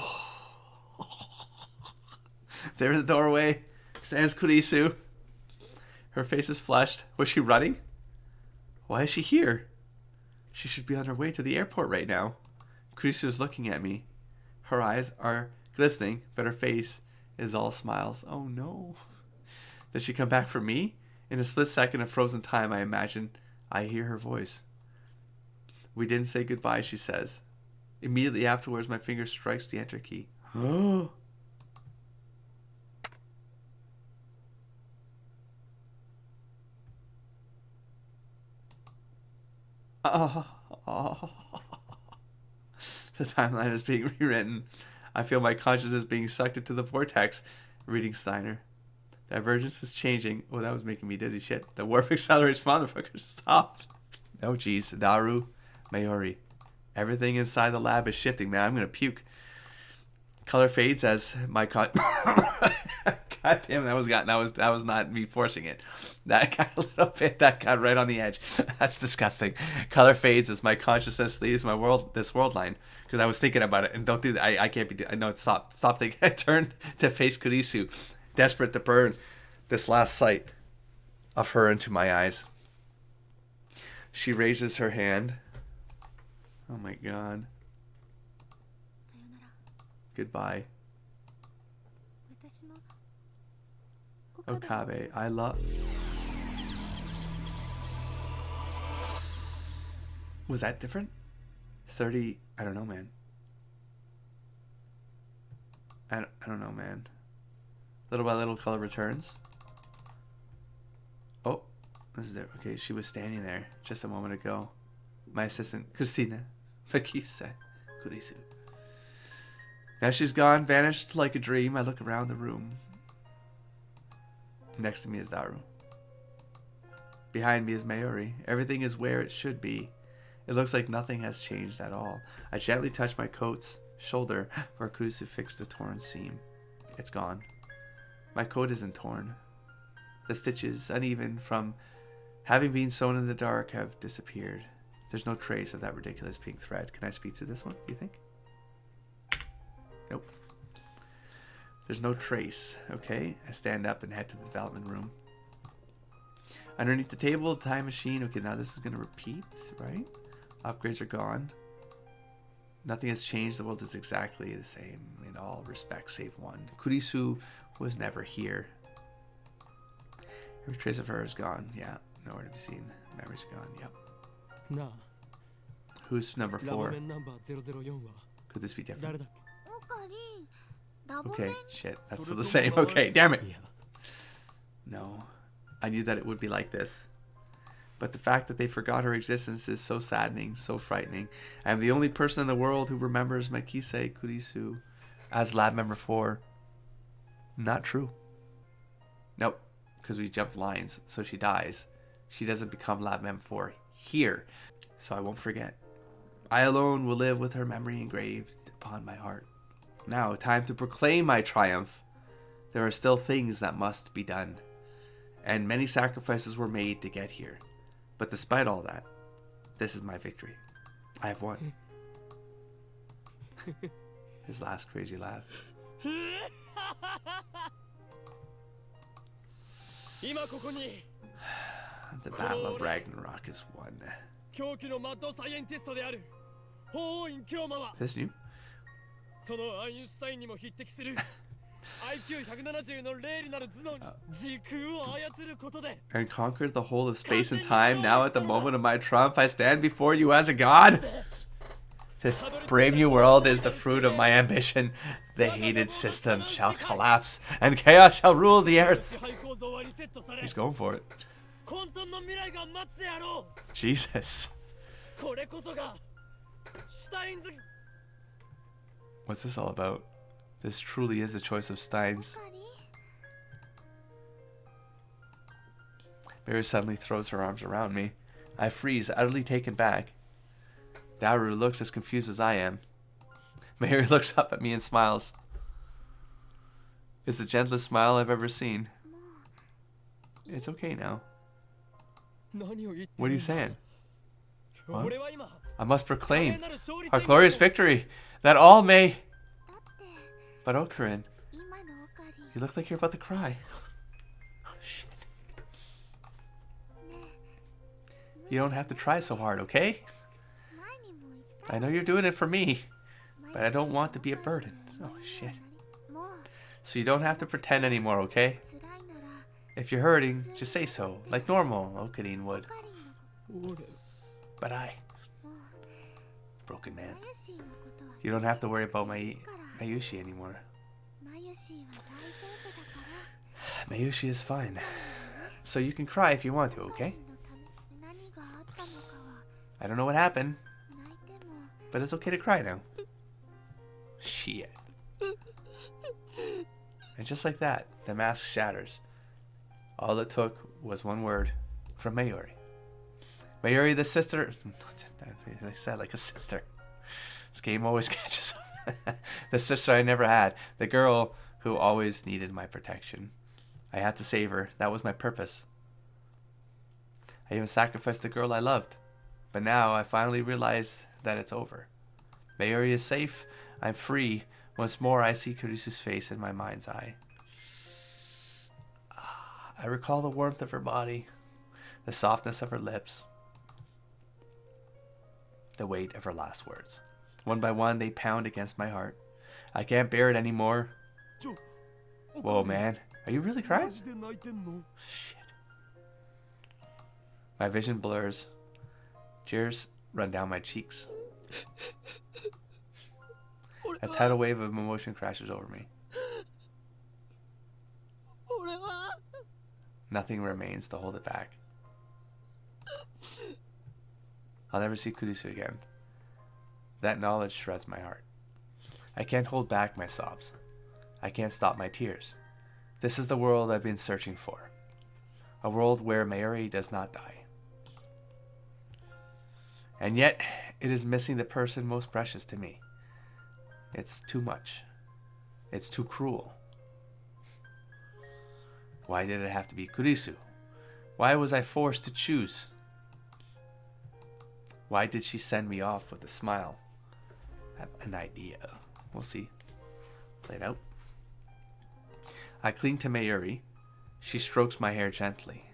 A: There in the doorway stands Kurisu. Her face is flushed. Was she running? Why is she here? She should be on her way to the airport right now. Kurisu is looking at me. Her eyes are glistening, but her face is all smiles. Oh no. Does she come back for me? In a split second of frozen time, I imagine I hear her voice. We didn't say goodbye, she says. Immediately afterwards, my finger strikes the enter key. Oh. The timeline is being rewritten. I feel my consciousness being sucked into the vortex. Reading Steiner. Divergence is changing. Oh, that was making me dizzy. Shit. The warp accelerates, motherfucker. Stopped. Oh, jeez. Daru, Mayuri. Everything inside the lab is shifting, man. I'm gonna puke. Color fades as my God damn, that was not me forcing it. That got a little bit. That got right on the edge. That's disgusting. Color fades as my consciousness leaves my world. This world line, because I was thinking about it. And don't do that. I can't be. I know. Stop. Stop. I turn to face Kurisu. desperate to burn this last sight of her into my eyes. She raises her hand. Oh my god. Goodbye. Okabe, I love... Was that different? 30... I don't know, man. I don't know, man. Little by little, color returns. Oh, this is it. Okay, she was standing there just a moment ago. My assistant, Christina Fakise Kurisu. Now she's gone, vanished like a dream. I look around the room. Next to me is Daru. Behind me is Mayuri. Everything is where it should be. It looks like nothing has changed at all. I gently touch my coat's shoulder where Kurisu fixed a torn seam. It's gone. My coat isn't torn. The stitches, uneven from having been sewn in the dark, have disappeared. There's no trace of that ridiculous pink thread. Can I speak through this one, you think? Nope. There's no trace. Okay, I stand up and head to the development room. Underneath the table, the time machine. Okay, now this is going to repeat, right? Upgrades are gone. Nothing has changed. The world is exactly the same in all respects save one. Kurisu was never here. Every trace of her is gone. Yeah, nowhere to be seen. Memories are gone. Yep.
B: No.
A: Who's number 4? Could this be different? Okay, shit. That's still the same. Okay, damn it. No. I knew that it would be like this. But the fact that they forgot her existence is so saddening, so frightening. I am the only person in the world who remembers Makise Kurisu as lab member 4. Not true. Nope, because we jumped lines, so she dies. She doesn't become lab member 4 here, so I won't forget. I alone will live with her memory engraved upon my heart. Now, time to proclaim my triumph. There are still things that must be done, and many sacrifices were made to get here. But despite all that, this is my victory. I have won. His last crazy laugh. The Battle of Ragnarok is won. This new? And conquered the whole of space and time. Now at the moment of my triumph, I stand before you as a god. This brave new world is the fruit of my ambition. The hated system shall collapse, and chaos shall rule the earth. He's going for it. Jesus. What's this all about? This truly is the choice of Steins. Mary suddenly throws her arms around me. I freeze, utterly taken back. Daru looks as confused as I am. Mary looks up at me and smiles. It's the gentlest smile I've ever seen. It's okay now. What are you saying? What? I must proclaim our glorious victory, that all may... But Okarin, you look like you're about to cry. Oh, shit. You don't have to try so hard, okay? I know you're doing it for me, but I don't want to be a burden. Oh, shit. So you don't have to pretend anymore, okay? If you're hurting, just say so, like normal Okarin would. But broken man. You don't have to worry about Mayushi anymore. Mayushi is fine. So you can cry if you want to, okay? I don't know what happened, but it's okay to cry now. Shit. And just like that, the mask shatters. All it took was one word from Mayuri. Mayuri, the sister... They said like a sister. This game always catches up. The sister I never had. The girl who always needed my protection. I had to save her. That was my purpose. I even sacrificed the girl I loved. But now I finally realize that it's over. Mayuri is safe. I'm free. Once more I see Kurisu's face in my mind's eye. I recall the warmth of her body, the softness of her lips, the weight of her last words. One by one, they pound against my heart. I can't bear it anymore. Whoa, man. Are you really crying? Shit. My vision blurs. Tears run down my cheeks. A tidal wave of emotion crashes over me. Nothing remains to hold it back. I'll never see Kurisu again. That knowledge shreds my heart. I can't hold back my sobs. I can't stop my tears. This is the world I've been searching for. A world where Mayuri does not die. And yet, it is missing the person most precious to me. It's too much. It's too cruel. Why did it have to be Kurisu? Why was I forced to choose? Why did she send me off with a smile? I have an idea. We'll see. Play it out. I cling to Mayuri. She strokes my hair gently.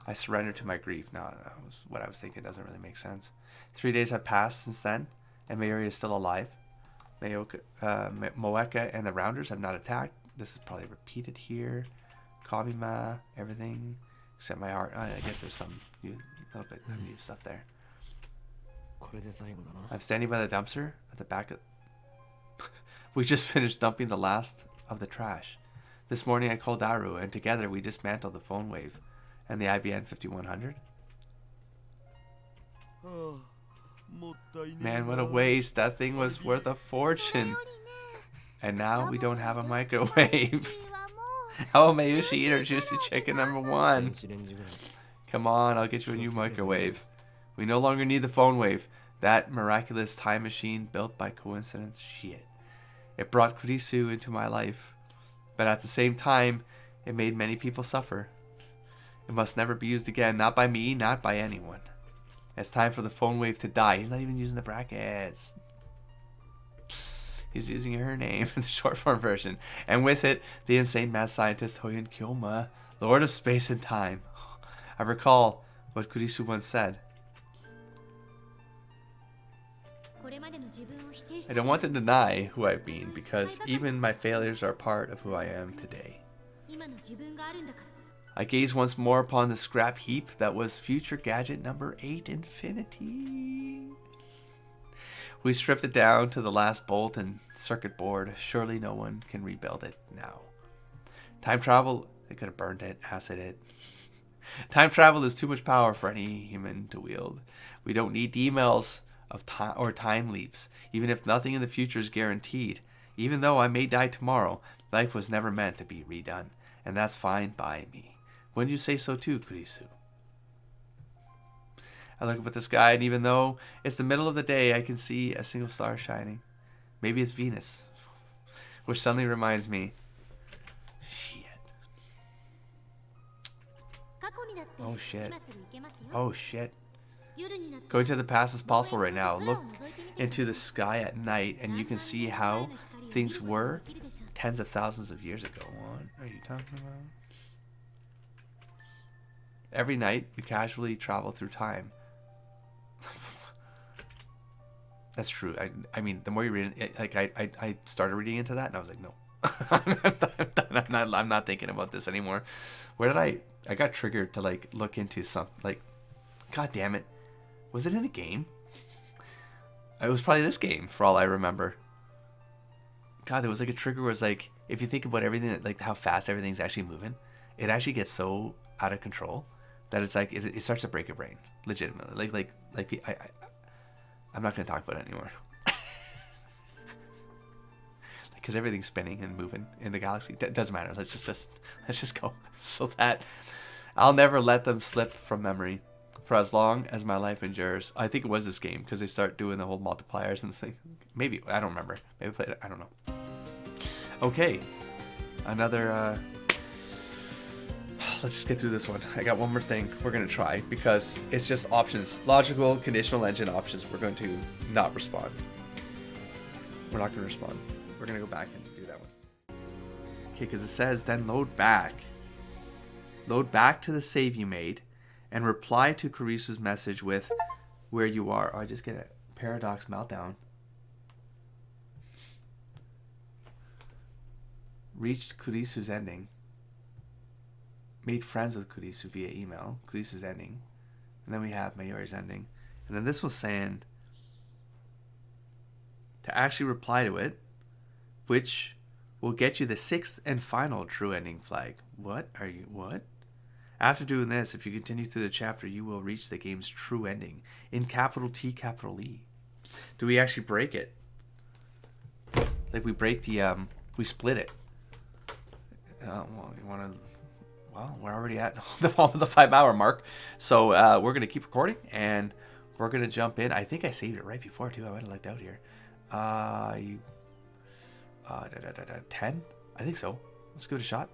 A: I surrender to my grief. No, that was what I was thinking. Doesn't really make sense. 3 days have passed since then, and Mayuri is still alive. Moeka and the Rounders have not attacked. This is probably repeated here. Kamima, everything except my heart. I guess there's some little bit of new stuff there. I'm standing by the dumpster at the back of... We just finished dumping the last of the trash. This morning I called Daru, and together we dismantled the phone wave and the IBN 5100. Man, what a waste. That thing was worth a fortune. And now we don't have a microwave. How may you eat our juicy chicken #1? Come on, I'll get you a new microwave. We no longer need the phone wave. That miraculous time machine built by coincidence. Shit. It brought Kurisu into my life. But at the same time, it made many people suffer. It must never be used again. Not by me, not by anyone. It's time for the phone wave to die. He's not even using the brackets. He's using her name, the short form version. And with it, the insane mad scientist Hoyun Kyoma, Lord of Space and Time. I recall what Kurisu once said. I don't want to deny who I've been, because even my failures are part of who I am today. I gaze once more upon the scrap heap that was future gadget number 8 Infinity. We stripped it down to the last bolt and circuit board. Surely no one can rebuild it now. Time travel, they could have burned it, acid it. Time travel is too much power for any human to wield. We don't need emails of time or time leaps, even if nothing in the future is guaranteed. Even though I may die tomorrow, life was never meant to be redone, and that's fine by me. Wouldn't you say so too, Kurisu? I look up at the sky, and even though it's the middle of the day, I can see a single star shining. Maybe it's Venus. Which suddenly reminds me... Shit. Oh shit. Oh shit. Going to the past is possible right now. Look into the sky at night, and you can see how things were tens of thousands of years ago. What are you talking about? Every night, we casually travel through time. That's true. I mean, the more you read it, like I started reading into that, and I was like, no, I'm not thinking about this anymore. Where did I got triggered to like look into some, like, god damn it, was it in a game? It was probably this game, for all I remember. God, there was like a trigger where it's like, if you think about everything, like how fast everything's actually moving, it actually gets so out of control that it's like it starts to break your brain, legitimately. I'm not going to talk about it anymore. Because everything's spinning and moving in the galaxy. It doesn't matter. Let's just go. So that I'll never let them slip from memory for as long as my life endures. I think it was this game, because they start doing the whole multipliers and the thing. Maybe, I don't remember. Maybe I played it. I don't know. Okay. Another... Let's just get through this one. I got one more thing we're going to try, because it's just options. Logical, conditional engine options. We're going to not respond. We're not going to respond. We're going to go back and do that one. Okay, because it says then load back. Load back to the save you made and reply to Kurisu's message with where you are. Oh, I just get a paradox meltdown. Reached Kurisu's ending. Made friends with Kurisu via email. Kurisu's ending. And then we have Mayuri's ending. And then this was saying to actually reply to it, which will get you the 6th and final true ending flag. What? After doing this, if you continue through the chapter, you will reach the game's true ending in capital T, capital E. Do we actually break it? Like we break the, we split it. Well, you want to... Well, we're already at the 5-hour mark. So we're going to keep recording and we're going to jump in. I think I saved it right before, too. I might have looked out here. 10? I think so. Let's give it a shot.